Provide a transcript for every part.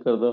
कर दो।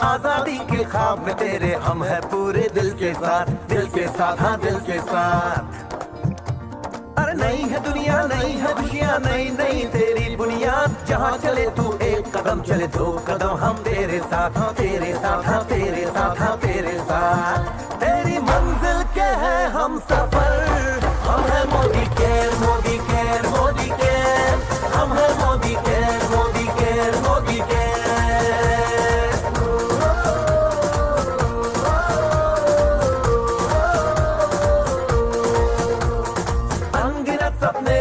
आजादी के ख्वाब में तेरे हम है पूरे दिल के साथ, दिल के साथ, हाँ दिल के साथ। अरे नहीं है दुनिया, नहीं है खुशियाँ, नहीं नहीं तेरी बुनियाद। जहाँ चले तू एक कदम चले दो कदम हम तेरे साथ, हाँ तेरे साथ, हाँ तेरे साथ, हाँ तेरे साथ। तेरी मंजिल के है हम सफर, हम है Modi care, Modi care, Modi care. हम है Modi care, Modi care, Modi care.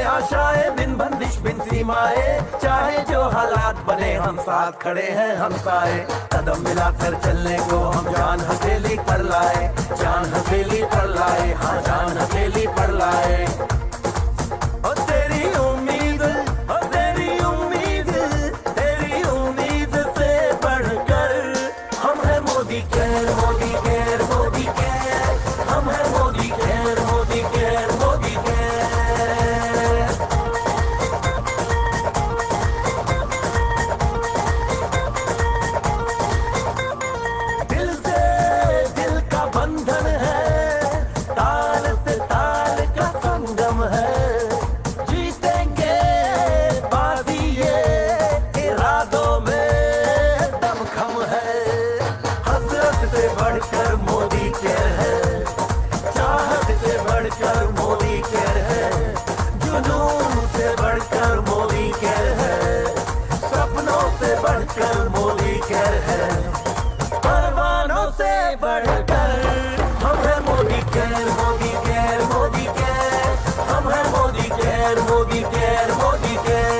आशाएं बिन बंदिश बिन सीमाएं, चाहे जो हालात बने हम साथ खड़े हैं हम साए। कदम मिलाकर चलने को हम जान हथेली पर लाए, जान हथेली पर लाए, हाँ जान हथेली पर लाए। ओ तेरी उम्मीद, ओ तेरी उम्मीद, तेरी उम्मीद से बढ़कर हम है Modi care, Modi care, Modi care. हम है Modi care, Modi care, Modi care. बढ़कर मोदी केयर है, परवानों से बढ़कर हम है Modi care, Modi care, Modi care. हम है Modi care, Modi care, Modi care.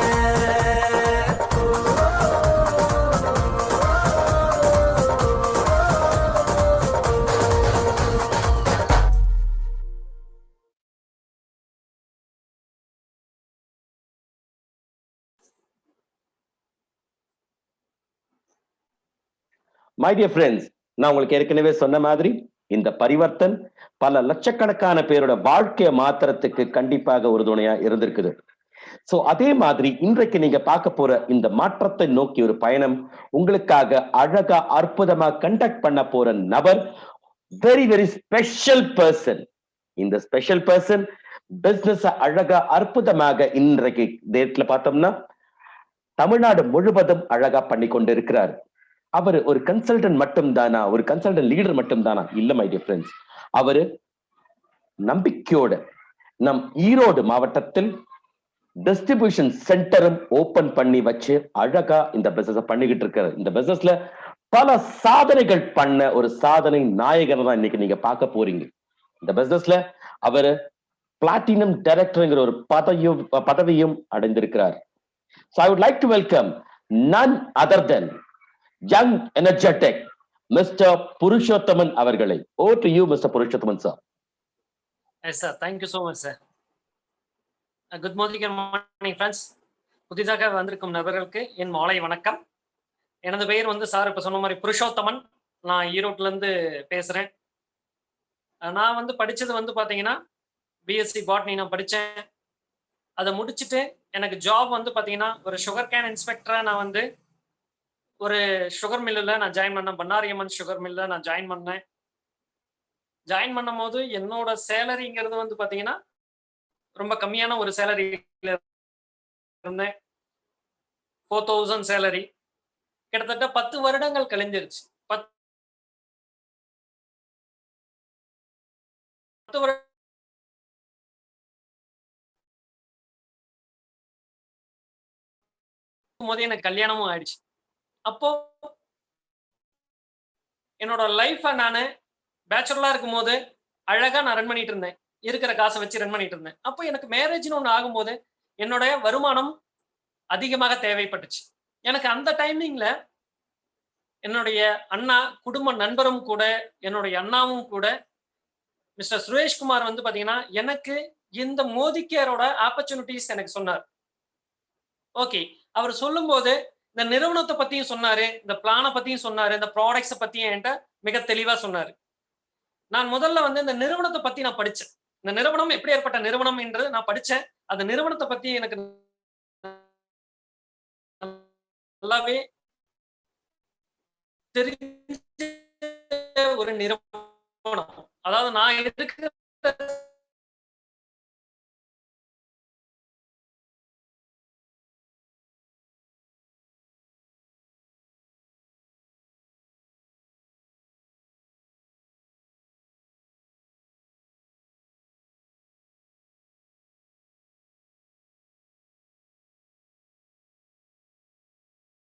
My dear friends, நான் உங்களுக்கு ஏற்கனவே சொன்ன மாதிரி இந்த பரிவர்த்தன் பல லட்சக்கணக்கான பேரோட வாழ்க்கையை மாத்திரத்துக்கு கண்டிப்பாக உறுதுணையா இருந்திருக்குது. சோ அதே மாதிரி இன்றைக்கு நீங்க பார்க்க போற இந்த மாற்றத்தை நோக்கி ஒரு பயணம் உங்களுக்காக அழகா அற்புதமா கண்டக்ட் பண்ண போற நபர் வெரி வெரி ஸ்பெஷல் பர்சன். இந்த ஸ்பெஷல் பர்சன் பிசினஸ் அழகா அற்புதமாக இன்றைக்கு டேட்ல பார்த்தோம்னா தமிழ்நாடு முழுவதும் அழகா பண்ணி கொண்டு இருக்கிறார். அவர் ஒரு கன்சல்டன்ட் மட்டும் தானா, ஒரு கன்சல்டன்ட் லீடர் மட்டும் தானா? இல்ல மை டியர் ஃப்ரெண்ட்ஸ், அவரு நம்பிக்கையோட நம் ஈரோடு மாவட்டத்தில் டிஸ்ட்ரிபியூஷன் சென்டரும் ஓபன் பண்ணி வச்சு அழகா இந்த பிசினஸ் பண்ணிக்கிட்டு இருக்காரு. இந்த பிசினஸ்ல பல சாதனைகள் பண்ண ஒரு சாதனை நாயகர் தான் இன்னைக்கு நீங்க பார்க்க போறீங்க. இந்த பிசினஸ்ல அவரு பிளாட்டினம் டைரக்டர்ங்கிற ஒரு பதவியும் அடைந்திருக்கிறார். So I would like to welcome none other than young, energetic, mister Purushothaman அவர்களை. Over to you, Mr. Purushothaman sir. Yes, sir. Thank you so much, sir. Good morning and morning, friends. புதிதாக வந்திருக்கும் நபர்களுக்கு என் மாலை வணக்கம். எனது பெயர் வந்து சார் இப்போ சொன்ன மாதிரி புருஷோத்தமன். நான் ஈரோட்ல இருந்து பேசுறேன். நான் வந்து படிச்சது வந்து பாத்தீங்கன்னா பிஎஸ்சி பாட்னி நான் படிச்சேன். அதை முடிச்சுட்டு எனக்கு ஜாப் வந்து பாத்தீங்கன்னா ஒரு சுகர் கேன் இன்ஸ்பெக்டரா நான் வந்து ஒரு சுகர் மில்லில் நான் ஜாயின் பண்ணேன். பண்ணாரியம்மன் சுகர் மில்லில் நான் ஜாயின் பண்ணேன். ஜாயின் பண்ணும் போது என்னோட சேலரிங்கிறது வந்து பாத்தீங்கன்னா ரொம்ப கம்மியான ஒரு சேலரி இருந்தேன். 4000 சேலரி. கிட்டத்தட்ட 10 வருடங்கள் கழிஞ்சிருச்சு. 10 வருடம் போது எனக்கு கல்யாணமும் ஆயிடுச்சு. அப்போ என்னோட லைஃபை நான் பேச்சுலரா இருக்கும் போது அழகா நான் ரன் பண்ணிட்டு இருந்தேன். இருக்கிற காசை வச்சு ரன் பண்ணிட்டு இருந்தேன். அப்போ எனக்கு மேரேஜ்னு ஒன்று ஆகும்போது என்னுடைய வருமானம் அதிகமாக தேவைப்பட்டுச்சு. எனக்கு அந்த டைமிங்ல என்னுடைய அண்ணா, குடும்ப நண்பரும் கூட, என்னுடைய அண்ணாவும் கூட மிஸ்டர் சுரேஷ்குமார் வந்து பாத்தீங்கன்னா எனக்கு இந்த மோதி கேரோட ஆப்பர்ச்சுனிட்டிஸ் எனக்கு சொன்னார். ஓகே, அவர் சொல்லும் போது இந்த நிறுவனத்தை பத்தியும் சொன்னாரு, இந்த பிளானை பத்தியும் சொன்னாரு, இந்த ப்ராடக்ட்ஸை பத்தியும் என்கிட்ட மிக தெளிவா சொன்னாரு. நான் முதல்ல வந்து இந்த நிறுவனத்தை பத்தி நான் படிச்சேன். இந்த நிறுவனம் எப்படி ஏற்பட்ட நிறுவனம் என்று நான் படிச்சேன். அந்த நிறுவனத்தை பத்தி எனக்கு நல்லாவே தெரிஞ்ச ஒரு நிறுவனம். அதாவது நான் இருக்கிற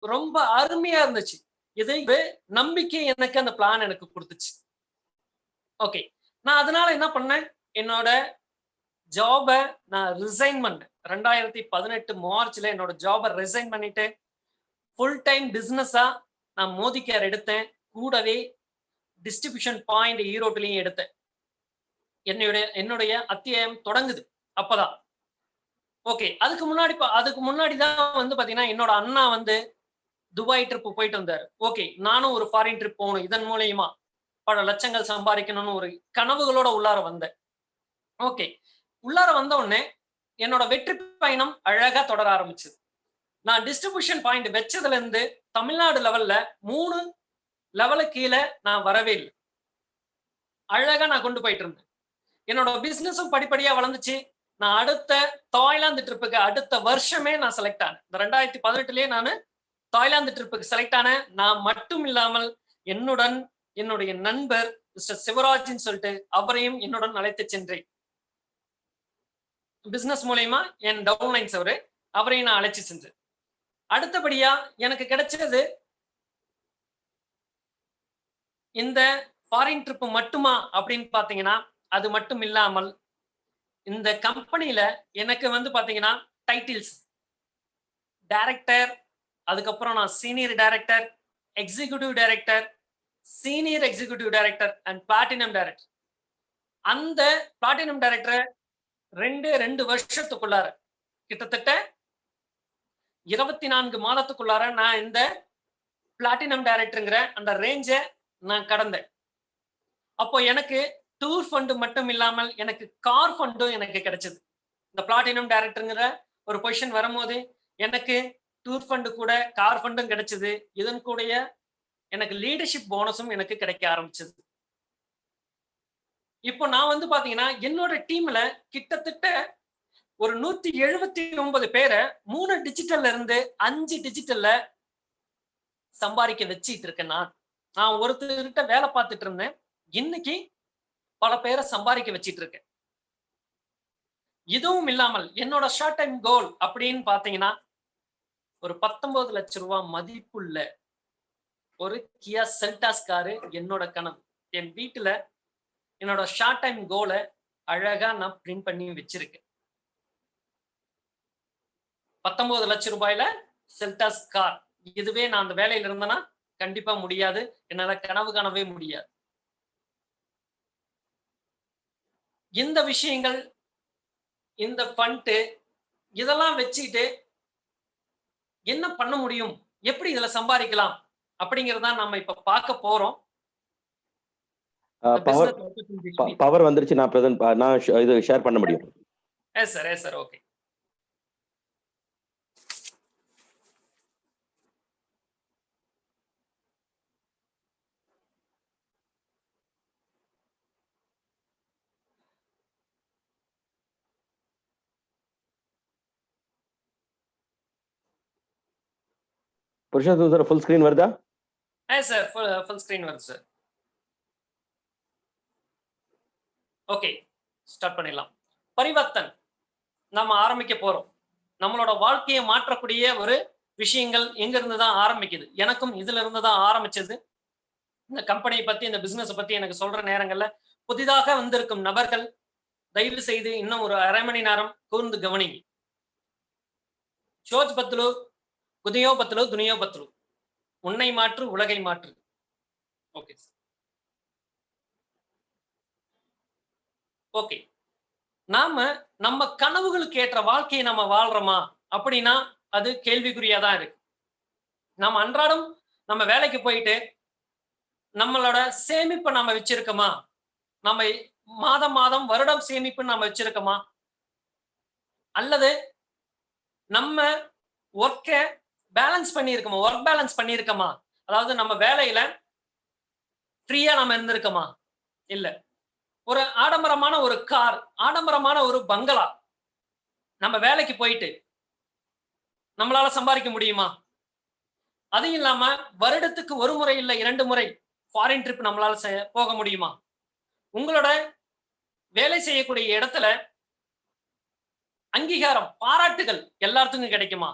ரொம்ப அருமையா இருந்துச்சு. இதை நம்பிக்கை எனக்கு அந்த பிளான் எனக்கு கொடுத்துச்சு. ஓகே, நான் அதனால என்ன பண்ணேன், என்னோட ஜாபை நான் ரிசைன் பண்ணேன். 2018 மார்ச்ல என்னோட ஜாபை ரிசைன் பண்ணிட்டு ஃபுல் டைம் பிசினஸா நான் மோதி கேர் எடுத்தேன். கூடவே டிஸ்ட்ரிபியூஷன் பாயிண்ட் ஈரோட்லயும் எடுத்தேன். என்னுடைய அத்தியாயம் தொடங்குது அப்பதான். ஓகே, அதுக்கு முன்னாடி தான் வந்து பாத்தீங்கன்னா என்னோட அண்ணா வந்து துபாய் ட்ரிப் போயிட்டு வந்தாரு. ஓகே, நானும் ஒரு ஃபாரின் ட்ரிப் போகணும், இதன் மூலியமா பல லட்சங்கள் சம்பாதிக்கணும்னு ஒரு கனவுகளோட உள்ளார வந்தேன். ஓகே, உள்ளார வந்த உடனே என்னோட வெற்றி பயணம் அழகா தொடர ஆரம்பிச்சது. நான் டிஸ்ட்ரிபியூஷன் பாயிண்ட் வச்சதுல இருந்து தமிழ்நாடு லெவல்ல 3 லெவலுக்கு கீழே நான் வரவே இல்லை. அழகா நான் கொண்டு போயிட்டு இருந்தேன். என்னோட பிசினஸும் படிப்படியா வளர்ந்துச்சு. நான் அடுத்த தாய்லாந்து ட்ரிப்புக்கு அடுத்த வருஷமே நான் செலக்ட் ஆனேன். இந்த 2018லயே நான் தாய்லாந்து ட்ரிப்புக்கு செலக்ட் ஆனேன். நான் மட்டும் இல்லாமல் என்னுடைய நண்பர் மிஸ்டர் சிவராஜ்னு சொல்லிட்டு அவரையும் என்னுடன் அழைத்து சென்றேன். பிசினஸ் மூலயமா என் டவுன்லைன்ஸ் அவரையும் நான் அழைச்சு சென்றேன். அடுத்தபடியா எனக்கு கிடைச்சது இந்த ஃபாரின் ட்ரிப் மட்டுமா அப்படின்னு பாத்தீங்கன்னா அது மட்டும் இல்லாமல் இந்த கம்பெனில எனக்கு வந்து பாத்தீங்கன்னா டைட்டில்ஸ் டைரக்டர், அதுக்கப்புறம் நான் senior director, executive director, senior executive director and platinum director. அந்த பிளாட்டினம் டைரக்டரை 2 வருஷத்துக்குள்ளார கிட்டத்தட்ட 24 மாதத்துக்குள்ளார நான் இந்த பிளாட்டினம் டைரக்டருங்கிற அந்த ரேஞ்சை நான் கடந்தேன். அப்போ எனக்கு டூர் ஃபண்டு மட்டும் இல்லாமல் எனக்கு கார் ஃபண்டும் எனக்கு கிடைச்சது. இந்த பிளாட்டினம் டைரக்டருங்கிற ஒரு பொசிஷன் வரும்போது எனக்கு டூர் ஃபண்டு கூட கார் ஃபண்டும் கிடைச்சது. இதன் கூடய எனக்கு லீடர்ஷிப் போனஸும் எனக்கு கிடைக்க ஆரம்பிச்சது. இப்போ நான் வந்து பாத்தீங்கன்னா என்னோட டீம்ல கிட்டத்தட்ட ஒரு 179 பேரை 3 டிஜிட்டல்ல இருந்து 5 டிஜிட்டல்ல சம்பாதிக்க வச்சிட்டு இருக்கேன். நான் ஒருத்தர்கிட்ட வேலை பார்த்துட்டு இருந்தேன். இன்னைக்கு பல பேரை சம்பாதிக்க வச்சிட்டு இருக்கேன். இதுவும் இல்லாமல் என்னோட ஷார்ட் டைம் கோல் அப்படின்னு பாத்தீங்கன்னா ஒரு 19 லட்சம் ரூபாய் மதிப்புள்ள ஒரு கியா செல்டாஸ் காரு என்னோட கனவு. என் வீட்டுல என்னோட ஷார்ட் டைம் கோலை அழகா நான் பிரிண்ட் பண்ணி வச்சிருக்கேன். 19 லட்சம் ரூபாயில செல்டாஸ் கார். இதுவே நான் அந்த வேலையில இருந்தேன்னா கண்டிப்பா முடியாது. என்னால கனவு காணவே முடியாது. இந்த விஷயங்கள், இந்த ஃபண்ட் இதெல்லாம் வச்சுக்கிட்டு என்ன பண்ண முடியும்? எப்படி இதுல சம்பாரிக்கலாம்? அப்படிங்கிறத நம்ம இப்ப பார்க்க போறோம். இந்த பவர் பிசினஸ் ஆப்பர்ச்சுனிட்டி. பவர் வந்துருச்சு. நான் பிரசன்ட் நான் இது ஷேர் பண்ண முடியும். Yes sir, yes sir. Okay. Purushottam sir full screen வருதா? Yes sir. ஃபுல் ஸ்கிரீன் வருது சார். ஓகே. ஸ்டார்ட் பண்ணிடலாம். பரிவர்த்தன் நம்ம ஆரம்பிக்க போறோம். நம்மளோட வாழ்க்கையை மாற்றக்கூடிய ஒரு விஷயங்கள் எங்க இருந்து தான் ஆரம்பிக்குது. எனக்கும் இதுல இருந்து தான் ஆரம்பிச்சது. இந்த கம்பெனியை பத்தி, இந்த பிசினஸ் பத்தி எனக்கு சொல்ற நேரங்கள்ல புதிதாக வந்திருக்கும் நபர்கள் தயவு செய்து இன்னும் ஒரு அரை மணி நேரம் கூர்ந்து கவனிங்க. சோஜ் பத்லு, குதியோ பத்லு, துனியோ பத்லு. உன்னை மாற்று, உலகை மாற்று. ஓகே. ஓகே. நாம நம்ம கனவுகளுக்கு ஏற்ற வாழ்க்கையை நம்ம வாழ்றோமா அப்படின்னா அது கேள்விக்குறியா தான் இருக்கு. நம்ம அன்றாடம் நம்ம வேலைக்கு போயிட்டு நம்மளோட சேமிப்பை நம்ம வச்சிருக்கோமா? நம்ம மாதம் மாதம் வருடம் சேமிப்பு நம்ம வச்சிருக்கோமா? அல்லது நம்ம ஒர்க்கை பேலன்ஸ் பண்ணியிருக்கோமா? ஒர்க் பேலன்ஸ் பண்ணியிருக்கோமா? அதாவது நம்ம வேலையில ஃப்ரீயா நம்ம இருந்திருக்கோமா? இல்ல. ஒரு ஆடம்பரமான ஒரு கார், ஆடம்பரமான ஒரு பங்களா நம்ம வேலைக்கு போயிட்டு நம்மளால சம்பாதிக்க முடியுமா? அதுவும் இல்லாம வருடத்துக்கு ஒரு முறை இல்ல 2 முறை ஃபாரின் ட்ரிப் நம்மளால போக முடியுமா? உங்களோட வேலை செய்யக்கூடிய இடத்துல அங்கீகாரம், பாராட்டுகள் எல்லாத்துக்கும் கிடைக்குமா?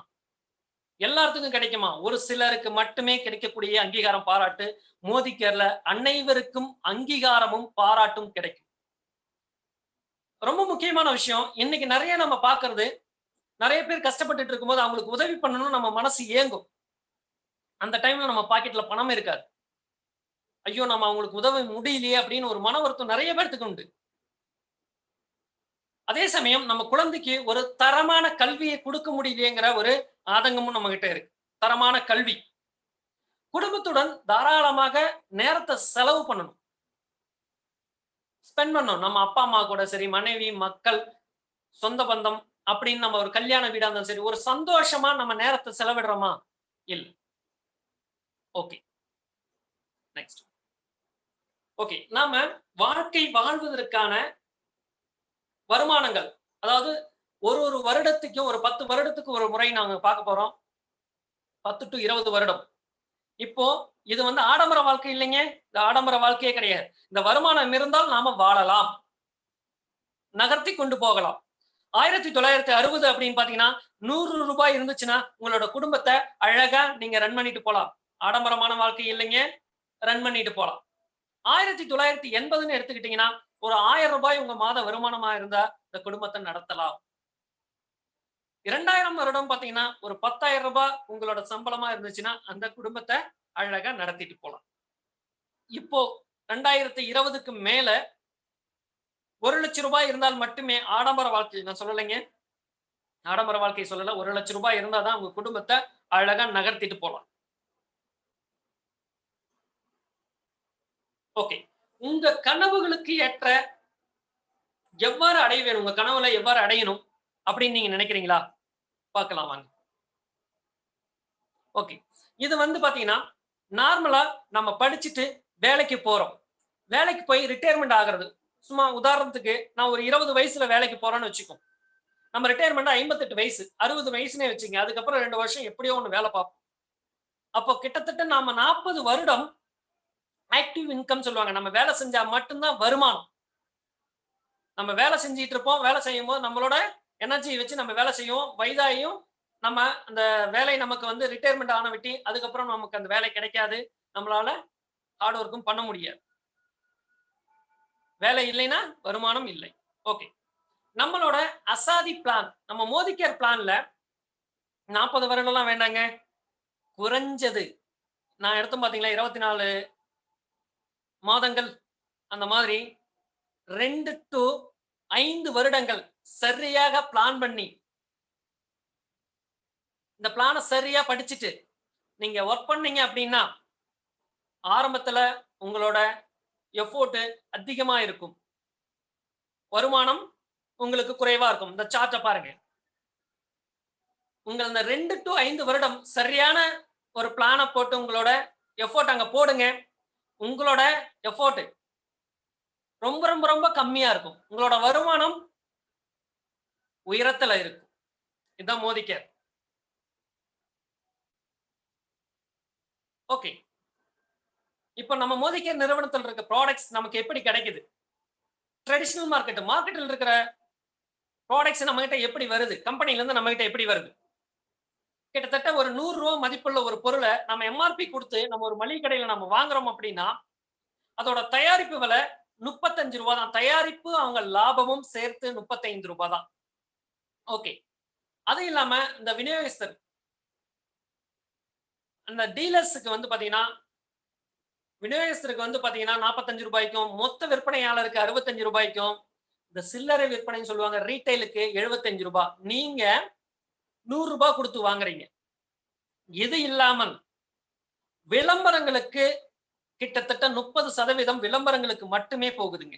எல்லாத்துக்கும் கிடைக்குமா? ஒரு சிலருக்கு மட்டுமே கிடைக்கக்கூடிய அங்கீகாரம், பாராட்டு மோதி கேர்ல அனைவருக்கும் அங்கீகாரமும் பாராட்டும் கிடைக்கும். ரொம்ப முக்கியமான விஷயம். இன்னைக்கு நிறைய நம்ம பார்க்கிறது, நிறைய பேர் கஷ்டப்பட்டுட்டு இருக்கும்போது அவங்களுக்கு உதவி பண்ணணும்னு நம்ம மனசு ஏங்கும். அந்த டைம்ல நம்ம பாக்கெட்ல பணம் இருக்காது. ஐயோ நம்ம அவங்களுக்கு உதவ முடியலையே அப்படின்னு ஒரு மன வருத்தம் நிறைய பேருக்கு உண்டு. அதே சமயம் நம்ம குழந்தைக்கு ஒரு தரமான கல்வியை கொடுக்க முடியலையேங்கிற ஒரு ஆதங்கமும் நம்ம கிட்ட இருக்கு. தரமான கல்வி. குடும்பத்துடன் தாராளமாக நேரத்தை செலவு பண்ணணும். ஸ்பெண்ட் பண்ணணும். நம்ம அப்பா அம்மா கூட சரி, மனைவி, மக்கள், சொந்த பந்தம் அப்படின்னு நம்ம ஒரு கல்யாண வீடா இருந்தாலும் சரி, ஒரு சந்தோஷமா நம்ம நேரத்தை செலவிடுறோமா? இல்ல. ஓகே. நெக்ஸ்ட். ஓகே. நாம வாழ்க்கை வாழ்வதற்கான வருமானங்கள், அதாவது ஒரு வருடத்துக்கும் ஒரு 10 வருடத்துக்கு ஒரு முறை நாங்க பார்க்க போறோம். 10 to 20 வருடம். இப்போ இது வந்து ஆடம்பர வாழ்க்கை இல்லைங்க. இது ஆடம்பர வாழ்க்கையே கிடையாது. இந்த வருமானம் இருந்தால் நாம வாழலாம், நகர்த்தி கொண்டு போகலாம். 1960 அப்படின்னு பாத்தீங்கன்னா 100 ரூபாய் இருந்துச்சுன்னா உங்களோட குடும்பத்தை அழகா நீங்க ரன் பண்ணிட்டு போலாம். ஆடம்பரமான வாழ்க்கை இல்லைங்க, ரன் பண்ணிட்டு போலாம். 1980ன்னு எடுத்துக்கிட்டீங்கன்னா ஒரு 1000 ரூபாய் உங்க மாத வருமானமா இருந்தா இந்த குடும்பத்தை நடத்தலாம். 2000 வருடம் பாத்தீங்கன்னா ஒரு 10,000 ரூபாய் உங்களோட சம்பளமா இருந்துச்சுன்னா அந்த குடும்பத்தை அழகா நடத்திட்டு போலாம். இப்போ 2020க்கு மேல 1,00,000 ரூபாய் இருந்தால் மட்டுமே ஆடம்பர வாழ்க்கை, நான் சொல்லலைங்க, ஆடம்பர வாழ்க்கை சொல்லல, 1,00,000 ரூபாய் இருந்தாதான் உங்க குடும்பத்தை அழகா நகர்த்திட்டு போலாம். ஓகே. உங்க கனவுகளுக்கு ஏற்ற எவ்வாறு அடைய வேணும், உங்க கனவுல எவ்வாறு அடையணும் அப்படின்னு நீங்க நினைக்கிறீங்களா? பார்க்கலாம் வாங்க. ஓகே. இது வந்து பாத்தீங்கன்னா நார்மலா நம்ம படிச்சுட்டு வேலைக்கு போறோம். வேலைக்கு போய் ரிட்டையர்மெண்ட் ஆகிறது. சும்மா உதாரணத்துக்கு நான் ஒரு 20 வயசுல வேலைக்கு போறேன்னு வச்சுக்கோ. நம்ம ரிட்டையர்மெண்ட் 58 வயசு, 60 வயசுனே வச்சுங்க. அதுக்கப்புறம் 2 வருஷம் எப்படியோ ஒண்ணு வேலை பார்ப்போம். அப்போ கிட்டத்தட்ட நாம 40 வருடம் ஆக்டிவ் இன்கம் சொல்லுவாங்க. நம்ம வேலை செஞ்சா மட்டும்தான் வருமானம். நம்ம வேலை செஞ்சிட்டு இருப்போம். வேலை செய்யும் போது நம்மளோட எனர்ஜி வச்சு நம்ம வேலை செய்வோம். வயதாயும் நம்ம அந்த வேலை நமக்கு வந்து ரிட்டையர்மெண்ட் ஆன விட்டி அதுக்கப்புறம் நமக்கு அந்த வேலை கிடைக்காது. நம்மளால ஹார்ட் ஒர்க்கும் பண்ண முடியாது. வேலை இல்லைன்னா வருமானம் இல்லை. ஓகே. நம்மளோட அசாதி பிளான், நம்ம மோதி கேர் பிளான்ல 40 வருடம்லாம் வேண்டாங்க. குறைஞ்சது நான் எடுத்து பாத்தீங்களா 24 மாதங்கள் அந்த மாதிரி 2 to 5 வருடங்கள் சரியாக பிளான் பண்ணி இந்த பிளான சரியா படிச்சுட்டு நீங்க ஒர்க் பண்ணீங்க அப்படின்னா ஆரம்பத்துல உங்களோட எஃபோர்ட் அதிகமா இருக்கும், வருமானம் உங்களுக்கு குறைவா இருக்கும். இந்த சார்ட்டை பாருங்க. உங்கள் இந்த 2 to 5 வருடம் சரியான ஒரு பிளான போட்டு உங்களோட எஃபோர்ட் அங்க போடுங்க. உங்களோட எஃபோர்ட் ரொம்ப ரொம்ப ரொம்ப கம்மியா இருக்கும், உங்களோட வருமானம் உயரத்துல இருக்கும். இதுதான் மோடி கேர். ஓகே, இப்போ நம்ம மோடி கேர் நிறுவனத்தில் இருக்க ப்ராடக்ட்ஸ் நமக்கு எப்படி கிடைக்குது? ட்ரெடிஷனல் மார்க்கெட்டில் இருக்கிற ப்ராடக்ட்ஸ் நம்ம கிட்ட எப்படி வருது? கம்பெனில இருந்து நம்ம கிட்ட எப்படி வருது? கிட்டத்தட்ட ஒரு 100 ரூபாய் மதிப்புள்ள ஒரு பொருளை நம்ம எம்ஆர்பி கொடுத்து நம்ம ஒரு மளிகை கடையில நம்ம வாங்குறோம் அப்படின்னா அதோட தயாரிப்பு விலை 35 ரூபாய் தான். தயாரிப்பு அவங்க லாபமும் சேர்த்து 35 ரூபாய் தான். ஓகே, அது இல்லாம இந்த விநியோகஸ்தர் அந்த டீலர்ஸுக்கு வந்து பாத்தீங்கன்னா விநியோகஸ்தருக்கு வந்து பாத்தீங்கன்னா 45 ரூபாய்க்கும், மொத்த விற்பனையாளருக்கு 65 ரூபாய்க்கும், இந்த சில்லறை விற்பனைன்னு சொல்லுவாங்க ரீட்டைலுக்கு 75 ரூபாய். நீங்க 100 ரூபாய் கொடுத்து வாங்குறீங்க. இது இல்லாமல் விளம்பரங்களுக்கு கிட்டத்தட்ட 30% விளம்பரங்களுக்கு மட்டுமே போகுதுங்க.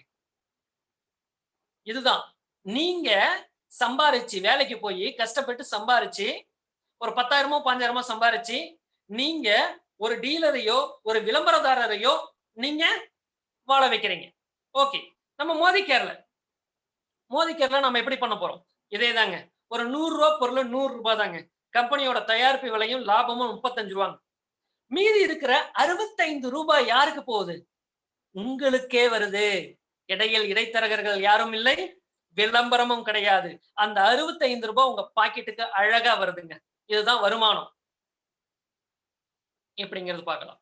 இதுதான் நீங்க சம்பாரிச்சு வேலைக்கு போய் கஷ்டப்பட்டு சம்பாரிச்சு ஒரு 10,000மோ 15,000மோ சம்பாரிச்சு நீங்க ஒரு டீலரையோ ஒரு விளம்பரதாரரையோ நீங்க வாழ வைக்கிறீங்க. ஓகே, நம்ம மோடி கேர்ல நம்ம எப்படி பண்ண போறோம்? இதே தாங்க. ஒரு 100 ரூபாய் பொருள் 100 ரூபாய் தாங்க. கம்பெனியோட தயாரிப்பு விலையும் லாபமும் 35 ரூபாங்க. மீதி இருக்கிற 65 ரூபாய் யாருக்கு போகுது? உங்களுக்கே வருது. இடையில் இடைத்தரகர்கள் யாரும் இல்லை, விளம்பரமும் கிடையாது. அந்த 65 ரூபாய் உங்க பாக்கெட்டுக்கு அழகா வருதுங்க. இதுதான் வருமானம். எப்படிங்கிறது பார்க்கலாம்.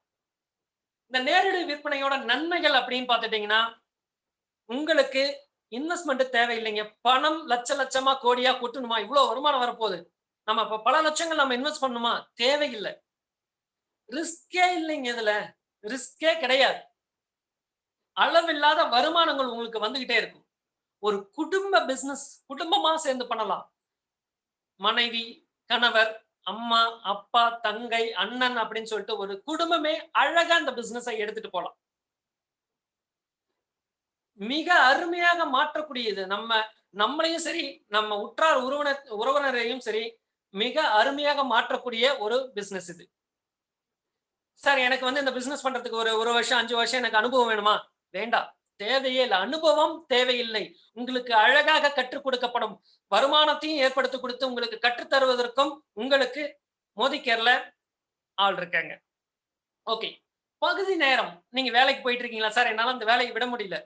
இந்த நேரடி விற்பனையோட நன்மைகள் அப்படின்னு பார்த்துட்டீங்கன்னா உங்களுக்கு இன்வெஸ்ட்மெண்ட் தேவையில்லைங்க. பணம் லட்சமா கோடியா கொட்டணுமா? இவ்வளவு வருமானம் வரப்போகுது, நம்ம இப்ப பல லட்சங்கள் நம்ம இன்வெஸ்ட் பண்ணணுமா? தேவையில்லை. ரிஸ்கே இல்லைங்க. இதுல ரிஸ்கே கிடையாது. அளவில்லாத வருமானங்கள் உங்களுக்கு வந்துகிட்டே இருக்கும். ஒரு குடும்ப பிசினஸ் குடும்பமா சேர்ந்து பண்ணலாம். மனைவி, கணவர், அம்மா, அப்பா, தங்கை, அண்ணன் அப்படின்னு சொல்லிட்டு ஒரு குடும்பமே அழகா இந்த பிசினஸை எடுத்துட்டு போலாம். மிக அருமையாக மாற்றக்கூடியது. நம்மளையும் சரி நம்ம உற்றார் உறவினரையும் சரி மிக அருமையாக மாற்றக்கூடிய ஒரு பிசினஸ் இது. சார், எனக்கு வந்து இந்த பிசினஸ் பண்றதுக்கு ஒரு வருஷம் 5 வருஷம் எனக்கு அனுபவம் வேணுமா? வேண்டாம், தேவையே இல்லை. அனுபவம் தேவையில்லை. உங்களுக்கு அழகாக கற்றுக் கொடுக்கப்படும். வருமானத்தையும் ஏற்படுத்தி கொடுத்து உங்களுக்கு கற்றுத் தருவதற்கும் உங்களுக்கு மோடி கேர்ல ஆள் இருக்காங்க. ஓகே, பகுதி நேரம் நீங்க வேலைக்கு போயிட்டு இருக்கீங்களா? சார், என்னால இந்த வேலையை விட முடியல,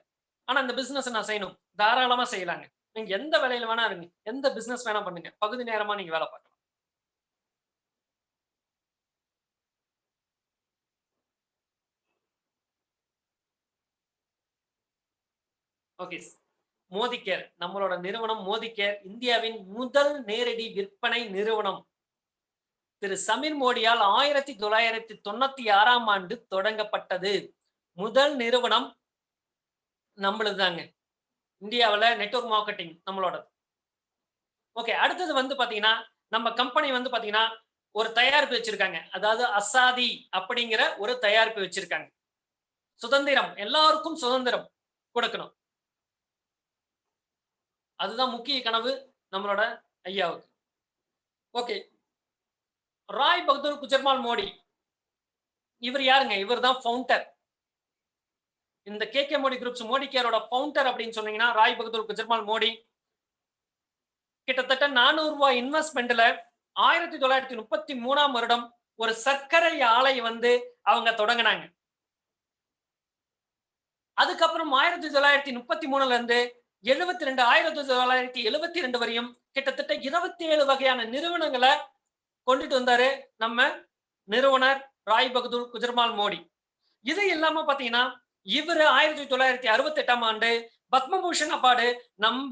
ஆனா இந்த பிசினஸ் நான் செய்யணும். தாராளமா செய்யலாங்க. நீங்க எந்த வேலையில வேணா இருங்க, எந்த பிசினஸ் வேணா பண்ணுங்க, பகுதி நேரமா நீங்க வேலை பார்க்கலாம். ஓகே, மோடி கேர் நம்மளோட நிறுவனம். மோடி கேர் இந்தியாவின் முதல் நேரடி விற்பனை நிறுவனம். திரு சமீர் மோடியால் 1996ஆம் ஆண்டு தொடங்கப்பட்டது. முதல் நிறுவனம் நம்மளுதாங்க. இந்தியாவில் நெட்வொர்க் மார்க்கெட்டிங் நம்மளோட. ஓகே, அடுத்தது வந்து பாத்தீங்கன்னா நம்ம கம்பெனி வந்து பாத்தீங்கன்னா ஒரு தயாரிப்பு வச்சிருக்காங்க. அதாவது அசாதி அப்படிங்கிற ஒரு தயாரிப்பு வச்சிருக்காங்க. சுதந்திரம், எல்லாருக்கும் சுதந்திரம் கொடுக்கணும். அதுதான் முக்கிய கனவு நம்மளோட ஐயாவுக்கு. ஓகே, ராய் பகதூர் குஜர்மால் மோடி இவர் யாருங்க? இவர் தான் ஃபவுண்டர். இந்த கேகே மோடி குரூப்ஸ் மோடி கேரோட ஃபவுண்டர் அப்படின்னு சொன்னீங்கன்னா ராய் பகதூர் குஜர்மால் மோடி. கிட்டத்தட்ட 400 ரூபாய் இன்வெஸ்ட்மெண்ட்ல 1933ஆம் வருடம் ஒரு சர்க்கரை ஆலை வந்து அவங்க தொடங்கினாங்க. அதுக்கப்புறம் 1933ல இருந்து 1972 வரையும் கிட்டத்தட்ட 27 வகையான நிறுவனங்களை கொண்டுட்டு வந்தாரு நம்ம நிறுவனர் ராய் பகதூர் குஜர்மால் மோடி. இது இல்லாம பாத்தீங்கன்னா இவரு 1968ஆம் ஆண்டு பத்மபூஷன் அவார்டு நம்ம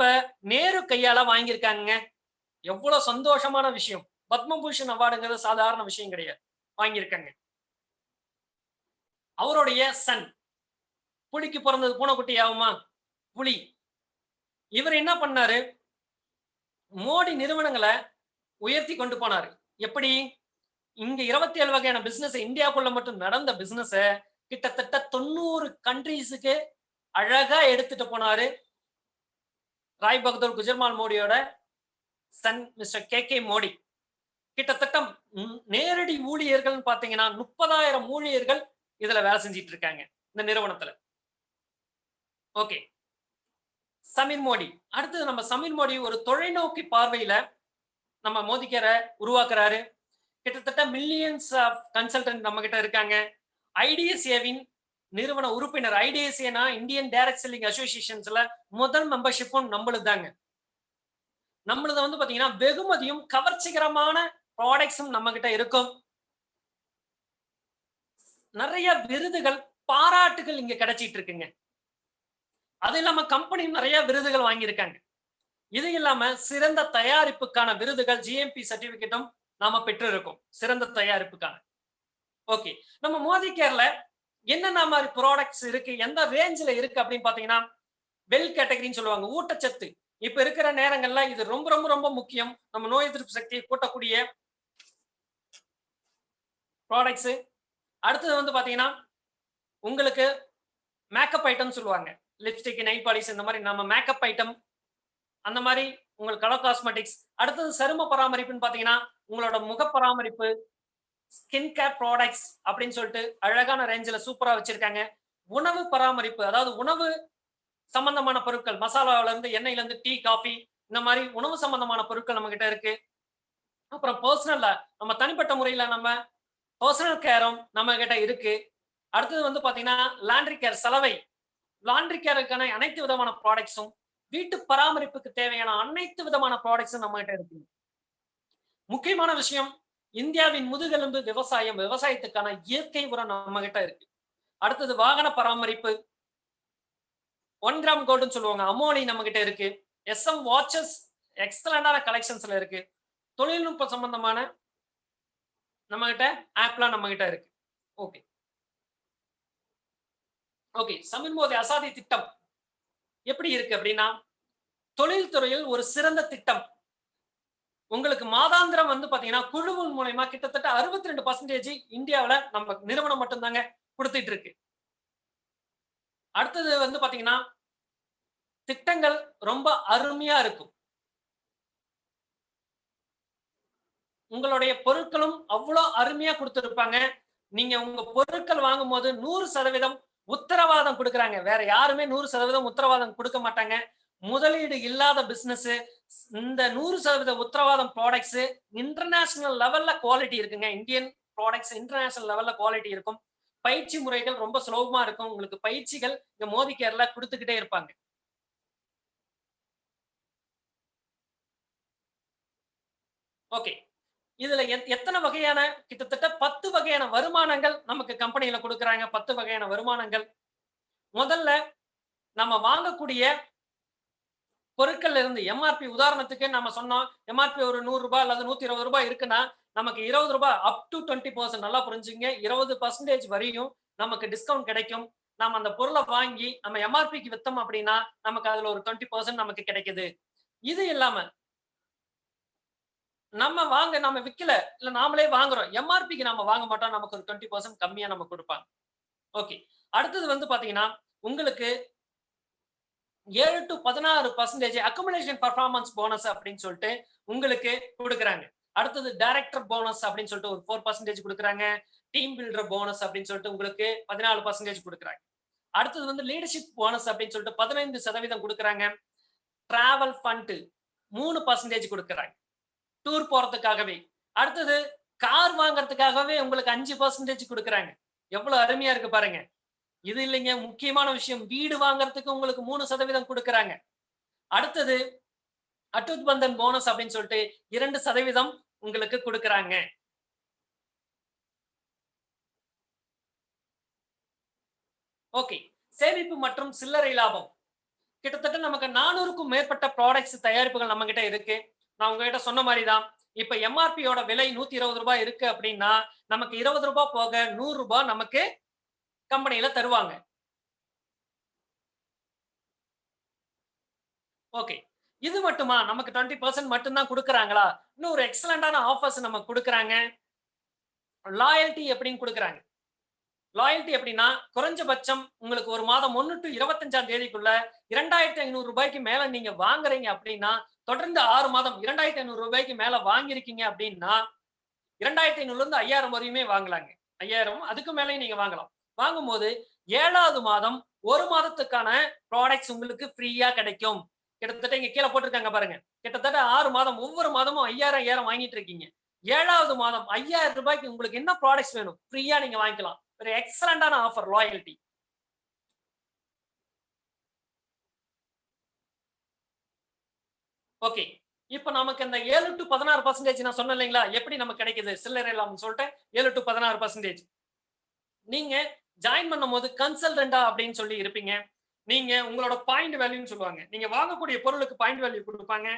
நேரு கையால வாங்கியிருக்காங்க. எவ்வளவு சந்தோஷமான விஷயம். பத்மபூஷன் அவார்டுங்கிறது சாதாரண விஷயம் கிடையாது, வாங்கியிருக்காங்க. அவருடைய சன். புலிக்கு பிறந்தது பூனைக்குட்டி ஆகுமா? புலி. இவர் என்ன பண்ணாரு? மோடி நிறுவனங்களை உயர்த்தி கொண்டு போனாரு. எப்படி? இங்க 27 வகையான பிசினஸ் இந்தியாவுக்குள்ள மட்டும் நடந்த பிசினஸ் கிட்டத்தட்ட 90 கண்ட்ரீஸுக்கு அழகா எடுத்துட்டு போனாரு. ராய் பகதூர் குஜர்மால் மோடியோட சன் மிஸ்டர் கே மோடி. கிட்டத்தட்ட நேரடி ஊழியர்கள் பாத்தீங்கன்னா 30,000 ஊழியர்கள் இதுல வேலை செஞ்சிட்டு இருக்காங்க இந்த நிறுவனத்துல. ஓகே, சமீர் மோடி. அடுத்தது நம்ம சமீர் மோடி ஒரு தொலைநோக்கி பார்வையில நம்ம மோடி கேரை உருவாக்குறாரு. கிட்டத்தட்ட மில்லியன்ஸ் ஆஃப் கன்சல்டன்ட் நம்ம கிட்ட இருக்காங்க. ஐடிஎஸ்ஏவின் நிறுவன உறுப்பினர். ஐடிஎஸ்ஏனா இந்தியன் டைரக்ட் செல்லிங் அசோசியேஷன்ஸ்ல முதல் மெம்பர்ஷிப்பும் நம்மளுது தாங்க. நம்மளது வந்து பாத்தீங்கன்னா வெகுமதியும் கவர்ச்சிகரமான ப்ராடக்ட்ஸும் நம்ம கிட்ட இருக்கும். நிறைய விருதுகள், பாராட்டுகள் இங்க கிடைச்சிட்டு இருக்குங்க. அது இல்லாம கம்பெனி நிறைய விருதுகள் வாங்கியிருக்காங்க. இது இல்லாம சிறந்த தயாரிப்புக்கான விருதுகள் ஜிஎம்பி சர்டிபிகேட்டும் நாம பெற்று இருக்கோம், சிறந்த தயாரிப்புக்கான. ஓகே, நம்ம மோடி கேர்ல என்னென்ன மாதிரி ப்ராடக்ட்ஸ் இருக்கு, எந்த ரேஞ்சில இருக்கு அப்படின்னு பாத்தீங்கன்னா, வெல் கேட்டகரின்னு சொல்லுவாங்க, ஊட்டச்சத்து. இப்ப இருக்கிற நேரங்கள்ல இது ரொம்ப ரொம்ப ரொம்ப முக்கியம். நம்ம நோய் எதிர்ப்பு சக்தியை கூட்டக்கூடிய ப்ராடக்ட்ஸ். அடுத்தது வந்து பாத்தீங்கன்னா உங்களுக்கு மேக்கப் ஐட்டம் சொல்லுவாங்க, லிப்ஸ்டிக், நெயில் பாலிஷ், இந்த மாதிரி நம்ம மேக்கப் ஐட்டம், அந்த மாதிரி உங்களுக்கு கலர் காஸ்மெட்டிக்ஸ். அடுத்தது சரும பராமரிப்புன்னு பாத்தீங்கன்னா உங்களோட முக பராமரிப்பு, ஸ்கின் கேர் ப்ராடக்ட்ஸ் அப்படின்னு சொல்லிட்டு அழகான ரேஞ்சில சூப்பரா வச்சிருக்காங்க. உணவு பராமரிப்பு, அதாவது உணவு சம்பந்தமான பொருட்கள், மசாலால இருந்து எண்ணெயில இருந்து டீ, காஃபி, இந்த மாதிரி உணவு சம்பந்தமான பொருட்கள் நம்ம கிட்ட இருக்கு. அப்புறம் பர்சனல்ல நம்ம தனிப்பட்ட முறையில நம்ம பர்சனல் கேரும் நம்ம கிட்ட இருக்கு. அடுத்தது வந்து பாத்தீங்கன்னா லாண்ட்ரி கேர், சலவை, லாண்ட்ரி கேருக்கான அனைத்து விதமான ப்ராடக்ட்ஸும், வீட்டு பராமரிப்புக்கு தேவையான அனைத்து விதமான ப்ராடக்ட்ஸும் நம்ம கிட்ட இருக்கு. முக்கியமான விஷயம், இந்தியாவின் முதுகெலும்பு விவசாயம், விவசாயத்துக்கான இயற்கை உரம் நம்ம கிட்ட இருக்கு. அடுத்தது வாகன பராமரிப்பு, 1 கிராம் கோல்டுன்னு சொல்லுவாங்க, அமோனி நம்ம கிட்ட இருக்கு. SM வாட்சஸ் எக்ஸலண்டான கலெக்ஷன்ஸ்ல இருக்கு. தொழில்நுட்ப சம்பந்தமான நம்ம கிட்ட ஆப்லாம் நம்ம கிட்ட இருக்கு. Okay okay Sameer Modi Azadi திட்டம் எப்படி இருக்கு அப்படின்னா, தொழில்துறையில் ஒரு சிறந்த திட்டம். உங்களுக்கு மாதாந்திரம் வந்து பாத்தீங்கன்னா குழுவின் மூலமா கிட்டத்தட்ட 62% இந்தியாவில நம்ம நிறுவனம் மட்டும்தாங்க கொடுத்துட்டு இருக்கு. அடுத்தது வந்து பாத்தீங்கன்னா திட்டங்கள் ரொம்ப அருமையா இருக்கும். உங்களுடைய பொருட்களும் அவ்வளவு அருமையா கொடுத்திருப்பாங்க. நீங்க உங்க பொருட்கள் வாங்கும் போது 100% உத்தரவாதம் கொடுக்கறாங்க. வேற யாருமே 100% உத்தரவாதம் கொடுக்க மாட்டாங்க. முதலீடு இல்லாத பிசினஸ். இந்த 100% உத்தரவாதம் ப்ராடக்ட்ஸ் இன்டர்நேஷனல் லெவல்ல குவாலிட்டி இருக்குங்க. இந்தியன் ப்ராடக்ட்ஸ் இன்டர்நேஷனல் லெவல்ல குவாலிட்டி இருக்கும். பயிற்சி முறைகள் ரொம்ப சுலபமா இருக்கும். உங்களுக்கு பயிற்சிகள் இந்த மோடி கேர்ல கொடுத்துக்கிட்டே இருப்பாங்க. ஓகே, இதுல எத்தனை வகையான, கிட்டத்தட்ட 10 வகையான வருமானங்கள் நமக்கு கம்பெனியில கொடுக்கறாங்க. 10 வகையான வருமானங்கள். முதல்ல நம்ம வாங்கக்கூடிய பொருட்கள்ல இருந்து எம்ஆர்பி, உதாரணத்துக்கு நம்ம சொன்னோம் எம்ஆர்பி ஒரு 100 ரூபாய் அல்லது 120 ரூபாய் இருக்குன்னா நமக்கு 20 ரூபாய் அப் டு 20%, நல்லா புரிஞ்சுங்க, 20% வரையும் நமக்கு டிஸ்கவுண்ட் கிடைக்கும். நம்ம அந்த பொருளை வாங்கி நம்ம எம்ஆர்பிக்கு வித்தோம் அப்படின்னா நமக்கு அதுல ஒரு 20% நமக்கு கிடைக்குது. இது இல்லாம நம்ம விக்கல, இல்ல நாமளே வாங்குறோம், எம்ஆர்பிக்கு நம்ம வாங்க மாட்டோம், நமக்கு ஒரு 20% கம்மியா நம்ம கொடுப்பாங்க. ஓகே, அடுத்தது வந்து பாத்தீங்கன்னா உங்களுக்கு 7 to 16% அக்குமுலேஷன் பெர்ஃபார்மன்ஸ் போனஸ் அப்படின்னு சொல்லிட்டு உங்களுக்கு கொடுக்குறாங்க. அடுத்தது டைரக்டர் போனஸ் அப்படின்னு சொல்லிட்டு ஒரு 4% கொடுக்குறாங்க. டீம் பில்டர் போனஸ் அப்படின்னு சொல்லிட்டு உங்களுக்கு 14% கொடுக்குறாங்க. அடுத்தது வந்து லீடர்ஷிப் போனஸ் அப்படின்னு சொல்லிட்டு 15% கொடுக்குறாங்க. டிராவல் ஃபண்ட் 3% கொடுக்குறாங்க டூர் போறதுக்காகவே. அடுத்தது கார் வாங்குறதுக்காகவே உங்களுக்கு 5% கொடுக்குறாங்க. எவ்வளவு அருமையா இருக்கு பாருங்க. இது இல்லைங்க, முக்கியமான விஷயம், வீடு வாங்குறதுக்கு உங்களுக்கு 3% கொடுக்குறாங்க. அடுத்தது அட்டுத் பந்தன் போனஸ் அப்படின்னு சொல்லிட்டு 2% உங்களுக்கு கொடுக்குறாங்க. ஓகே, சேமிப்பு மற்றும் சில்லறை லாபம். கிட்டத்தட்ட நமக்கு 400க்கும் மேற்பட்ட ப்ராடக்ட்ஸ், தயாரிப்புகள் நம்ம கிட்ட இருக்கு. நான் உங்ககிட்ட சொன்ன மாதிரிதான், இப்ப எம்ஆர்பியோட விலை 120 ரூபாய் இருக்கு அப்படின்னா நமக்கு 20 ரூபாய் போக 100 ரூபாய் நமக்கு கம்பெனில தருவாங்க. ஓகே. இது மட்டுமா? நமக்கு 20% மட்டும் தான் குடுக்குறாங்களா? இன்னும் ஒரு எக்ஸலன்ட்டான ஆஃபர்ஸ் நமக்கு குடுக்குறாங்க. லாயல்டி எப்படின்னு குடுக்குறாங்க. லாயல்டி எப்படின்னா, குறைஞ்சபட்சம் உங்களுக்கு ஒரு மாதம் 1 டூ 25ஆம் தேதிக்குள்ள ரூ. 2,500 மேல நீங்க வாங்குறீங்க அப்படின்னா, தொடர்ந்து 6 மாதம் ரூ. 2,500 மேல வாங்கியிருக்கீங்க அப்படின்னா, 2,500லிருந்து 5,000 வரையுமே வாங்கலாங்க. 5,000 அதுக்கு மேலயும் நீங்க வாங்கலாம். வாங்கும்போது 7வது மாதம் 1 மாதத்துக்கான ப்ராடக்ட்ஸ் உங்களுக்கு ஃப்ரீயா கிடைக்கும். கிட்டத்தட்ட இங்க கீழ போட்டிருக்காங்க பாருங்க. கிட்டத்தட்ட 6 மாதம் ஒவ்வொரு மாதமும் 5,000 5,000 வாங்கிட்டு இருக்கீங்க. 7வது மாதம் ரூ. 5,000 உங்களுக்கு என்ன ப்ராடக்ட்ஸ் வேணும்? ஃப்ரீயா நீங்க வாங்கிக்கலாம். ஒரு எக்ஸலன்ட்டான ஆஃபர் லாயல்டி. ஓகே. இப்ப நமக்கு இந்த 7 டூ 16% நான் சொன்னேன் இல்லைங்களா? எப்படி நமக்கு கிடைக்குது? சில்லறை லாபம்னு சொல்லிட்டு 7 டூ 16% நீங்க ஜாயின் பண்ணும்போது கன்சல்டன்ட்டா அப்படின்னு சொல்லி இருப்பீங்க. நீங்க உங்களோட பாயிண்ட் வேல்யூன்னு சொல்லுவாங்க. நீங்க வாங்கக்கூடிய பொருளுக்கு பாயிண்ட் வேல்யூ குடுப்பாங்க.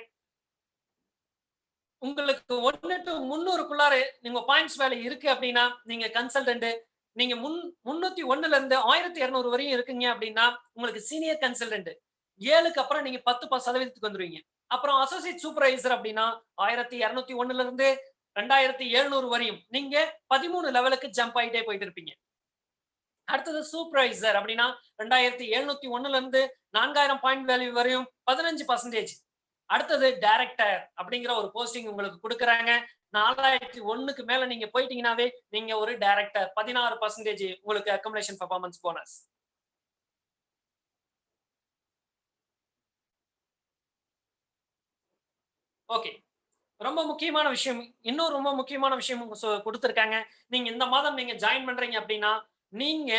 உங்களுக்கு 1 டூ 300க்குள்ளார நீங்க பாயிண்ட்ஸ் வேல்யூ இருக்கு அப்படின்னா, நீங்க கன்சல்டன்ட். நீங்க 301ல இருந்து 1200 வரையும் இருக்கீங்க அப்படின்னா, உங்களுக்கு சீனியர் கன்சல்டன்ட். 7க்கு அப்புறம் நீங்க 10% வந்துருவீங்க. அப்புறம் அசோசியேட் சூப்பர்வைசர் அப்படின்னா 1201ல இருந்து 2700 வரையும் நீங்க 13 லெவலுக்கு ஜம்ப் ஆயிட்டே போயிட்டு இருப்பீங்க. அடுத்தது சூப்பர்வைசர் அப்படின்னா 2701ல இருந்து 4000 பாயிண்ட் வேல்யூ வரையும் 15%. அடுத்தது டைரக்டர் அப்படிங்கிற ஒரு போஸ்டிங் உங்களுக்கு கொடுக்குறாங்க. 4001க்கு மேல நீங்க போயிட்டீங்கன்னாவே நீங்க ஒரு டைரக்டர். 16% உங்களுக்கு அக்குமுலேஷன் பெர்ஃபார்மன்ஸ் போனஸ். ஓகே. ரொம்ப முக்கியமான விஷயம். இன்னும் ரொம்ப முக்கியமான விஷயம் குடுத்திருக்காங்க. நீங்க இந்த மாதம் நீங்க ஜாயின் பண்றீங்க அப்படின்னா, நீங்க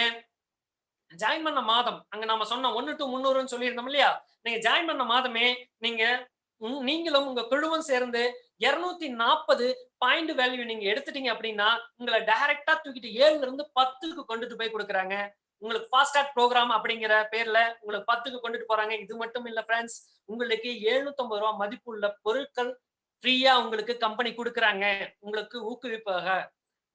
ஜாயின் பண்ண மாதம், அங்க நாம சொன்ன 1 டூ 300ன்னு சொல்லியிருந்தோம் இல்லையா? நீங்க ஜாயின் பண்ண மாதமே நீங்க நீங்களும் உங்க குழுவும் சேர்ந்து 240 பாயிண்ட் வேல்யூ நீங்க எடுத்துட்டீங்க அப்படின்னா, உங்கள டைரக்ட்டா தூக்கிட்டு 7ல இருந்து 10க்கு கொண்டுட்டு போய் குடுக்குறாங்க. உங்களுக்கு ஃபாஸ்ட் ட்ராக் புரோகிராம் அப்படிங்கிற பேர்ல உங்களுக்கு 10க்கு கொண்டுட்டு போறாங்க. இது மட்டும் இல்ல பிரெண்ட்ஸ், உங்களுக்கு ரூ. 750 மதிப்புள்ள பொருட்கள் ஃப்ரீயா உங்களுக்கு கம்பெனி குடுக்குறாங்க. உங்களுக்கு ஊக்குவிப்பாக.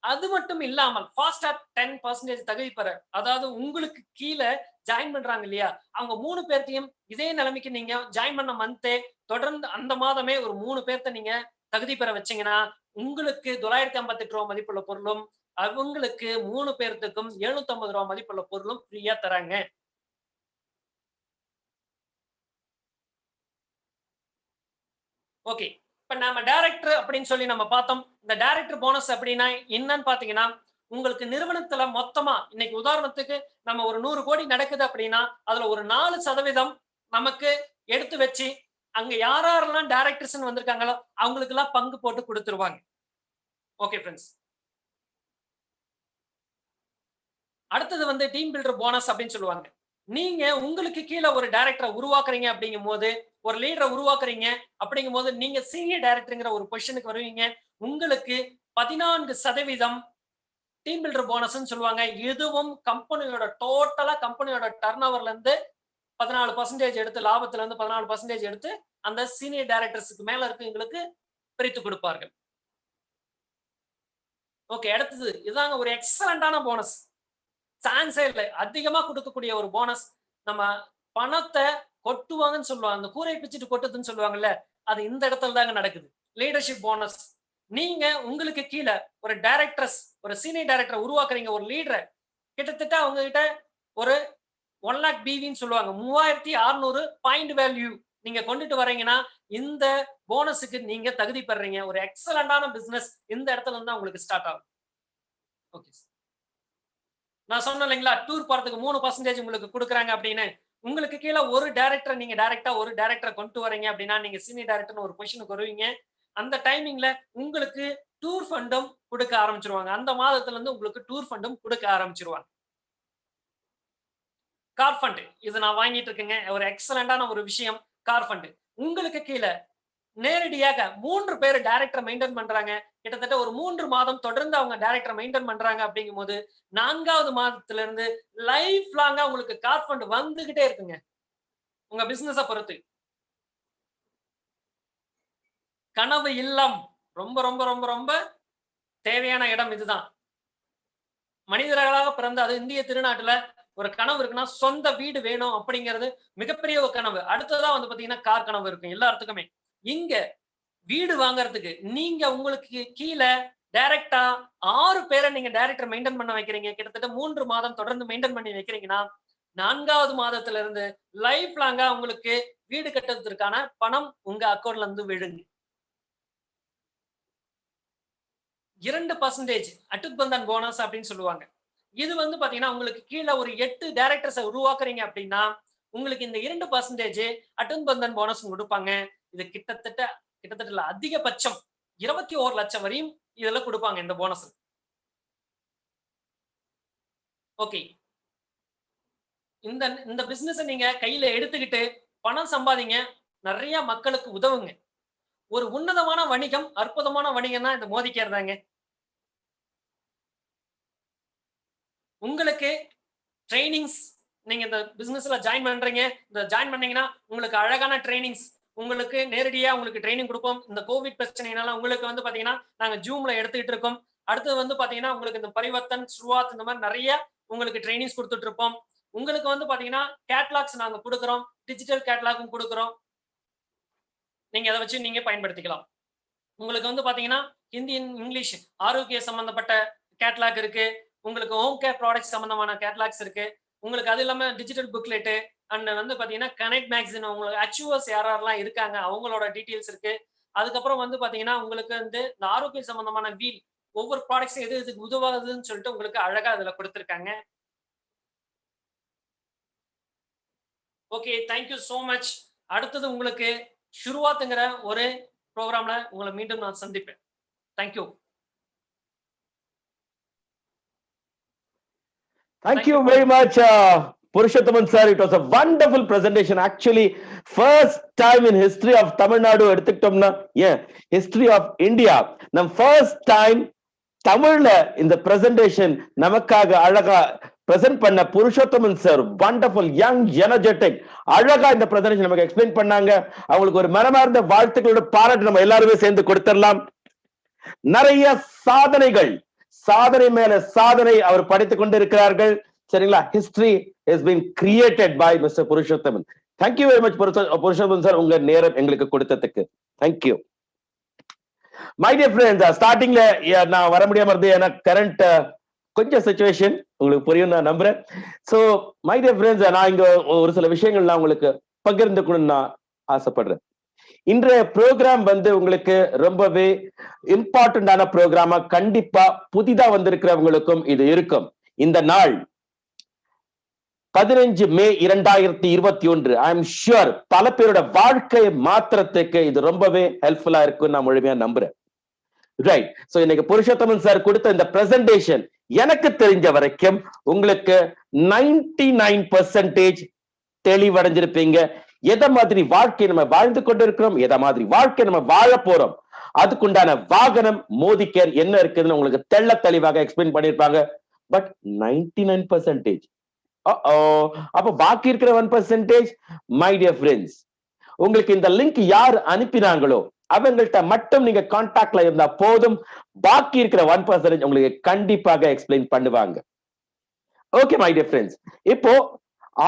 அது மட்டும் இல்லாமல் ஃபாஸ்ட் ட்ராக் 10% தகுதி பெற, அதாவது உங்களுக்கு கீழ ஜாயின் பண்றாங்க இல்லையா? அவங்க 3 பேர்த்தையும் இதே நிலைமைக்கு நீங்க ஜாயின் பண்ண மந்த்தே தொடர்ந்து அந்த மாதமே ஒரு 3 பேர்த்த நீங்க தகுதி பெற வச்சீங்கன்னா, உங்களுக்கு ரூ. 958 மதிப்புள்ள பொருளும், அவங்களுக்கு 3 பேர்த்துக்கும் ரூ. 750 மதிப்புள்ள பொருளும் ஃப்ரீயா தராங்க. ஓகே. இப்ப நாம டைரக்டர் அப்படின்னு சொல்லி நம்ம பார்த்தோம். இந்த டைரக்டர் போனஸ் அப்படின்னா என்னன்னு பார்த்தீங்கன்னா, உங்களுக்கு நிறுவனத்துல மொத்தமா இன்னைக்கு உதாரணத்துக்கு நம்ம ஒரு 100 கோடி நடக்குது அப்படின்னா, அதுல ஒரு 4% நமக்கு எடுத்து வச்சு, அங்க யாரெல்லாம் டைரக்டர்ஸ்ன்னு வந்திருக்காங்களோ, அவங்களுக்கெல்லாம் பங்கு போட்டு குடுத்துருவாங்க. Okay friends. அடுத்தது வந்து டீம் பில்டர் போனஸ் அப்படின்னு சொல்லுவாங்க. நீங்க உங்களுக்கு கீழ ஒரு டைரக்டர உருவாக்குறீங்க அப்படிங்கும்போது, ஒரு லீடர உருவாக்குறீங்க அப்படிங்கும்போது, நீங்க சீனியர் டைரக்டர்ங்கிற ஒரு பொசிஷனுக்கு வருவீங்க. உங்களுக்கு 14% டீம் பில்டர் போனஸ்ன்னு சொல்லுவாங்க. இதுவும் கம்பெனியோட டர்ன் ஓவர்ல இருந்து 14% எடுத்து லாபத்துல இருந்து 14% எடுத்து அந்த சீனியர் டைரக்டர்ஸ்க்கு மேல இருக்கவங்களுக்கு பிரித்து கொடுப்பார்கள். ஓகே. அடுத்தது இதாங்க ஒரு எக்ஸலன்ட்டான போனஸ். சான்ஸே இல்ல. அதிகமா குடுக்கக்கூடிய ஒரு போனஸ். நம்ம பணத்த கொட்டுவாங்கன்னு சொல்லுவாங்க. அந்த கூரைய பிச்சுட்டு கொட்டுதுன்னு சொல்லுவாங்கல்ல. அது இந்த இடத்துல தாங்க நடக்குது. Leadership bonus. நீங்க உங்களுக்கு கீழ ஒரு டைரக்டர்ஸ், ஒரு சீனியர் டைரக்டர் உருவாக்குறீங்க ஒரு லீடர. கிட்டத்தட்ட அவங்க கிட்ட ஒரு 1 லாக் பிவின்னு சொல்லுவாங்க. 3600 பாயிண்ட் வேல்யூ நீங்க கொண்டுட்டு வரீங்கன்னா, இந்த போனஸ்க்கு நீங்க தகுதி பெறுறீங்க. ஒரு எக்ஸலன்ட்டான பிசினஸ் இந்த இடத்துல இருந்து தான் உங்களுக்கு ஸ்டார்ட் ஆகும். ஓகே. நான் சொன்னேன் இல்லைங்களா, டூர் போறதுக்கு 3% உங்களுக்கு குடுக்குறாங்க அப்படின்னு. உங்களுக்கு கீழ ஒரு டைரக்டர் நீங்க டைரக்ட்டா ஒரு டைரக்டர கொண்டு வரீங்க அப்படின்னா, நீங்க சீனியர் டைரக்டர்ன்னு ஒரு பொசிஷனுக்கு வருவீங்க. அந்த டைமிங்ல உங்களுக்கு டூர் ஃபண்டும் குடுக்க ஆரம்பிச்சுருவாங்க. அந்த மாதத்துல இருந்து உங்களுக்கு டூர் ஃபண்டும் குடுக்க ஆரம்பிச்சுருவாங்க. கார் ஃபண்ட் இது நான் வாங்கிட்டு இருக்கேங்க. ஒரு எக்ஸலன்ட்டான ஒரு விஷயம் கார் ஃபண்ட். உங்களுக்கு கீழ நேரடியாக 3 பேர் டைரக்டர மெயின்டெயின் பண்றாங்க. கிட்டத்தட்ட ஒரு 3 மாதம் தொடர்ந்து அவங்க டைரக்டர மெயின்டெயின் பண்றாங்க அப்படிங்கும்போது, 4வது மாதத்துல இருந்து லைஃப் லாங்கா உங்களுக்கு கார் ஃபண்ட் வந்துகிட்டே இருக்குங்க. உங்க பிசினஸ பொறுத்து. கனவு இல்லம் ரொம்ப ரொம்ப ரொம்ப ரொம்ப தேவையான இடம் இதுதான். மனிதர்களாக பிறந்த அது இந்திய திருநாட்டுல ஒரு கனவு இருக்குன்னா சொந்த வீடு வேணும் அப்படிங்கிறது மிகப்பெரிய ஒரு கனவு. அடுத்ததா வந்து பாத்தீங்கன்னா கார் கனவு இருக்கும் எல்லாத்துக்குமே. இங்க வீடு வாங்குறதுக்கு நீங்க உங்களுக்கு கீழ டைரக்டா 6 பேரை நீங்க டைரக்டர் மெயின்டைன் பண்ண வைக்கிறீங்க. கிட்டத்தட்ட 3 மாதம் தொடர்ந்து மெயின்டைன் பண்ணி வைக்கிறீங்கன்னா 4வது மாதத்துல இருந்து லைஃப் லாங்கா உங்களுக்கு வீடு கட்டுறதுக்கான பணம் உங்க அக்கவுண்ட்ல இருந்து விழுங்க. 2% அட்டுக் பந்தன் போனஸ் அப்படின்னு சொல்லுவாங்க. இது வந்து பாத்தீங்கன்னா உங்களுக்கு கீழ ஒரு 8 டைரக்டர்ஸ உருவாக்குறீங்க அப்படின்னா உங்களுக்கு இந்த 2% அட்டுக் பந்தன் போனஸ் கொடுப்பாங்க. இது கிட்டத்தட்ட அதிகபட்சம் 21 லட்சம் வரையும் இதுல கொடுப்பாங்க இந்த போனஸ். ஓகே, இந்த பிசினஸ் நீங்க கையில எடுத்துக்கிட்டு பணம் சம்பாதிங்க, நிறைய மக்களுக்கு உதவுங்க. ஒரு உன்னதமான வணிகம், அற்புதமான வணிகம்னா இந்த மோதி கேர் தாங்க. உங்களுக்கு ட்ரைனிங்ஸ் நீங்க இந்த பிசினஸ்ல ஜாயின் பண்றீங்க, இந்த ஜாயின் பண்ணீங்கன்னா உங்களுக்கு அழகான ட்ரைனிங்ஸ் உங்களுக்கு நேரடியா உங்களுக்கு ட்ரைனிங் கொடுப்போம். இந்த கோவிட் பிரச்சனைனால உங்களுக்கு வந்து பாத்தீங்கன்னா நாங்க ஜூம்ல எடுத்துக்கிட்டு இருக்கோம். அடுத்து வந்து பாத்தீங்கன்னா உங்களுக்கு இந்த பரிவர்த்தன், சுருவாத் இந்த மாதிரி நிறைய உங்களுக்கு ட்ரைனிங்ஸ் கொடுத்துட்டு இருப்போம். உங்களுக்கு வந்து பாத்தீங்கன்னா கேட்லாக்ஸ் நாங்க கொடுக்குறோம், டிஜிட்டல் கேட்லாகும் கொடுக்குறோம். நீங்க அதை வச்சு நீங்க பயன்படுத்திக்கலாம். உங்களுக்கு வந்து பாத்தீங்கன்னா ஹிந்தி, இங்கிலீஷ் ஆரோக்கிய சம்பந்தப்பட்ட கேட்லாக் இருக்கு. உங்களுக்கு ஹோம் கேர் ப்ராடக்ட்ஸ் சம்பந்தமான கேட்லாக்ஸ் இருக்கு. உங்களுக்கு அது இல்லாம டிஜிட்டல் புக்லெட் அண்ட் வந்து பாத்தீங்கன்னா கனெக்ட் மேகசின் உங்களுக்கு அச்சீவர்ஸ் யாரெல்லாம் இருக்காங்க அவங்களோட டீடைல்ஸ் இருக்கு. அதுக்கப்புறம் வந்து பாத்தீங்கன்னா உங்களுக்கு வந்து இந்த ஆரோக்கிய சம்பந்தமான வீல் ஒவ்வொரு ப்ராடக்ட்ஸும் எது எதுக்கு உதவாதுன்னு சொல்லிட்டு உங்களுக்கு அழகா அதுல கொடுத்துருக்காங்க. Okay, thank you so much. அடுத்தது உங்களுக்கு ஷுருவாத்துங்கிற ஒரு ப்ரோக்ராம்ல உங்களை மீண்டும் நான் சந்திப்பேன். Thank you. Thank you very much, Purushothaman sir. It was a wonderful presentation. Actually, first time in history of Tamil Nadu, history of India. Nam first time Tamilல இந்த presentation நமக்காக அழகா present பண்ண Purushothaman sir, wonderful, young, energetic, அழகா இந்த presentation நமக்கு explain பண்ணாங்க. அவங்களுக்கு ஒரு மனமார்ந்த வாழ்த்துக்களோட பாராட்டு நம்ம எல்லாருமே சேர்ந்து கொடுத்துடலாம். நிறைய சாதனை மேல சாதனை அவர் படைத்துக் கொண்டிருக்கிறார்கள். சரிங்களா? History has been created by Mr. Purushothaman. Thank you very much, Purushothaman sir, உங்க நேரம் எங்களுக்கு கொடுத்ததுக்கு. Thank you. My dear friends, ஸ்டார்டிங்ல நான் வர முடியாம இருந்து ஏன்னா கரண்ட் கொஞ்சம் சிச்சுவேஷன் உங்களுக்கு புரியும் நான் நம்புறேன். சோ மை டியர் ஃப்ரெண்ட்ஸ், நான் இங்க ஒரு சில விஷயங்கள் நான் உங்களுக்கு பகிர்ந்துக்கணும்னு நான் ஆசைப்படுறேன். இன்றைய ப்ரோக்ராம் வந்து உங்களுக்கு ரொம்பவே இம்பார்ட்டன்டான ப்ரோக்ராமா கண்டிப்பா புதிதா வந்திருக்கிறவங்களுக்கும் இது இருக்கும். இந்த நாள் 15 மே 2021. ஐ எம் ஷுர் பல பேரோட வாழ்க்கை மாத்திரத்துக்கு இது ரொம்பவே ஹெல்ப்ஃபுல்லா இருக்கும் நான் முழுமையா நம்புறேன். ரைட். சோ இன்னைக்கு புருஷோத்தமன் சார் கொடுத்த இந்த பிரசன்டேஷன் எனக்கு தெரிஞ்ச வரைக்கும் உங்களுக்கு 99% தெளிவடைஞ்சிருப்பீங்க. எதை மாதிரி வாழ்க்கை நம்ம வாழ்ந்து கொண்டிருக்கிறோம், எதை மாதிரி வாழ்க்கை நம்ம வாழ போறோம், அதுக்குண்டான வாகனம் மோதி கேர் என்ன இருக்குதுன்னு உங்களுக்கு தெள்ள தெளிவாக எக்ஸ்பிளைன் பண்ணிருப்பாங்க. பட் 99% அப்ப பாக்கி இருக்கிற 1%, மை டியர் ஃப்ரெண்ட்ஸ், உங்களுக்கு இந்த லிங்க் யார் அனுப்பினாங்களோ அவங்கள்ட்ட மட்டும் நீங்க கான்டாக்ட்ல இருந்தா போதும். பாக்கி இருக்கிற 1% உங்களுக்கு கண்டிப்பாக எக்ஸ்பிளைன் பண்ணுவாங்க. ஓகே மை டியர் ஃப்ரெண்ட்ஸ், இப்போ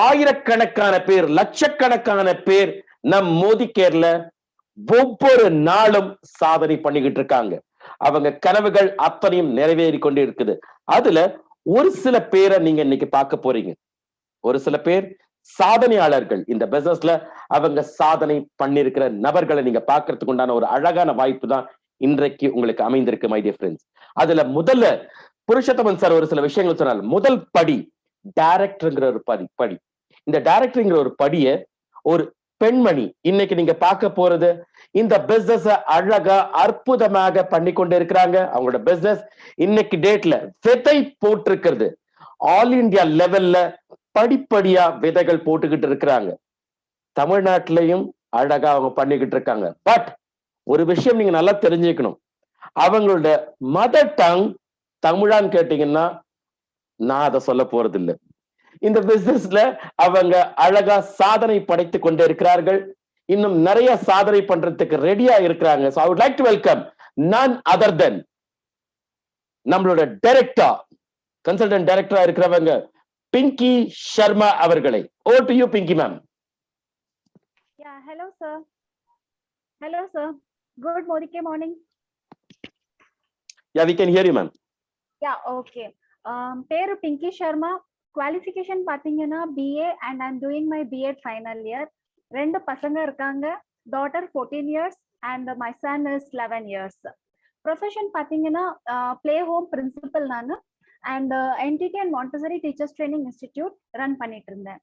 ஆயிரக்கணக்கான பேர், லட்சக்கணக்கான பேர் நம் மோதி கேர்ல ஒவ்வொரு நாளும் சாதனை பண்ணிக்கிட்டு இருக்காங்க. அவங்க கனவுகள் அத்தனையும் நிறைவேறி கொண்டு இருக்குது. அதுல ஒரு சில பேரை நீங்க இன்னைக்கு பார்க்க போறீங்க. ஒரு சில பேர் சாதனையாளர்கள். இந்த பிசினஸ்ல அவங்க சாதனை பண்ணிருக்கிற நபர்களை நீங்க பாக்குறதுக்கு உண்டான ஒரு அழகான வாய்ப்பு தான் இன்றைக்கு உங்களுக்கு அமைந்திருக்கு மை டியர் ஃப்ரெண்ட்ஸ். அதுல முதல்ல புருஷோத்தமன் சார் ஒரு சில விஷயங்கள் சொன்னார். முதல் படி டைரக்டர்ங்கிற ஒரு படி. இந்த டைரக்டர்ங்கிற ஒரு படியை ஒரு பெண்மணி இன்னைக்கு நீங்க பார்க்க போறது இந்த பிசினஸ் அழகா அற்புதமாக பண்ணி கொண்டு இருக்கிறாங்க. அவங்களோட பிசினஸ் இன்னைக்கு டேட்ல விதை போட்டிருக்கிறது. ஆல் இந்தியா லெவல்ல படிப்படியா விதைகள் போட்டுக்கிட்டு இருக்கிறாங்க. தமிழ்நாட்டிலையும் அழகா அவங்க பண்ணிக்கிட்டு இருக்காங்க. பட் ஒரு விஷயம் நீங்க நல்லா தெரிஞ்சுக்கணும், அவங்களோட மதர் டங் தமிழான்னு கேட்டீங்கன்னா நான் அதை சொல்ல போறது இல்லை. இந்த பிசினஸ்ல அவங்க அழகா சாதனை படைத்து கொண்டு இருக்கிறார்கள். இன்னும் நிறைய சாதனை பண்றதுக்கு ரெடியா இருக்கிறாங்க. So I would like to welcome none other than நம்மளோட டைரக்டர் கன்சல்டன்ட் டைரக்டரா இருக்கிறவங்க பிங்கி சர்மா அவர்களை. Over to you Pinki ma'am. Yeah, hello sir. Hello sir. Good morning. Yeah, we can hear you ma'am. Yeah, okay. பேரு பிங்கி சர்மா. குவாலிஃபிகேஷன் பாத்தீங்கன்னா BA and I'm doing my BEd final year. 2 பசங்க இருக்காங்க. Daughter 14 years and my son is 11 years. Profession பாத்தீங்கன்னா play home principal நானு and NTT and Montessori Teachers Training Institute run பண்ணிட்டு இருந்தேன்.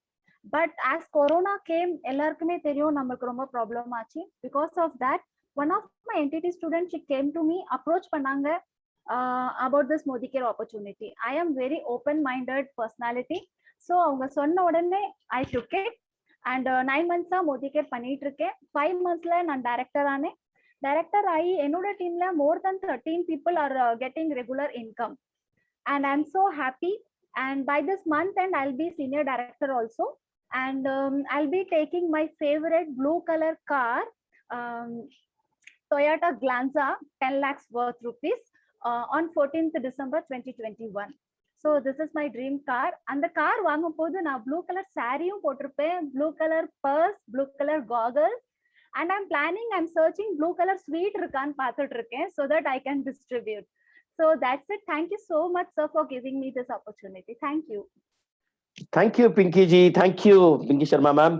But as Corona came, எல்லாருக்குமே தெரியும் நமக்கு ரொம்ப ப்ராப்ளம் ஆச்சு. Because of that, one of my NTT students, she came to me, approach பண்ணாங்க about this Modi Care opportunity. I am very open-minded personality. So அவங்க சொன்ன உடனே I took it and 9 months Modi Care பண்ணிட்டு இருக்கேன். 5 monthsல நான் director ஆனேன். Director ஆகி என்னோட டீம்ல more than 13 people are getting regular income and I'm so happy. And by this month end I'll be senior director also. And I'll be taking my favorite blue color car, Toyota Glanza, 10 lakhs worth rupees on 14th December 2021. So this is my dream car. And the car வாங்கும் போது நான் blue color சாரியும் போட்டிருப்பேன், blue color purse, blue color goggles, and I'm searching blue color sweet இருக்கான்னு பார்த்துட்டு இருக்கேன் so that I can distribute. So that's it. Thank you so much sir for giving me this opportunity. Thank you. Thank you Pinki G. Thank you Pinki Sharma ma'am.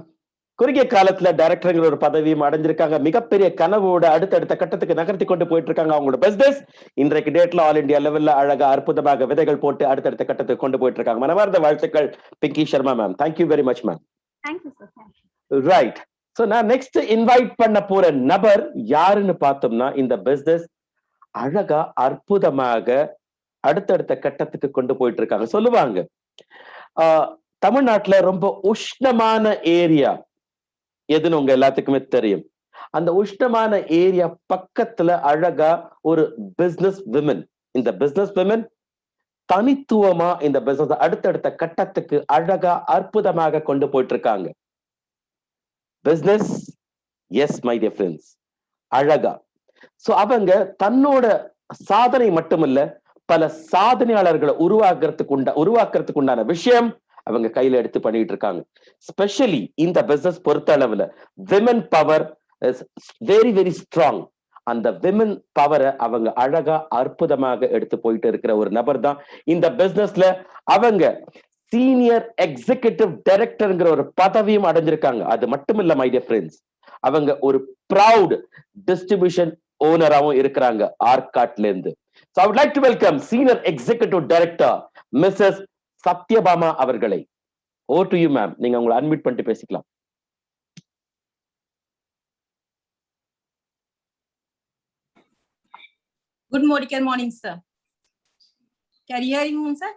குறுகிய காலத்துல டைரக்டர்ங்கிற ஒரு பதவியும் அடைஞ்சிருக்காங்க. மிகப்பெரிய கனவோட அடுத்தடுத்த கட்டத்துக்கு நகர்த்தி கொண்டு போயிட்டு இருக்காங்க அவங்களோட பிசினஸ். இன்றைக்கு டேட்ல ஆல் இந்தியா லெவல்ல அழகா அற்புதமாக விதைகள் போட்டு அடுத்தடுத்த கட்டத்துக்கு கொண்டு போயிட்டு இருக்காங்க. மனமார்ந்த வாழ்த்துக்கள் Pinki Sharma ma'am. Thank you very much ma'am. Thank you sir. Thank you. Right. So நான் நெக்ஸ்ட் இன்வைட் பண்ண போற நபர் யாருன்னு பார்த்தோம்னா இந்த பிசினஸ் அழகா அற்புதமாக அடுத்தடுத்த கட்டத்துக்கு கொண்டு போயிட்டு இருக்காங்க. சொல்லுவாங்க தமிழ்நாட்டுல ரொம்ப உஷ்ணமான ஏரியா எதுன்னு உங்க எல்லாத்துக்குமே தெரியும். அந்த உஷ்ணமான ஏரியா பக்கத்துல அழகா ஒரு பிசினஸ் விமன், இந்த பிசினஸ் விமன் தனித்துவமா இந்த பிசினஸ் அடுத்தடுத்த கட்டத்துக்கு அழகா அற்புதமாக கொண்டு போயிட்டு இருக்காங்க. Business S my dear friends, அழகா. சோ அவங்க தன்னோட சாதனை மட்டுமல்ல பல சாதனையாளர்களை உருவாக்குறதுக்கு உண்டான விஷயம் அவங்க கையில எடுத்து பண்ணிட்டு இருக்காங்க. ஸ்பெஷலி இந்த பிசினஸ் பொறுத்த அளவுல women power is very very strong. அந்த விமன் பவரை அவங்க அழகா அற்புதமாக எடுத்து போயிட்டு இருக்கிற ஒரு நபர் தான் இந்த பிசினஸ்ல. அவங்க சீனியர் எக்ஸிகியூட்டிவ் டைரக்டர்ங்கிற ஒரு பதவியும் அடைஞ்சிருக்காங்க. அது மட்டும் இல்ல மை டியர் ஃப்ரெண்ட்ஸ், அவங்க ஒரு ப்ரவுட் டிஸ்ட்ரிபியூஷன் ஓனராகவும் இருக்கிறாங்க ஆர்காட்ல இருந்து. So I would like to welcome Senior Executive Director Mrs. Satyabhama அவர்களை. Over to you ma'am. நீங்க உங்களை அன்மியூட் பண்ணிட்டு பேசிக்கலாம். Good morning sir. Can you hear me sir?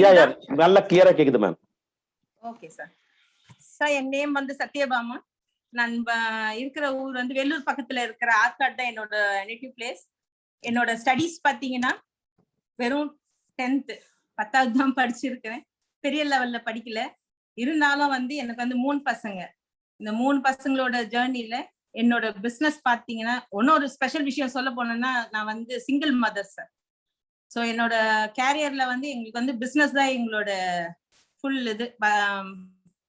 Yeah, நல்ல கிளியரா கேக்குது மேம். Okay sir. Sir, என் நேம் வந்து சத்யபாமா. நான் இருக்கிற ஊர் வந்து வெள்ளூர் பக்கத்துல இருக்கிற ஆர்காட் தான் என்னோட நேட்டிவ் பிளேஸ். என்னோட ஸ்டடீஸ் பாத்தீங்கன்னா வெறும் 10th தான் படிச்சிருக்கிறேன். பெரிய லெவல்ல படிக்கல. இருந்தாலும் வந்து எனக்கு வந்து 3 பசங்க. இந்த 3 பசங்களோட ஜேர்னில என்னோட பிசினஸ் பாத்தீங்கன்னா இன்னொரு ஸ்பெஷல் விஷயம் சொல்ல போனோம்னா நான் வந்து சிங்கிள் மதர் சார். ஸோ என்னோட கேரியர்ல வந்து எங்களுக்கு வந்து பிசினஸ் தான் எங்களோட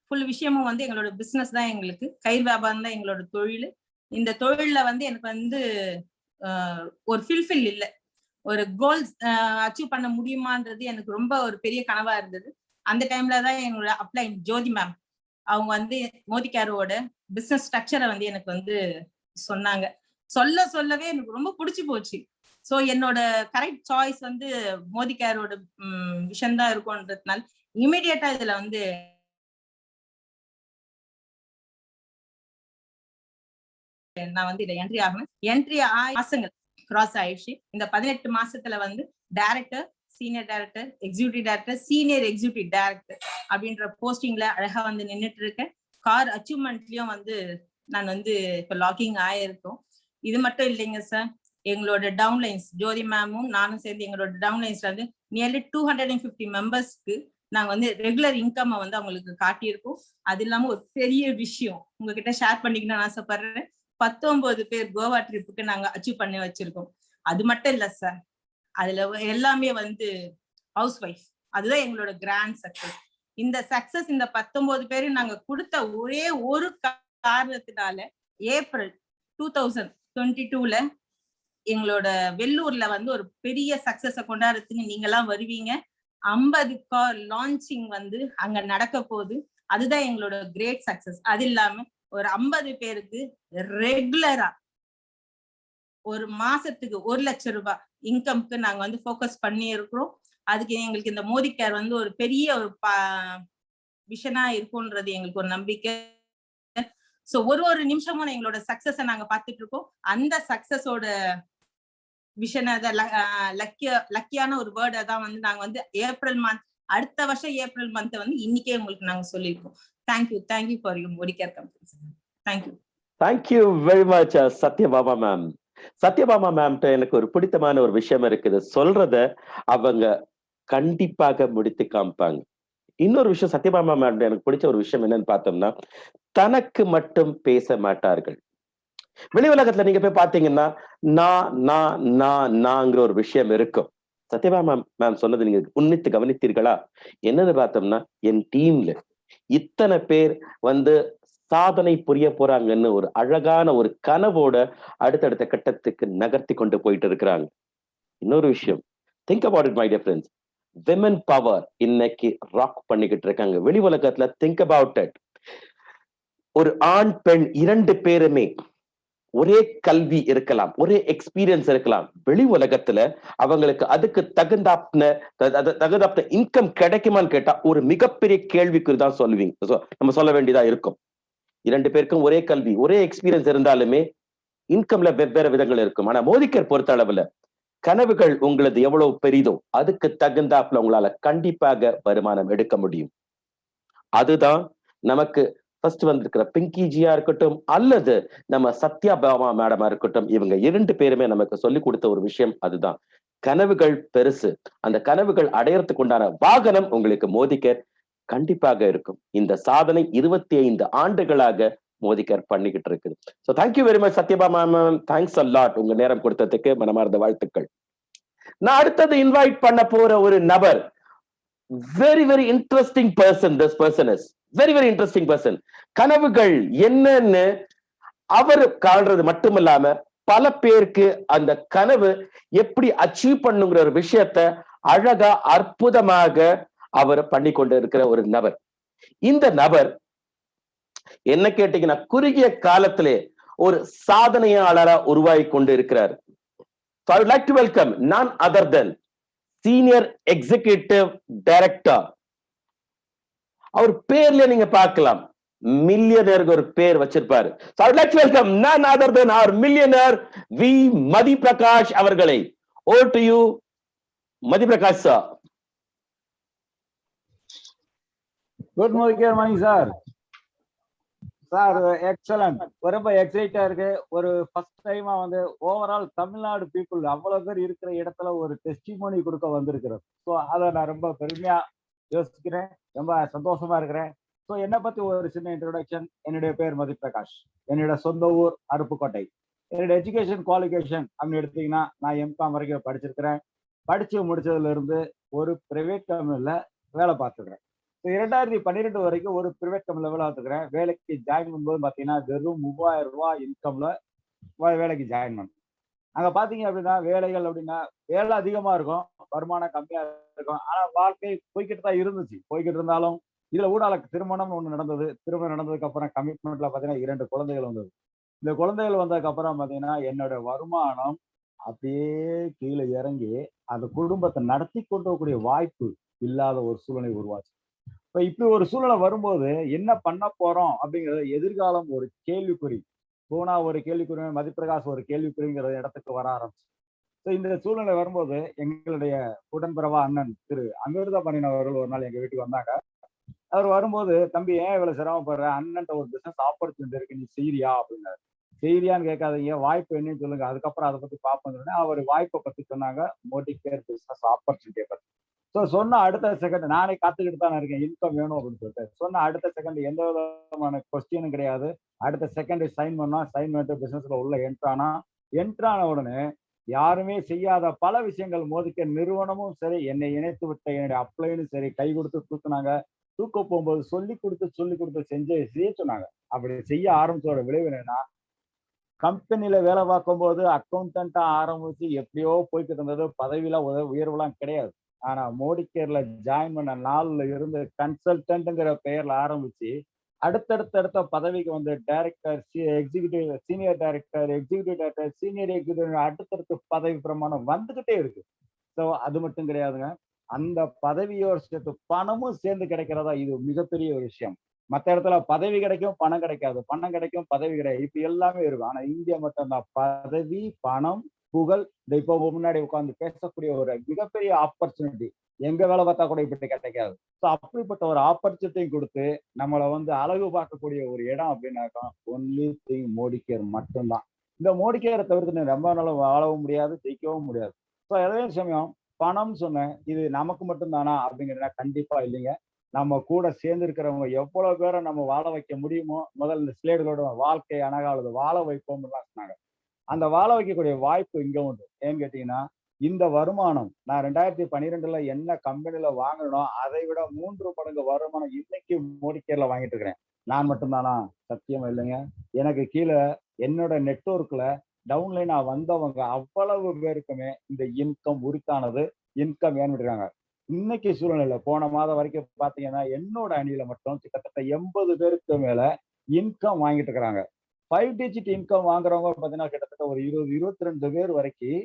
ஃபுல் விஷயமும் வந்து எங்களோட பிசினஸ் தான். எங்களுக்கு கயிறு வியாபாரம் தான் எங்களோட தொழில். இந்த தொழில்ல வந்து எனக்கு வந்து ஒரு ஃபில்ஃபில் இல்லை, ஒரு கோல்ஸ் அச்சீவ் பண்ண முடியுமான்றது எனக்கு ரொம்ப ஒரு பெரிய கனவா இருந்தது. அந்த டைம்ல தான் என்னோட அப்ளைன் ஜோதி மேம் அவங்க வந்து மோதி கேரோட பிசினஸ் ஸ்ட்ரக்சரை வந்து எனக்கு வந்து சொன்னாங்க. சொல்லவே எனக்கு ரொம்ப பிடிச்சி போச்சு. ஸோ என்னோட கரெக்ட் சாய்ஸ் வந்து மோதி கேரோட விஷயம் தான் இருக்கும்ன்றதுனால இமீடியட்டா இதுல வந்து நான் வந்து இதை என்ட்ரி மாசங்கள் கிராஸ் ஆயிடுச்சு. இந்த 18 மாசத்துல வந்து director, senior director, executive director, senior executive director அப்படின்ற போஸ்டிங்ல அழகா வந்து நின்றுட்டு இருக்கேன். கார் அச்சீவ்மெண்ட்லயும் வந்து நான் வந்து இப்ப லாகிங் ஆயிருக்கோம். இது மட்டும் இல்லைங்க சார், எங்களோட டவுன்லைன்ஸ் ஜோதி மேமும் நானும் சேர்ந்து எங்களோட டவுன்லைன்ஸ்ல வந்து நியர்லி 250 மெம்பர்ஸ்க்கு நாங்க வந்து ரெகுலர் இன்கம் வந்து அவங்களுக்கு காட்டியிருக்கோம். அது இல்லாம ஒரு பெரிய விஷயம் உங்ககிட்ட ஷேர் பண்ணிக்கணும்னு ஆசைப்படுறேன். 19 பேர் கோவா ட்ரிப்புக்கு நாங்க அச்சீவ் பண்ணி வச்சிருக்கோம். அது மட்டும் இல்ல சார், அதுல எல்லாமே வந்து ஹவுஸ் ஒய்ஃப். அதுதான் எங்களோட கிராண்ட் சக்சஸ். இந்த சக்சஸ் இந்த 19 பேரும் நாங்க கொடுத்த ஒரே ஒரு காரணத்தினால ஏப்ரல் 2022ல எங்களோட வெள்ளூர்ல வந்து ஒரு பெரிய சக்சஸ கொண்டாடுறதுக்கு நீங்க எல்லாம் வருவீங்க. 50 கார் லான்ச்சிங் வந்து அங்க நடக்க போகுது. அதுதான் எங்களோட கிரேட் சக்சஸ். அது இல்லாம ஒரு 50 பேருக்கு ரெகுலரா ஒரு மாசத்துக்கு 1 லட்சம் ரூபாய் இன்கம்க்கு நாங்க வந்து போக்கஸ் பண்ணி இருக்கிறோம். அதுக்கு எங்களுக்கு இந்த மோடி கேர் வந்து ஒரு பெரிய ஒரு விஷனா இருக்கும்ன்றது எங்களுக்கு ஒரு நம்பிக்கை. சோ ஒரு நிமிஷமும் எங்களோட சக்சஸ நாங்க பார்த்துட்டு இருக்கோம். அந்த சக்சஸோட விஷன் லக்கியான ஒரு வேர்டை தான் வந்து நாங்க வந்து ஏப்ரல் மந்த், அடுத்த வருஷம் ஏப்ரல் மந்த் வந்து இன்னைக்கே உங்களுக்கு நாங்க சொல்லியிருக்கோம். Thank you for you Modicare company. Thank you very much Sathyabama ma'am. Sathyabama மேம்கிட்ட எனக்கு ஒரு பிடித்தமான ஒரு விஷயம் இருக்குது. சொல்றத அவங்க கண்டிப்பாக முடித்து காமிப்பாங்க. இன்னொரு விஷயம் சத்யபாமா மேம் எனக்கு பிடிச்ச ஒரு விஷயம் என்னன்னு பார்த்தோம்னா, தனக்கு மட்டும் பேச மாட்டார்கள். வெளி உலகத்துல நீங்க போய் பாத்தீங்கன்னா நாங்கிற ஒரு விஷயம் இருக்கும். சத்யபாமா மேம் சொன்னது நீங்க உன்னித்து கவனித்தீர்களா? என்னன்னு பார்த்தோம்னா, என் டீம்ல இத்தனை பேர் வந்து சாதனை புரிய போறாங்கன்னு ஒரு அழகான ஒரு கனவோட அடுத்தடுத்த கட்டத்துக்கு நகர்த்தி கொண்டு போயிட்டு இருக்கிறாங்க. இன்னொரு விஷயம், think about it my dear friends, women power இன்னைக்கு ராக் பண்ணிக்கிட்டு இருக்காங்க வெளி உலகத்துல. Think about it. ஒரு ஆண் பெண் 2 பேருமே ஒரே கல்வி இருக்கலாம், ஒரே எக்ஸ்பீரியன்ஸ் இருக்கலாம். வெளி உலகத்துல அவங்களுக்கு அதுக்கு தகுந்தாப்த இன்கம் கிடைக்குமான்னு கேட்டா ஒரு மிகப்பெரிய கேள்விக்குறி தான் நம்ம சொல்ல வேண்டியதா இருக்கும். 2 பேருக்கும் ஒரே கல்வி, ஒரே எக்ஸ்பீரியன்ஸ் இருந்தாலுமே இன்கம்ல வெவ்வேறு விதங்கள் இருக்கும். ஆனா மோதிக்கர் பொறுத்த அளவுல கனவுகள் உங்களது எவ்வளவு பெரிதோ அதுக்கு தகுந்தாப்புல உங்களால கண்டிப்பாக வருமானம் எடுக்க முடியும். அதுதான் நமக்கு ஃபர்ஸ்ட் வந்திருக்கிற பிங்கி ஜியா இருக்கட்டும் அல்லது நம்ம சத்யபாமா மேடமா இருக்கட்டும், இவங்க 2 பேருமே நமக்கு சொல்லி கொடுத்த ஒரு விஷயம் அதுதான். கனவுகள் பெருசு, அந்த கனவுகள் அடையறதுக்கு உண்டான வாகனம் உங்களுக்கு மோதிக்கர் கண்டிப்பாக இருக்கும். இந்த சாதனை 25 ஆண்டுகளாக மோதிக்கர் பண்ணிக்கிட்டு இருக்குது. So thank you very much Sathyabama ma'am. Thanks a lot. உங்க நேரம் கொடுத்ததுக்கு மனமார்ந்த வாழ்த்துக்கள். நான் அடுத்தது இன்வைட் பண்ண போற ஒரு நபர் very interesting person. This person is very interesting person. கனவுகள் என்னன்னு அவர் காண்றது மட்டுமில்லாம பல பேருக்கு அந்த கனவு எப்படி அச்சீவ் பண்ணுங்கிற ஒரு விஷயத்த அழகா அற்புதமாக அவர் பண்ணி கொண்டு இருக்கிற ஒரு நபர். இந்த நபர் என்ன கேட்டீங்கன்னா குறுகிய காலத்திலே ஒரு சாதனையாளரா உருவாகி கொண்டு இருக்கிறார். So I would like to welcome none other than Senior Executive Director. அவர் பேர்ல நீங்க பார்க்கலாம், மில்லியனர் ஒரு பேர் வச்சிருப்பாரு. So I would like to welcome none other than our millionaire V. Madhi Prakash அவர்களை. Over to you, Madhi Prakash sir. Good morning sir. Sir excellent. ரொம்ப எக்ஸைட்டா இருக்கு. ஒரு ஃபர்ஸ்ட் டைமா வந்து ஓவரால் தமிழ்நாடு பீப்புள் அவ்வளவு பேர் இருக்கிற இடத்துல ஒரு டெஸ்டிமோனி கொடுக்க வந்திருக்கிறோம். ஸோ அதை நான் ரொம்ப பெருமையா யோசிக்கிறேன், ரொம்ப சந்தோஷமா இருக்கிறேன். ஸோ என்னை பத்தி ஒரு சின்ன இன்ட்ரோடக்ஷன். என்னுடைய பேர் மதி பிரகாஷ். என்னோட சொந்த ஊர் அருப்புக்கோட்டை. என்னோட எஜுகேஷன் குவாலிஃபிகேஷன் அப்படின்னு எடுத்தீங்கன்னா நான் எம்காம் வரைக்கும் படிச்சிருக்கிறேன். படிச்சு முடிச்சதுல இருந்து ஒரு பிரைவேட் கம்பெனில வேலை பார்த்துக்கிறேன். 2012 வரைக்கும் ஒரு பிரைவேட் கம்பெனில வேலை பார்த்துக்கிறேன். வேலைக்கு ஜாயின் பண்ணும்போது பார்த்தீங்கன்னா வெறும் 3000 ரூபாய் இன்கம்ல வேலைக்கு ஜாயின் பண்ணேன். அங்க பாத்தீங்க அப்படின்னா வேலைகள் அப்படின்னா வேலை அதிகமா இருக்கும், வருமானம் கம்மியா இருக்கும். ஆனா வாழ்க்கை போய்கிட்டு தான் இருந்துச்சு. போய்கிட்டு இருந்தாலும் இதுல ஊடால திருமணம் ஒண்ணு நடந்தது. திருமணம் நடந்ததுக்கு அப்புறம் கமிட்மெண்ட்ல பாத்தீங்கன்னா 2 குழந்தைகள் வந்தது. இந்த குழந்தைகள் வந்ததுக்கு அப்புறம் பாத்தீங்கன்னா என்னோட வருமானம் அப்படியே கீழே இறங்கி அந்த குடும்பத்தை நடத்தி கொண்டு வரக்கூடிய வாய்ப்பு இல்லாத ஒரு சூழ்நிலை உருவாச்சு. இப்ப இப்படி ஒரு சூழ்நிலை வரும்போது என்ன பண்ண போறோம் அப்படிங்கிறது எதிர்காலம் ஒரு கேள்விக்குறி. போனா ஒரு கேள்விக்குறி, மதிப்பிரகாஷ் ஒரு கேள்விக்குறிங்கிற இடத்துக்கு வர ஆரம்பிச்சு. இந்த சூழ்நிலை வரும்போது எங்களுடைய உடன்பிறவா அண்ணன் திரு அமிர்தமணியன் அவர்கள் ஒரு நாள் எங்க வீட்டுக்கு வந்தாங்க. அவர் வரும்போது, தம்பி ஏன் இவ்வளவு சிரமப்படுற, அண்ணன்ட்ட ஒரு பிசினஸ் ஆப்பர்ச்சுனிட்டி இருக்கு, நீ செய்யறியா அப்படின்னாரு. செய்யறியான்னு கேட்காதீங்க, வாய்ப்பு என்னன்னு சொல்லுங்க, அதுக்கப்புறம் அதை பத்தி பார்ப்போம். அவர் வாய்ப்பை பத்தி சொன்னாங்க, மோடி கேர் பிசினஸ் ஆப்பர்ச்சுனிட்டியை பத்தி. ஸோ சொன்ன அடுத்த செகண்ட் நானே காத்துக்கிட்டு தானே இருக்கேன், இன்கம் வேணும் அப்படின்னு சொல்லிட்டு சொன்ன அடுத்த செகண்ட் எந்த விதமான கொஸ்டினும் கிடையாது. அடுத்த செகண்ட் சைன் பண்ணா, சைன் பண்ணிட்டு பிசினஸ்ல உள்ள என்ட்ரான உடனே யாருமே செய்யாத பல விஷயங்கள் மோதிக்க நிறுவனமும் சரி, என்னை இணைத்து விட்ட என்னுடைய அப்ளைனும் சரி, கை கொடுத்து தூக்குனாங்க. தூக்க போகும்போது சொல்லி கொடுத்து செய்ய சொன்னாங்க. அப்படி செய்ய ஆரம்பிச்சோட விளைவு என்னன்னா, கம்பெனில வேலை பார்க்கும்போது அக்கௌண்டன்ட்டா ஆரம்பிச்சு எப்படியோ போய்க்கிட்டு இருந்தது. பதவியெல்லாம் உயர்வுலாம் கிடையாது. ஆனா மோடி கேர்ல ஜாயின் பண்ண நாள்ல இருந்து கன்சல்டன்ட்ங்கிற பெயர்ல ஆரம்பிச்சு அடுத்த பதவிக்கு வந்து director, executive, senior director, executive director, senior executive அடுத்தடுத்து பதவி பிரமாணம் வந்துகிட்டே இருக்கு. ஸோ அது மட்டும் கிடையாதுங்க. அந்த பதவியோட சேர்த்து பணமும் சேர்ந்து கிடைக்கிறதா இது மிகப்பெரிய ஒரு விஷயம். மத்த இடத்துல பதவி கிடைக்கும், பணம் கிடைக்காது. பணம் கிடைக்கும், பதவி கிடையாது. இப்ப எல்லாமே இருக்கும். ஆனா இந்தியா மட்டும்தான் பதவி, பணம், புகழ். இந்த இப்போ முன்னாடி உட்கார்ந்து பேசக்கூடிய ஒரு மிகப்பெரிய ஆப்பர்ச்சுனிட்டி. எங்க வேலை பார்த்தா கூட இப்படி கிடைக்காது. ஸோ அப்படிப்பட்ட ஒரு ஆப்பர்ச்சுனிட்டியும் கொடுத்து நம்மளை வந்து அழகு பார்க்கக்கூடிய ஒரு இடம் அப்படின்னாக்கா ஒன்லி திங் மோடி கேர் மட்டும்தான். இந்த மோடி கேரை தவிர்த்து ரொம்ப நாளும் வாழவும் முடியாது, ஜெயிக்கவும் முடியாது. ஸோ அதே சமயம் பணம் சொன்னேன், இது நமக்கு மட்டும்தானா அப்படிங்கிறத கண்டிப்பா இல்லைங்க. நம்ம கூட சேர்ந்து இருக்கிறவங்க எவ்வளவு பேரை நம்ம வாழ வைக்க முடியுமோ, முதல்ல இந்த ஸ்லேடுகளோட வாழ்க்கை அழகானது வாழ வைப்போம்னு சொன்னாங்க. அந்த வாழ வைக்கக்கூடிய வாய்ப்பு இங்க உண்டு. ஏன்னு கேட்டீங்கன்னா, இந்த வருமானம் நான் 2012 என்ன கம்பெனில வாங்கினோ அதை விட 3 மடங்கு வருமானம் இன்னைக்கு மோடி கேர்ல வாங்கிட்டு இருக்கிறேன். நான் மட்டும்தானா? சத்தியமா இல்லைங்க. எனக்கு கீழே என்னோட நெட்வொர்க்ல டவுன்லைனா வந்தவங்க அவ்வளவு பேருக்குமே இந்த இன்கம் உரித்தானது, இன்கம் ஏற்படுறாங்க. இன்னைக்கு சூழ்நிலையில போன மாதம் வரைக்கும் பாத்தீங்கன்னா என்னோட அணியில மட்டும் கிட்டத்தட்ட 80 பேருக்கு மேல இன்கம் வாங்கிட்டு இருக்கிறாங்க. 5 டிஜிட் இன்கம் வாங்குறவங்க பாத்தீங்கன்னா கிட்டத்தட்ட ஒரு 22 பேர் வரைக்கும்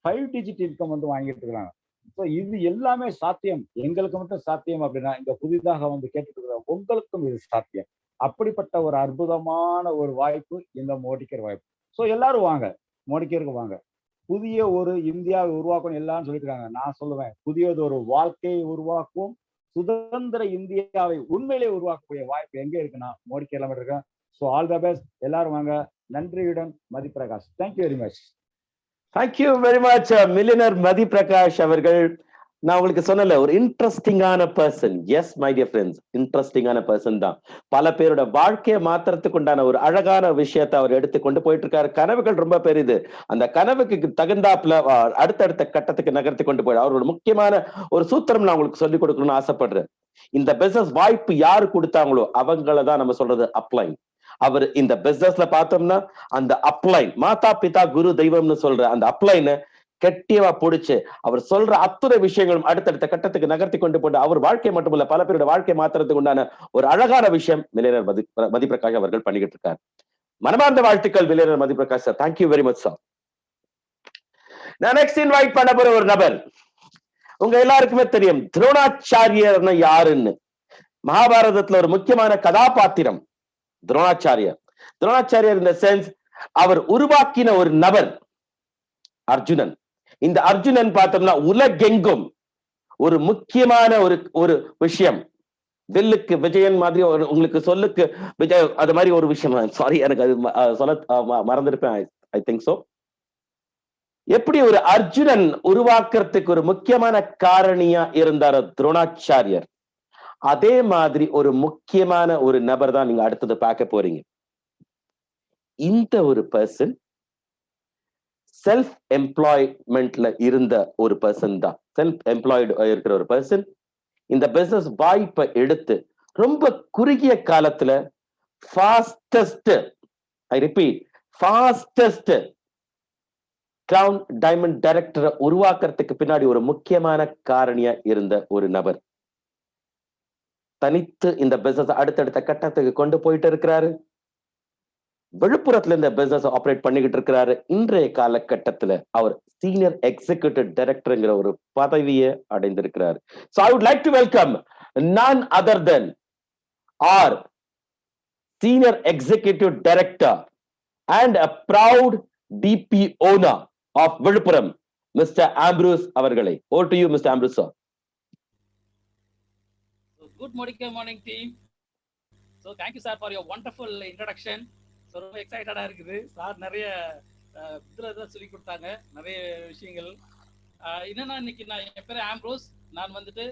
5 டிஜிட் இன்கம் வந்து வாங்கிட்டு இருக்கிறாங்க. ஸோ இது எல்லாமே சாத்தியம். எங்களுக்கு மட்டும் சாத்தியம் அப்படின்னா இங்க புதிதாக வந்து கேட்டுட்டு இருக்கிற உங்களுக்கும் இது சாத்தியம். அப்படிப்பட்ட ஒரு அற்புதமான ஒரு வாய்ப்பு இந்த மோடிக்கர் வாய்ப்பு. ஸோ எல்லாரும் வாங்க, மோடிக்கருக்கு வாங்க. புதிய ஒரு இந்தியாவை உருவாக்கணும் எல்லாரும் சொல்லியிருக்காங்க. நான் சொல்லுவேன், புதியது ஒரு வாழ்க்கையை உருவாக்கும் சுதந்திர இந்தியாவை உண்மையிலே உருவாக்கக்கூடிய வாய்ப்பு எங்க இருக்குன்னா மோடி கேரளம் இருக்கேன். So all the best. எல்லாரும் வாங்க. நன்றியுடன் Mathi Prakash. Thank you very much. Thank you very much millionaire Mathi Prakash அவர்கள். நான் உங்களுக்கு சொன்னல ஒரு இன்ட்ரெஸ்டிங்கான person. Yes my dear friends, இன்ட்ரெஸ்டிங்கான பர்சன் தான். பல பேரோட வாழ்க்கையை மாத்திரத்துக்கு உண்டான ஒரு அழகான விஷயத்தை அவர் எடுத்து கொண்டு போயிட்டு இருக்காரு. கனவுகள் ரொம்ப பெரிது. அந்த கனவுக்கு தகுந்தாப்புல அடுத்தடுத்த கட்டத்துக்கு நகர்த்தி கொண்டு போய் அவரோட முக்கியமான ஒரு சூத்திரம் நான் உங்களுக்கு சொல்லிக் கொடுக்கணும்னு ஆசைப்படுறேன். இந்த பிசினஸ் வாய்ப்பு யாரு கொடுத்தாங்களோ அவங்கள தான் நம்ம சொல்றது அப்ளைன். அவர் இந்த பிசினஸ்ல பார்த்தோம்னா அந்த அப்ளைன், மாதா பிதா குரு தெய்வம்னு சொல்ற அந்த அப்ளைன் கெட்டியவா பிடிச்சு அவர் சொல்ற அத்துணை விஷயங்களும் அடுத்தடுத்த கட்டத்துக்கு நகர்த்தி கொண்டு போட்டு அவர் வாழ்க்கை மட்டுமல்ல பல பேரோட வாழ்க்கை மாத்திரத்துக்கு உண்டான ஒரு அழகான விஷயம் மில்லியனர் மதி பிரகாஷ் அவர்கள் பண்ணிக்கிட்டு இருக்காரு. மனமார்ந்த வாழ்த்துக்கள் millionaire Mathi Prakash sir. Thank you very much sir. நான் நெக்ஸ்ட் இன்வைட் பண்ண போற ஒரு நபர் உங்க எல்லாருக்குமே தெரியும், துரோணாச்சாரியர்னா யாருன்னு. மகாபாரதத்துல ஒரு முக்கியமான கதாபாத்திரம் துரோணாச்சாரியர். துரோணாச்சாரியர் இந்த சென்ஸ் அவர் உருவாக்கின ஒரு நபர் அர்ஜுனன். இந்த அர்ஜுனன் பார்த்தோம்னா உலகெங்கும் ஒரு முக்கியமான ஒரு விஷயம். வில்லுக்கு விஜயன் மாதிரி உங்களுக்கு சொல்லுக்கு விஜய் அது மாதிரி ஒரு விஷயம். சாரி, எனக்கு அது சொல்ல மறந்திருப்பேன். I think so. எப்படி ஒரு அர்ஜுனன் உருவாக்குறதுக்கு ஒரு முக்கியமான காரணியா இருந்தார் துரோணாச்சாரியர், அதே மாதிரி ஒரு முக்கியமான ஒரு நபர் தான் நீங்க அடுத்தது பார்க்க போறீங்க. இந்த ஒரு பர்சன் செல்ஃப் எம்ப்ளாய்மெண்ட்ல இருந்த ஒரு பர்சன் தான். செல்ஃப் எம்ப்ளாய்டு இருக்கிற ஒரு பர்சன் இந்த பிசினஸ் வாய்ப்பை எடுத்து ரொம்ப குறுகிய காலத்துல fastest, I repeat, fastest crown diamond டைரக்டரை உருவாக்குறதுக்கு பின்னாடி ஒரு முக்கியமான காரணியா இருந்த ஒரு நபர். தனித்து இந்த பிசினஸ் அடுத்தடுத்த கட்டத்துக்கு கொண்டு போயிட்டு இருக்கிறாரு. விழுப்புரத்துல இந்த பிசினஸ் ஆபரேட் பண்ணிக்கிட்டு இருக்கிறாரு. இன்றைய காலகட்டத்துல அவர் சீனியர் எக்ஸிகியூட்டிவ் டைரக்டர்ங்கிற ஒரு பதவியை அடைந்திருக்கிறார். So I would like to welcome none other than our senior executive director and a proud DP owner of Viluppuram, Mr. Ambrose அவர்களை. Over to you, Mr. Ambrose sir. Good morning team. So thank you sir for your wonderful introduction. So ரொம்ப எக்ஸைட்டடா இருக்குது. Sir நிறைய இதில் சொல்லி கொடுத்தாங்க, நிறைய விஷயங்கள். என்னன்னா இன்னைக்கு என் பேர் ஆம்ப்ரோஸ். நான் வந்துட்டு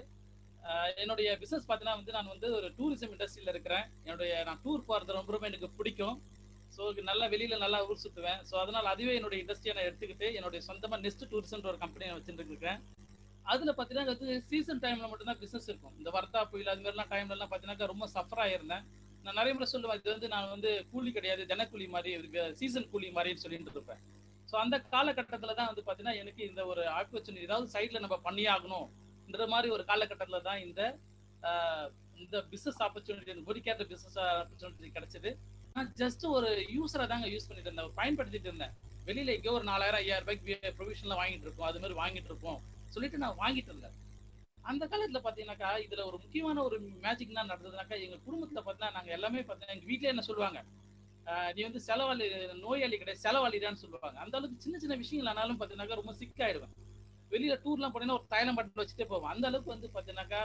என்னுடைய பிஸ்னஸ் பார்த்தீங்கன்னா நான் ஒரு டூரிசம் இண்டஸ்ட்ரியில் இருக்கிறேன். நான் டூர் போகிறது ரொம்ப எனக்கு பிடிக்கும். ஸோ நல்லா வெளியில நல்லா ஊர் சுற்றுவேன். ஸோ அதனால அதுவே என்னுடைய இண்டஸ்ட்ரியை நான் எடுத்துக்கிட்டு என்னுடைய சொந்தமா நெஸ்ட் டூரிசம்ன்ற ஒரு கம்பெனியை வச்சுட்டு இருக்கேன். அதுல பாத்தீங்கன்னா வந்து சீசன் டைம்ல மட்டும்தான் பிசினஸ் இருக்கும். இந்த வர்த்தா புயல் அது மாதிரிலாம் டைம்ல எல்லாம் பாத்தீங்கன்னா ரொம்ப சஃபர் ஆயிருந்தேன். நான் நிறைய முறை சொல்லுவேன், இது வந்து நான் வந்து கூலி கிடையாது, தினக்கூலி மாதிரி, சீசன் கூலி மாதிரின்னு சொல்லிட்டு இருப்பேன். ஸோ அந்த காலகட்டத்துல தான் வந்து பாத்தீங்கன்னா எனக்கு இந்த ஒரு ஆப்பர்ச்சுனிட்டி, ஏதாவது சைட்ல நம்ம பண்ணி ஆகணும்ன்ற மாதிரி ஒரு காலகட்டத்துல தான் இந்த பிசினஸ் ஆப்பர்ச்சுனிட்டி, பொடிக்கேட்ட பிசினஸ் ஆப்பர்ச்சுனிட்டி கிடைச்சது. நான் ஜஸ்ட் ஒரு யூஸரா தாங்க யூஸ் பண்ணிட்டு இருந்தேன், பயன்படுத்திட்டு இருந்தேன். வெளியில எங்கேயோ ஒரு 4000-5000 ரூபாய்க்கு ப்ரொவிஷன்ல வாங்கிட்டு இருக்கோம், அது மாதிரி வாங்கிட்டு இருப்போம் சொல்லிட்டு நான் வாங்கிட்டு இருந்தேன். அந்த காலத்துல பாத்தீங்கன்னாக்கா இதுல ஒரு முக்கியமான ஒரு மேஜிக் என்ன நடந்ததுனாக்கா, எங்க குடும்பத்துல பாத்தீங்கன்னா நாங்க எல்லாமே பாத்தீங்கன்னா எங்க வீட்லயே என்ன சொல்லுவாங்க, நீ வந்து செலவாளி, நோயாளி கிடையாது செலவாளிடான்னு சொல்லுவாங்க. அந்த அளவுக்கு சின்ன சின்ன விஷயங்கள் ஆனாலும் பாத்தீங்கன்னாக்கா ரொம்ப சிக்காயிடுவேன். வெளியில டூர்லாம் போனீங்கன்னா ஒரு தைலம் பாட்டில் வச்சுட்டே போவேன். அந்த அளவுக்கு வந்து பாத்தீங்கன்னாக்கா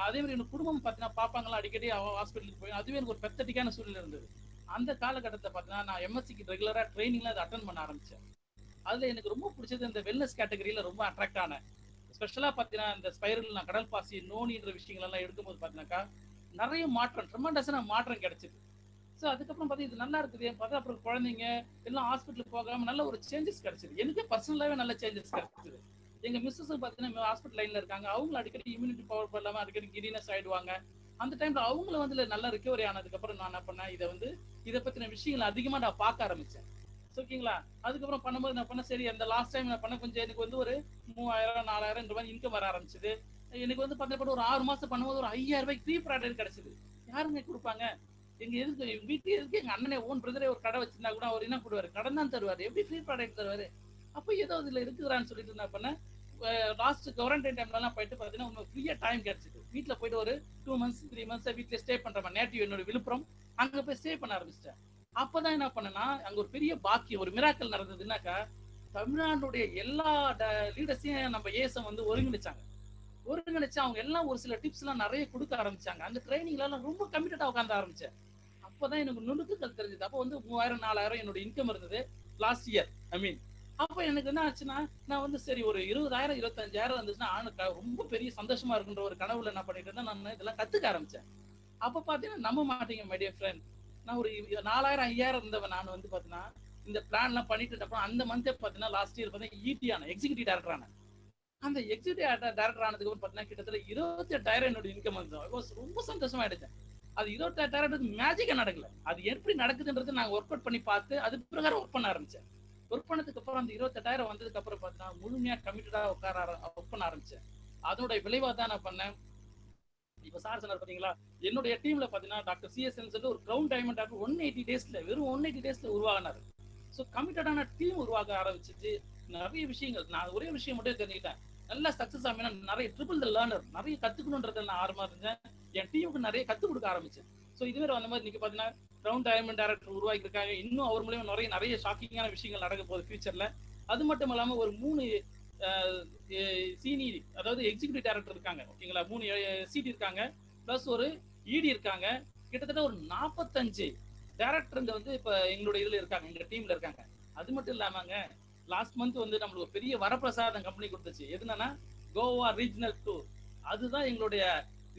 அதே மாதிரி எனக்கு குடும்பம் பாத்தீங்கன்னா பாப்பாங்களாம் அடிக்கடி ஹாஸ்பிட்டலுக்கு போய், அதுவே எனக்கு ஒரு பெத்தட்டிக்கான சூழ்நிலை இருந்தது. அந்த காலகட்டத்தை பாத்தீங்கன்னா நான் எம்எஸ்சிக்கு ரெகுலரா ட்ரைனிங்லாம் அதை அட்டன் பண்ண ஆரம்பிச்சேன். அதுல எனக்கு ரொம்ப பிடிச்சது இந்த வெல்னஸ் கேட்டகரியில ரொம்ப அட்ராக்ட் ஆனேன். ஸ்பெஷலா பாத்தீங்கன்னா இந்த ஸ்பைரல், நான் கடல் பாசி, நோனின்ற விஷயங்கள் எல்லாம் எடுக்கும்போது பாத்தீங்கன்னாக்கா நிறைய மாற்றம், ட்ரெமெண்டஸான மாற்றம் கிடைச்சது. ஸோ அதுக்கப்புறம் பார்த்தா இது நல்லா இருக்குது பார்த்தா, அப்புறம் குழந்தைங்க எல்லாம் ஹாஸ்பிட்டலுக்கு போகாம நல்ல ஒரு சேஞ்சஸ் கிடைச்சது. எனக்கு பர்சனலாவே நல்ல சேஞ்சஸ் கிடைச்சது. எங்க மிஸ்ஸஸ் பாத்தீங்கன்னா ஹாஸ்பிட்டல் லைன்ல இருக்காங்க, அவங்களும் அடிக்கடி இம்யூனிட்டி பவர் இல்லாம அடிக்கடி கிரீனஸ் ஆயிடுவாங்க. அந்த டைம்ல அவங்கள வந்து நல்லா ரிகவரி ஆனதுக்கு அப்புறம் நான் என்ன பண்ணேன், இதை பத்தின விஷயங்கள் அதிகமா நான் பார்க்க ஆரம்பிச்சேன். ஓகேங்களா? அதுக்கப்புறம் பண்ணும்போது நான் பண்ண, சரி அந்த லாஸ்ட் டைம் நான் பண்ண கொஞ்சம் எனக்கு வந்து ஒரு 3000-4000 இந்த மாதிரி இன்கம் வர ஆரம்பிச்சது. எனக்கு வந்து பார்த்தீங்கன்னா ஒரு 6 மாசம் பண்ணும்போது ஒரு 5000 ரூபாய்க்கு ஃப்ரீ ப்ராடக்ட் கிடைச்சது. யாருங்க கொடுப்பாங்க? எங்க வீட்டுல இருக்கு எங்க அண்ணனே, ஓன் பிரதரே ஒரு கடை வச்சிருந்தா கூட அவர் என்ன கொடுவாரு, கடன் தான் தருவாரு, எப்படி ஃப்ரீ ப்ராடக்ட் தருவாரு? அப்போ ஏதோ இதுல இருக்குறான்னு சொல்லிட்டு என்ன பண்ணேன், லாஸ்ட் குவாரண்டைன் டைம்ல எல்லாம் போயிட்டு பாத்தீங்கன்னா உங்களுக்கு ஃப்ரீயா டைம் கிடைச்சது. வீட்டுல போயிட்டு ஒரு 2 months 3 months வீட்டுல ஸ்டே பண்ற நேட்டிவ் என்னோட விழுப்புரம், அங்க போய் ஸ்டே பண்ண ஆரம்பிச்சிட்டேன். அப்பதான் என்ன பண்ணேன்னா அங்க ஒரு பெரிய பாக்கியம், ஒரு மிராக்கல் நடந்ததுன்னாக்கா, தமிழ்நாட்டுடைய எல்லா லீடர்ஸையும் நம்ம ஏசம் வந்து ஒருங்கிணைச்சாங்க. அவங்க எல்லாம் ஒரு சில டிப்ஸ் எல்லாம் நிறைய கொடுக்க ஆரம்பிச்சாங்க. அந்த ட்ரைனிங்ல எல்லாம் ரொம்ப கமிட்டடா உட்காந்து ஆரம்பிச்சேன். அப்பதான் எனக்கு நுணுக்குகள் தெரிஞ்சது. அப்போ வந்து 3000-4000 என்னோட இன்கம் இருந்தது லாஸ்ட் இயர். அப்ப எனக்கு என்ன ஆச்சுன்னா, நான் வந்து சரி ஒரு 20,000-25,000 இருந்துச்சுன்னா ரொம்ப பெரிய சந்தோஷமா இருக்குன்ற ஒரு கனவுல என்ன பண்ணிட்டு இருந்தேன், நான் இதெல்லாம் கத்துக்க ஆரம்பிச்சேன். அப்ப பாத்தீங்கன்னா நம்ப மாட்டீங்க மை டியர் ஃப்ரெண்ட், நான் ஒரு 4000-5000 இருந்தவன் நான் வந்து பாத்தீங்கன்னா இந்த பிளான் எல்லாம் பண்ணிட்டு அப்புறம் அந்த மந்தே பாத்தீங்கன்னா லாஸ்ட் இயர் பாத்தீங்கன்னா ET ஆன எக்ஸிகியூட்டிவ் டைரக்டர் ஆன. அந்த எக்ஸிகியூட்டிவ் டைரக்டர் ஆனதுக்கு அப்புறம் பாத்தீங்கன்னா கிட்டத்தட்ட 28,000 என்னோட இன்கம் வந்து ரொம்ப சந்தோஷமா ஆயிடுச்சேன். அது 28,000 மேஜிக்கா நடக்கல, அது எப்படி நடக்குதுன்றது நாங்க ஒர்க் அவுட் பண்ணி பார்த்து அது பிரகாரம் ஒர்க் பண்ண ஆரம்பிச்சேன். ஒர்க் பண்ணதுக்கு அப்புறம் அந்த 28,000 வந்ததுக்கு அப்புறம் பாத்தீங்கன்னா முழுமையா கமிட்டடா ஒர்க் பண்ண ஆரம்பிச்சேன். அதோட விளைவா தான் நான் பண்ணேன். இப்ப சார் சொன்னார் பாத்தீங்களா, என்னுடைய டீம்ல பாத்தீங்கன்னா டாக்டர் CSN சொல்லிட்டு ஒரு கிரவுன் டைமண்ட் டாக்டர் 180 டேஸ்ல வெறும் 180 டேஸ்ல உருவாகினாரு. ஸோ கமிட்டடான டீம் உருவாக ஆரம்பிச்சிச்சு. நிறைய விஷயங்கள் நான் ஒரே விஷயம் மட்டும் தெரிஞ்சுக்கிட்டேன், நல்லா சக்சஸ் ஆகினா நிறைய ட்ரிபிள் த லேர்னர், நிறைய கத்துக்கணுன்றத நான் ஆர்வமா இருந்தேன். என் டீமுக்கு நிறைய கத்துக் கொடுக்க ஆரம்பிச்சேன். ஸோ இதுவே அந்த மாதிரி நீங்க பாத்தீங்கன்னா கிரவுன் டைமண்ட் டைரக்டர் உருவாக்கி இருக்காங்க. இன்னும் அவர் மூலியமா நிறைய ஷாக்கிங்கான விஷயங்கள் நடக்க போகுது ஃபியூச்சர்ல. அது மட்டும் இல்லாம ஒரு 3 சீனியர், அதாவது எக்ஸிகியூட்டிவ் டைரக்டர் இருக்காங்க. ஓகேங்களா? 3 சிடி இருக்காங்க, பிளஸ் ஒரு ED இருக்காங்க. கிட்டத்தட்ட ஒரு 45 டைரக்டருங்க வந்து இப்ப எங்களுடைய இதுல இருக்காங்க, எங்க டீம்ல இருக்காங்க. அது மட்டும் இல்லாமங்க லாஸ்ட் மந்த் வந்து நம்மளுக்கு ஒரு பெரிய வரப்பிரசாதம் கம்பெனி கொடுத்துச்சு. எதுனா கோவா ரீஜனல் டூர். அதுதான் எங்களுடைய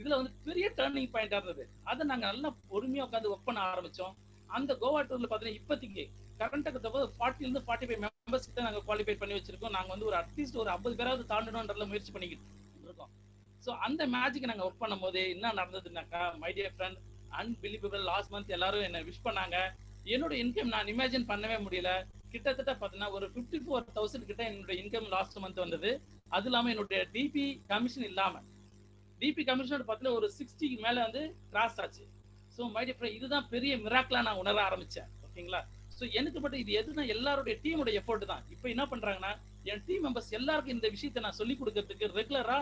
இதுல வந்து பெரிய டர்னிங் பாயிண்டா இருந்தது. அதை நாங்க நல்லா பொறுமையா உட்காந்து ஒர்க் பண்ண ஆரம்பிச்சோம். அந்த கோவா டூர்ல பாத்தீங்கன்னா இப்போதைக்கு கரண்ட்டுக்கு 40 to 45 மெம்பர்ஸ் கிட்ட நாங்க குவாலிஃபை பண்ணி வச்சிருக்கோம். நாங்க வந்து ஒரு அட்லீஸ்ட் ஒரு 50 பேராவது தாண்டணும்ன்றதுல முயற்சி பண்ணிக்கிட்டு இருக்கோம். ஸோ அந்த மேஜிக் நாங்க ஒர்க் பண்ணும் போது என்ன நடந்ததுன்னாக்கா, my dear friend, unbelievable. Last month எல்லாரும் என்ன விஷ் பண்ணாங்க. என்னோட இன்கம் நான் இமேஜின் பண்ணவே முடியல. கிட்டத்தட்ட பாத்தீங்கன்னா ஒரு 54,000 கிட்ட என்னோட இன்கம் லாஸ்ட் மந்த் வந்தது. அது இல்லாம என்னுடைய டிபி கமிஷன் இல்லாம, டிபி கமிஷன் பார்த்தீங்கன்னா ஒரு 60 மேல வந்து கிராஸ் ஆச்சு. ஸோ மை டியர் ஃப்ரெண்ட், இதுதான் பெரிய மிராக்கிளா நான் உணர ஆரம்பிச்சேன். ஓகேங்களா? ஸோ எனக்கு மட்டும் இது எதுனா எல்லாருடைய டீமுடைய எஃபோர்ட் தான். இப்போ என்ன பண்றாங்கன்னா, என் டீம் மெம்பர்ஸ் எல்லாருக்கும் இந்த விஷயத்தை நான் சொல்லி கொடுக்கறதுக்கு ரெகுலரா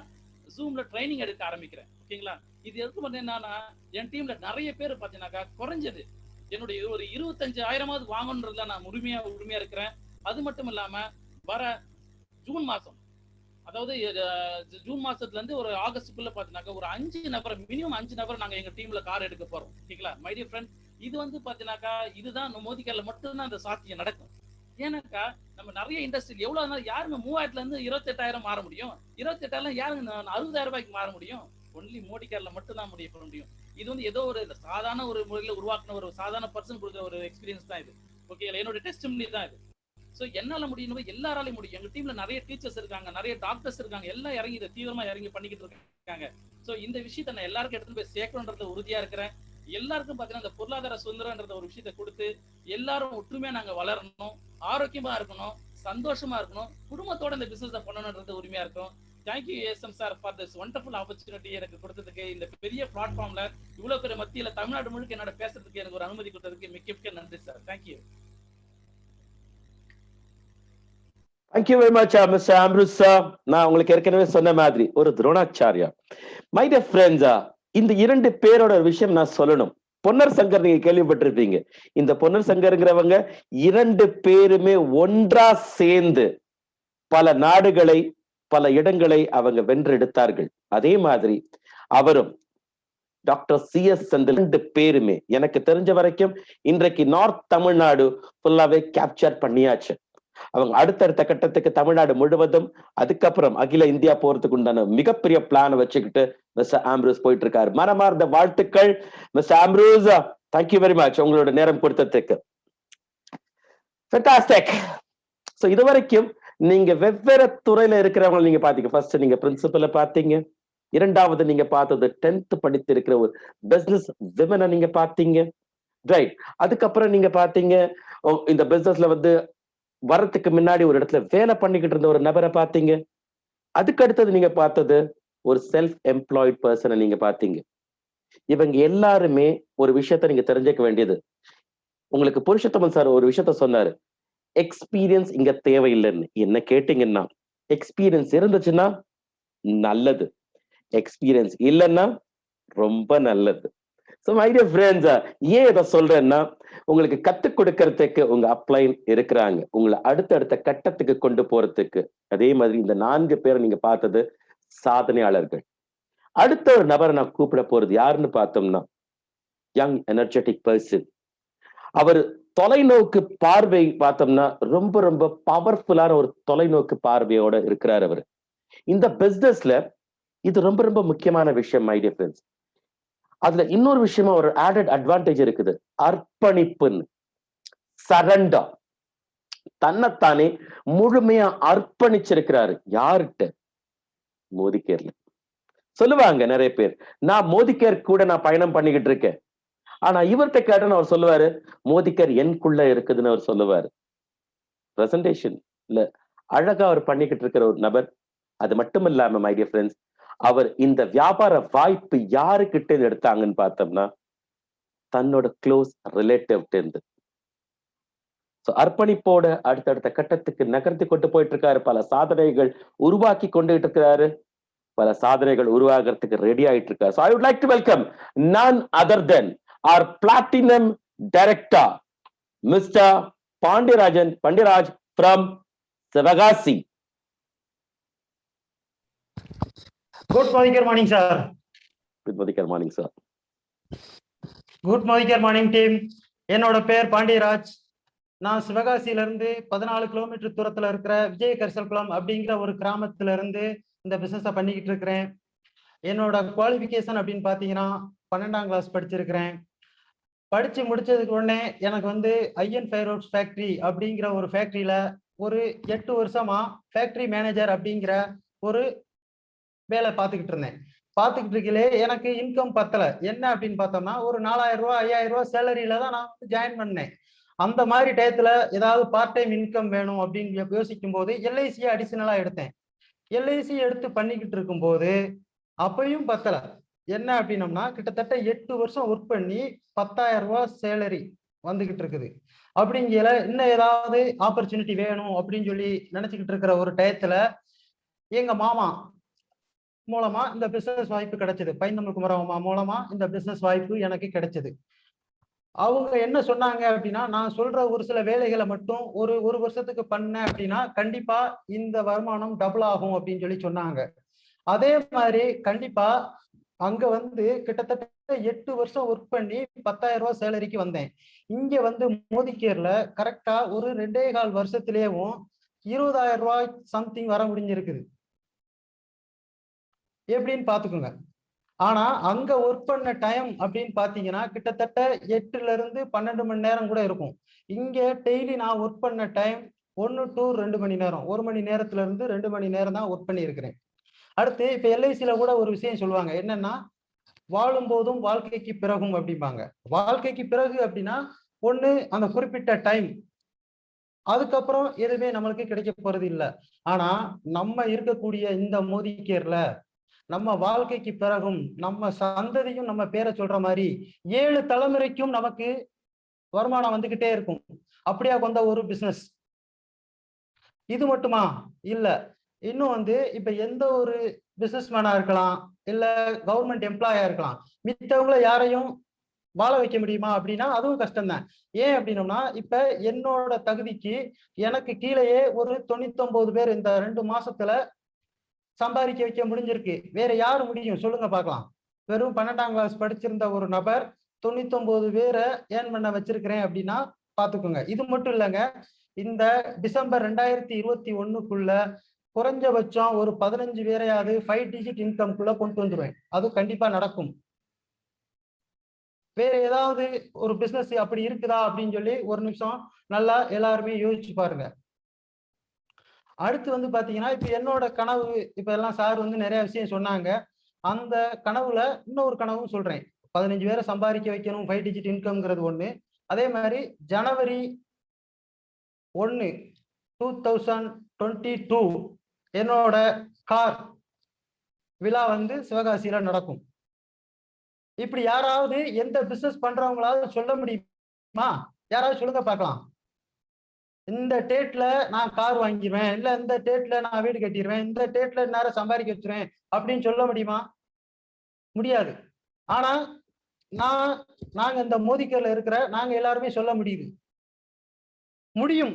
ஜூம்ல ட்ரைனிங் எடுக்க ஆரம்பிக்கிறேன். ஓகேங்களா? இது எதுக்கு பண்ணேன்னா, என் டீம்ல நிறைய பேர் பாத்தீங்கன்னாக்கா குறைஞ்சது என்னுடைய ஒரு 25,000 வாங்கணுன்றதுல நான் உரிமையா இருக்கிறேன். அது மட்டும் இல்லாம வர ஜூன் மாசம், அதாவது ஜூன் மாசத்துல இருந்து ஒரு ஆகஸ்டுக்குள்ள பாத்தீங்கன்னாக்கா ஒரு 5 நபர், மினிமம் 5 நபர் நாங்க எங்க டீம்ல கார் எடுக்க போறோம். ஓகேங்களா? மை டியர் ஃப்ரெண்ட், இது வந்து பாத்தீங்கன்னாக்கா இதுதான் மோதிக்கால மட்டும்தான் அந்த சாத்தியம் நடக்கும். ஏன்னாக்கா நம்ம நிறைய இண்டஸ்ட்ரி எவ்வளவு யாருங்க 3000 இருந்து 28,000 மாற முடியும்? 28,000 யாருங்க 60,000 ரூபாய்க்கு மாற முடியும்? ஒன்லி மோடிக்காரில் மட்டும் தான் முடியும். இது வந்து ஏதோ ஒரு சாதாரண ஒரு முறையில் உருவாக்குன ஒரு சாதாரண பர்சன் கொடுக்குற ஒரு எக்ஸ்பீரியன்ஸ் தான் இது. ஓகே, என்னோட டெஸ்ட் தான் இது. ஸோ என்னால முடியும், எல்லாராலையும் முடியும். எங்க டீம்ல நிறைய டீச்சர்ஸ் இருக்காங்க, நிறைய டாக்டர்ஸ் இருக்காங்க, எல்லாம் இறங்கி இதை தீவிரமா இறங்கி பண்ணிக்கிட்டு இருக்காங்க. ஸோ இந்த விஷயத்த நான் எல்லாருக்கும் எடுத்துட்டு போய் சேர்க்கணுன்றத உறுதியா இருக்கிறேன். எல்லாருக்கும் பாத்தீங்கன்னா இந்த பொருளாதார சுதந்திரம்ன்றத ஒரு விஷயத்த கொடுத்து எல்லாரும் ஒற்றுமையா நாங்க வளரணும், ஆரோக்கியமா இருக்கணும், சந்தோஷமா இருக்கணும், குடும்பத்தோட இந்த பிசினஸ் பண்ணணும்ன்றது உரிமையா இருக்கும். Thank you ASM sir for this wonderful opportunity எனக்கு கொடுத்ததுக்கு. இந்த பெரிய பிளாட்ஃபார்ம்ல இவ்வளவு பெரிய மத்தியில தமிழ்நாடு முழுக்க என்னோட பேசுறதுக்கு எனக்கு ஒரு அனுமதி கொடுத்ததுக்கு மிக்க மிக்க நன்றி sir. Thank you. Thank you very much, Mr. Ambrose sir. நான் உங்களுக்கு ஏற்கனவே சொன்ன மாதிரி ஒரு துரோணாச்சாரியா. My dear friends, இந்த 2 பேரோட விஷயம் நான் சொல்லணும். பொன்னர் சங்கர் நீங்க கேள்விப்பட்டிருப்பீங்க. இந்த பொன்னர் சங்கர்ங்கிறவங்க 2 பேருமே ஒன்றா சேர்ந்து பல நாடுகளை, பல இடங்களை அவங்க வென்றெடுத்தார்கள். அதே மாதிரி அவரும் டாக்டர் CS செந்தில் 2 பேருமே எனக்கு தெரிஞ்ச வரைக்கும் இன்றைக்கு நார்த் தமிழ்நாடு ஃபுல்லாவே கேப்சர் பண்ணியாச்சு. அவங்க அடுத்தடுத்த கட்டத்துக்கு தமிழ்நாடு முழுவதும், அதுக்கப்புறம் அகில இந்தியா போறதுக்கு உண்டான மிகப்பெரிய பிளான் வச்சுக்கிட்டு மிஸ்டர் ஆம்ப்ரூஸ் போயிட்டு இருக்காரு. மனமார்ந்த வாழ்த்துக்கள் மிஸ்டர் ஆம்ப்ரூஸ். தேங்க்யூ வெரி மச் உங்களோட நேரம் கொடுத்ததுக்கு. ஃபென்டாஸ்டிக். சோ இது வரைக்கும் நீங்க வெவ்வேறு துறையில இருக்கிறவங்க நீங்க பாத்தீங்க. ஃபர்ஸ்ட் நீங்க பிரின்சிபலை பாத்தீங்க, இரண்டாவது நீங்க பார்த்தது 10th படித்து இருக்கிற ஒரு பிசினஸ் விமனை நீங்க பாத்தீங்க, ரைட். அதுக்கப்புறம் நீங்க பாத்தீங்க இந்த பிசினஸ்ல வந்து வரத்துக்கு முன்னாடி ஒரு இடத்துல வேலை பண்ணிக்கிட்டு இருந்த ஒரு நபரை பார்த்தீங்க. அதுக்கு அடுத்தது நீங்க பார்த்தது ஒரு செல்ஃப் எம்ப்ளாய்ட் பர்சனை நீங்க பார்த்தீங்க. இவங்க எல்லாருமே ஒரு விஷயத்த நீங்க தெரிஞ்சுக்க வேண்டியது, உங்களுக்கு புருஷோத்தமன் சார் ஒரு விஷயத்த சொன்னாரு, எக்ஸ்பீரியன்ஸ் இங்க தேவையில்லைன்னு. என்ன கேட்டீங்கன்னா, எக்ஸ்பீரியன்ஸ் இருந்துச்சுன்னா நல்லது, எக்ஸ்பீரியன்ஸ் இல்லைன்னா ரொம்ப நல்லது. So my dear friends, ஏன் இதை சொல்றேன்னா, உங்களுக்கு கத்துக் கொடுக்கறதுக்கு உங்க அப்ளைன் இருக்கிறாங்க, உங்களை அடுத்தடுத்த கட்டத்துக்கு கொண்டு போறதுக்கு. அதே மாதிரி இந்த 4 பேரை நீங்க பார்த்தது சாதனையாளர்கள். அடுத்த ஒரு நபரை நான் கூப்பிட போறது யாருன்னு பார்த்தோம்னா, யங் எனர்ஜெட்டிக் பர்சன். அவர் தொலைநோக்கு பார்வை பார்த்தோம்னா ரொம்ப ரொம்ப பவர்ஃபுல்லான ஒரு தொலைநோக்கு பார்வையோட இருக்கிறார் அவர். இந்த பிசினஸ்ல இது ரொம்ப ரொம்ப முக்கியமான விஷயம் மை டியர் ஃப்ரெண்ட்ஸ். அதுல இன்னொரு விஷயமா ஒரு ஆடட் அட்வான்டேஜ் இருக்குது, அர்ப்பணிப்புன்னு. சரண்டர், தன்னைத்தானே முழுமையா அர்ப்பணிச்சிருக்கிறாரு. யாருகிட்ட? மோதிகேர்ல. சொல்லுவாங்க நிறைய பேர், நான் மோதிகேர் கூட நான் பயணம் பண்ணிக்கிட்டு இருக்கேன். ஆனா இவர்கிட்ட கேட்டேன்னு அவர் சொல்லுவாரு, மோதிகேர் எனக்குள்ள இருக்குதுன்னு அவர் சொல்லுவாரு. பிரசன்டேஷன் இல்ல அழகா அவர் பண்ணிக்கிட்டு இருக்கிற ஒரு நபர். அது மட்டும் இல்லாம மை டியர் ஃப்ரெண்ட்ஸ், அவர் இந்த வியாபார வாய்ப்பு யாருக்கிட்ட எடுத்தாங்கன்னு பார்த்தோம்னா, தன்னோட க்ளோஸ் ரிலேட்டிவ்ட்ட இருந்து. அர்ப்பணிப்போட அடுத்தடுத்த கட்டத்துக்கு நகர்த்தி கொண்டு போயிட்டு இருக்காரு. பல சாதனைகள் உருவாக்கி கொண்டு இருக்கிறாரு, பல சாதனைகள் உருவாகிறதுக்கு ரெடி ஆயிட்டு இருக்காரு. So I would like to welcome none other than our platinum director, Mr. Pandirajan from Sivagasi. Good morning, sir. Good morning, sir. Good morning, team. என்னோட பேர் பாண்டியராஜ். நான் சிவகாசியில இருந்து 14 கிலோமீட்டர் தூரத்துல இருக்கிற விஜய கரிசல்குளம் அப்படிங்கிற ஒரு கிராமத்துல இருந்து இந்த பிசினஸ பண்ணிக்கிட்டு இருக்கிறேன். என்னோட குவாலிஃபிகேஷன் அப்படின்னு பாத்தீங்கன்னா 12ஆம் கிளாஸ் படிச்சிருக்கிறேன். படிச்சு முடிச்சதுக்கு உடனே எனக்கு வந்து ஐஎன் ஃபைரோட்ஸ் ஃபேக்டரி அப்படிங்கிற ஒரு ஃபேக்டரியில ஒரு 8 வருஷமா ஃபேக்டரி மேனேஜர் அப்படிங்கிற ஒரு வேலை பார்த்துக்கிட்டு இருந்தேன். பார்த்துக்கிட்டு இருக்கலே எனக்கு இன்கம் பத்தல. என்ன அப்படின்னு பார்த்தோம்னா, ஒரு 4000 ரூபாய் 5000 ரூபாய் சேலரியில தான் நான் வந்து ஜாயின் பண்ணேன். அந்த மாதிரி டயத்துல ஏதாவது பார்ட் டைம் இன்கம் வேணும் அப்படின்னு யோசிக்கும் போது எல்ஐசியை அடிஷனலா எடுத்தேன். எல்ஐசி எடுத்து பண்ணிக்கிட்டு இருக்கும்போது அப்பயும் பத்தல. என்ன அப்படின்னம்னா, கிட்டத்தட்ட 8 வருஷம் ஒர்க் பண்ணி 10,000 ரூபாய் சேலரி வந்துகிட்டு இருக்குது. அப்படிங்கிற இன்னும் ஏதாவது ஆப்பர்ச்சுனிட்டி வேணும் அப்படின்னு சொல்லி நினைச்சுக்கிட்டு இருக்கிற ஒரு டயத்துல எங்க மாமா மூலமா இந்த பிசினஸ் வாய்ப்பு கிடைச்சது. பைந்தமிழ் குமரம்மா மூலமா இந்த பிசினஸ் வாய்ப்பு எனக்கு கிடைச்சது. அவங்க என்ன சொன்னாங்க அப்படின்னா, நான் சொல்ற ஒரு சில வேலைகளை மட்டும் ஒரு வருஷத்துக்கு பண்ணேன் அப்படின்னா கண்டிப்பா இந்த வருமானம் டபுள் ஆகும் அப்படின்னு சொல்லி சொன்னாங்க. அதே மாதிரி கண்டிப்பா அங்க வந்து கிட்டத்தட்ட 8 வருஷம் ஒர்க் பண்ணி 10,000 ரூபாய் சேலரிக்கு வந்தேன். இங்க வந்து மோதிகேர்ல கரெக்டா ஒரு 2.25 வருஷத்திலேயும் 20,000 ரூபாய் சம்திங் வர முடிஞ்சிருக்குது. எப்படின்னு பாத்துக்கோங்க. ஆனா அங்க ஒர்க் பண்ண டைம் அப்படின்னு பாத்தீங்கன்னா கிட்டத்தட்ட 8ல இருந்து 12 மணி நேரம் கூட இருக்கும். இங்க டெய்லி நான் ஒர்க் பண்ண டைம் 1 to 2 மணி நேரம், 1 மணி நேரத்துல இருந்து 2 மணி நேரம் தான் ஒர்க் பண்ணியிருக்கிறேன். அடுத்து இப்ப எல்ஐசில கூட ஒரு விஷயம் சொல்லுவாங்க, என்னன்னா வாழும் போதும் வாழ்க்கைக்கு பிறகும் அப்படிம்பாங்க. வாழ்க்கைக்கு பிறகு அப்படின்னா ஒண்ணு அந்த குறிப்பிட்ட டைம், அதுக்கப்புறம் எதுவுமே நம்மளுக்கு கிடைக்க போறது இல்ல. ஆனா நம்ம இருக்கக்கூடிய இந்த மோதி கேர்ல நம்ம வாழ்க்கைக்கு பிறகும் நம்ம சந்ததியும் நம்ம பேரை சொல்ற மாதிரி 7 தலைமுறைக்கும் நமக்கு வருமானம் வந்துகிட்டே இருக்கும். அப்படியா கொண்ட ஒரு பிசினஸ். இது மட்டுமா? இல்ல. இன்னும் இப்ப எந்த ஒரு பிசினஸ் மேனா இருக்கலாம், இல்ல கவர்மெண்ட் எம்ப்ளாயா இருக்கலாம். மித்தவங்கள யாரையும் வாழ வைக்க முடியுமா அப்படின்னா அதுவும் கஷ்டம்தான். ஏன் அப்படின்னோம்னா இப்ப என்னோட தகுதிக்கு எனக்கு கீழேயே ஒரு 99 பேர் இந்த 2 மாசத்துல சம்பாதிக்க வைக்க முடிஞ்சிருக்கு. வேற யாரு முடியும் சொல்லுங்க பார்க்கலாம். வெறும் 12ஆம் கிளாஸ் படிச்சிருந்த ஒரு நபர் 99 பேரை ஏர்ன் பண்ண வச்சிருக்கிறேன் அப்படின்னா பாத்துக்கோங்க. இது மட்டும் இல்லைங்க, இந்த டிசம்பர் 2021க்குள்ள குறைஞ்சபட்சம் ஒரு 15 பேரையாவது 5 டிஜிட் இன்கம்குள்ள கொண்டு வந்துருவேன். அது கண்டிப்பா நடக்கும். வேற ஏதாவது ஒரு பிசினஸ் அப்படி இருக்குதா அப்படின்னு சொல்லி ஒரு நிமிஷம் நல்லா எல்லாருமே யோசிச்சு பாருங்க. அடுத்து பாத்தீங்கன்னா இப்ப என்னோட கனவு, இப்ப எல்லாம் சார் நிறைய விஷயம் சொன்னாங்க. அந்த கனவுல இன்னொரு கனவும் சொல்றேன். 15 பேரை சம்பாதிக்க வைக்கணும், 5 டிஜிட் இன்கம்ங்கிறது ஒண்ணு. அதே மாதிரி ஜனவரி 1, 2022 என்னோட கார் விழா சிவகாசியில நடக்கும். இப்படி யாராவது எந்த பிசினஸ் பண்றவங்களாவது சொல்ல முடியுமா? யாராவது சொல்லுங்க பார்க்கலாம். இந்த டேட்ல நான் கார் வாங்கிடுவேன், இல்ல இந்த டேட்ல நான் வீடு கட்டிடுவேன், இந்த டேட்ல நேரம் சம்பாதிக்க வச்சிருவேன் அப்படின்னு சொல்ல முடியுமா? முடியாது. ஆனா நாங்க இந்த மோதிக்கர்ல இருக்கிற நாங்க எல்லாருமே சொல்ல முடியும்.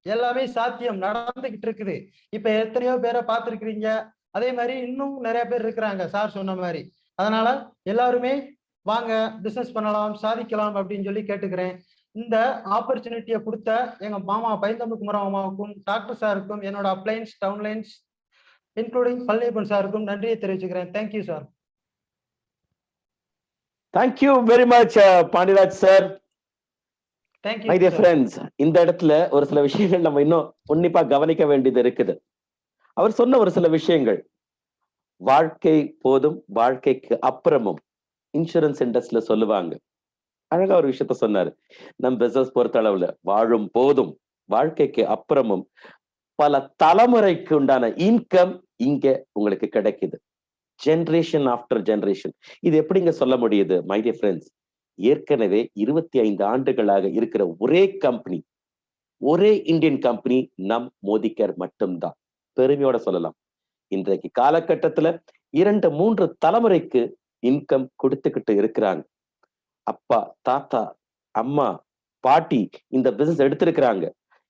எல்லாமே சாத்தியம், நடந்துகிட்டு இருக்குது. இப்ப எத்தனையோ பேரை பார்த்திருக்கிறீங்க. அதே மாதிரி இன்னும் நிறைய பேர் இருக்கிறாங்க சார் சொன்ன மாதிரி. அதனால எல்லாருமே வாங்க பிசினஸ் பண்ணலாம், சாதிக்கலாம் அப்படின்னு சொல்லி கேட்டுக்கிறேன். இந்த ஆப்பர்ச்சுனிட்டியை கொடுத்த எங்க மாமா பைந்தமிழ் குமரன் மாமாவுக்கும், டாக்டர் சாருக்கும், என்னோட அப்ளைன்ஸ் டவுன்லைன்ஸ் இன்க்ளூடிங் பழனியப்பன் சாருக்கும் நன்றியை தெரிவிச்சுக்கிறேன். Thank you sir. Thank you very much Pandiraj sir. My dear friends, இந்த இடத்துல ஒரு சில விஷயங்கள் நம்ம இன்னும் உன்னிப்பா கவனிக்க வேண்டியது இருக்குது. அவர் சொன்ன ஒரு சில விஷயங்கள், வாழ்க்கை போதும் வாழ்க்கைக்கு அப்புறமும் இன்சூரன்ஸ் இண்டஸ்ட்ரியில சொல்லுவாங்க. அழகா ஒரு விஷயத்த சொன்னாரு. நம் பிசினஸ் பொறுத்த அளவுல வாழும் போதும் வாழ்க்கைக்கு அப்புறமும் பல தலைமுறைக்கு உண்டான இன்கம் இங்க உங்களுக்கு கிடைக்குது. Generation after generation. இது எப்படிங்க சொல்ல முடியுது? மை டியர் ஃப்ரெண்ட்ஸ், ஏற்கனவே 25 ஆண்டுகளாக இருக்கிற ஒரே கம்பெனி, ஒரே இந்தியன் கம்பெனி நம் மோதிகேர் மட்டும்தான். பெருமையோட சொல்லலாம். இன்றைக்கு காலகட்டத்துல 2-3 தலைமுறைக்கு இன்கம் கொடுத்துக்கிட்டு இருக்கிறாங்க. அப்பா, தாத்தா, அம்மா, பாட்டி இந்த பிசினஸ் எடுத்திருக்கிறாங்க.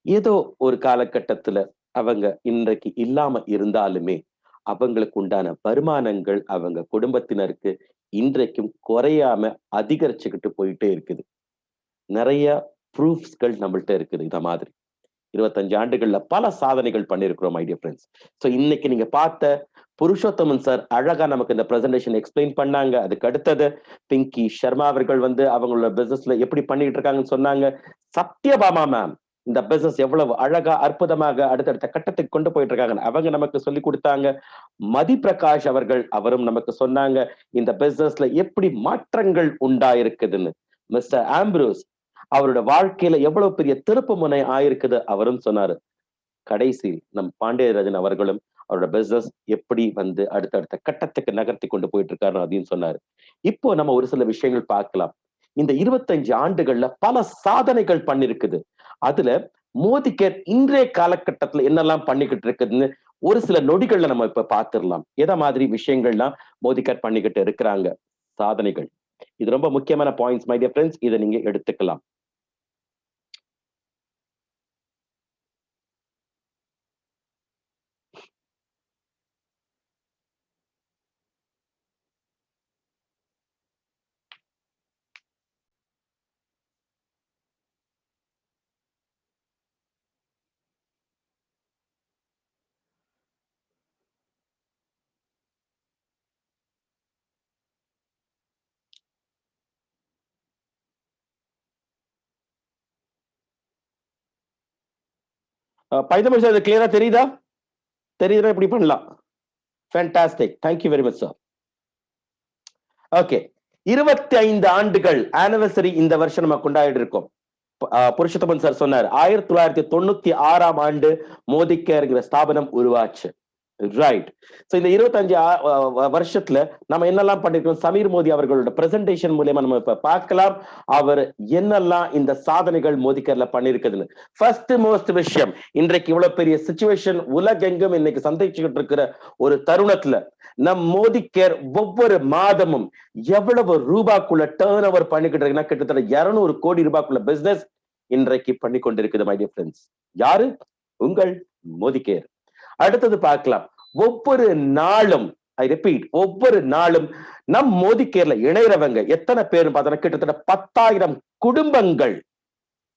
ஏதோ ஒரு காலகட்டத்துல அவங்க இன்றைக்கு இல்லாம இருந்தாலுமே அவங்களுக்கு உண்டான வருமானங்கள் அவங்க குடும்பத்தினருக்கு இன்றைக்கும் குறையாம அதிகரிச்சுக்கிட்டு போயிட்டே இருக்குது. நிறைய ப்ரூஃப்ஸ்கள் நம்மள்ட்ட இருக்குது. இந்த மாதிரி 25 ஆண்டுகள்ல பல சாதனைகள் பண்ணிருக்கிறோம் மை டியர் ஃப்ரெண்ட்ஸ். சோ இன்னைக்கு நீங்க பார்த்த புருஷோத்தமன் சார் அழகா நமக்கு இந்த பிரசன்டேஷன் எக்ஸ்பிளைன் பண்ணாங்க. அதுக்கு அடுத்தது பிங்கி சர்மா அவர்கள் அவங்களோட பிசினஸ்ல எப்படி பண்ணிட்டு இருக்காங்கன்னு சொன்னாங்க. சத்யபாமா மேம் இந்த பிசினஸ் எவ்வளவு அழகா அற்புதமாக அடுத்தடுத்த கட்டத்துக்கு கொண்டு போயிட்டு இருக்காங்க அவங்க நமக்கு சொல்லி கொடுத்தாங்க. மதி பிரகாஷ் அவரும் நமக்கு சொன்னாங்க இந்த பிசினஸ்ல எப்படி மாற்றங்கள் உண்டாயிருக்குதுன்னு. மிஸ்டர் ஆம்ப்ரோஸ் அவரோட வாழ்க்கையில எவ்வளவு பெரிய திருப்பு முனை ஆயிருக்குது அவரும் சொன்னாரு. கடைசி நம் பாண்டியராஜன் அவர்களும் அவரோட பிசினஸ் எப்படி அடுத்தடுத்த கட்டத்துக்கு நகர்த்தி கொண்டு போயிட்டு இருக்காரு அப்படின்னு சொன்னாரு. இப்போ நம்ம ஒரு சில விஷயங்கள் பார்க்கலாம். இந்த 25 ஆண்டுகள்ல பல சாதனைகள் பண்ணிருக்குது. அதுல மோதிகேர் இன்றைய காலகட்டத்துல என்னெல்லாம் பண்ணிக்கிட்டு இருக்குதுன்னு ஒரு சில நொடிகள்ல நம்ம இப்ப பார்த்திடலாம். எத மாதிரி விஷயங்கள்லாம் மோதிகேர் பண்ணிக்கிட்டு இருக்கிறாங்க சாதனைகள். இது ரொம்ப முக்கியமான பாயிண்ட்ஸ் மை டியர் ஃப்ரெண்ட்ஸ். இதை நீங்க எடுத்துக்கலாம். பைத்தமிழ் சார் கிளியரா தெரியுதா? தெரியுதா? இப்படி பண்ணலாம். Fantastic, thank you very much sir. Okay, 25 ஆண்டுகள் ஆனிவர்சரி இந்த வருஷம் நம்ம கொண்டாடி இருக்கோம். புருஷோத்தமன் சார் சொன்னார் 1996ஆம் ஆண்டு மோடி கேர்ங்கிற ஸ்தாபனம் உருவாச்சு. ரைட். சோ இந்த 25 வருஷத்துல நம்ம என்னெல்லாம் பண்ணிருக்கோம், சமீர் மோடி அவர்களோட பிரசன்டேஷன் மூலமா நம்ம இப்ப பார்க்கலாம் அவர் என்னெல்லாம் இந்த சாதனைகள் மோடி கேர்ல பண்ணிருக்குதுன்னு. ஃபர்ஸ்ட் மோஸ்ட் விஷயம், இன்றைக்கு இவ்வளவு பெரிய சிச்சுவேஷன் உலகெங்கும் இன்னைக்கு சந்திச்சுக்கிட்டு இருக்கிற ஒரு தருணத்துல நம் மோடி கேர் ஒவ்வொரு மாதமும் எவ்வளவு ரூபாய்க்குள்ள டர்ன் ஓவர் பண்ணிக்கிட்டு இருக்குன்னா கிட்டத்தட்ட 200 கோடி ரூபாய்க்குள்ள பிசினஸ் இன்றைக்கு பண்ணி கொண்டிருக்குது மை டியர் ஃப்ரெண்ட்ஸ். யாரு? உங்கள் மோடி கேர். அடுத்தது பார்க்கலாம், ஒவ்வொரு நாளும் ஐ ரிப்பீட், ஒவ்வொரு நாளும் நம் மோடி கேர்ல இணையறவங்க எத்தனை பேர் பார்த்தோன்னா கிட்டத்தட்ட 10,000 குடும்பங்கள்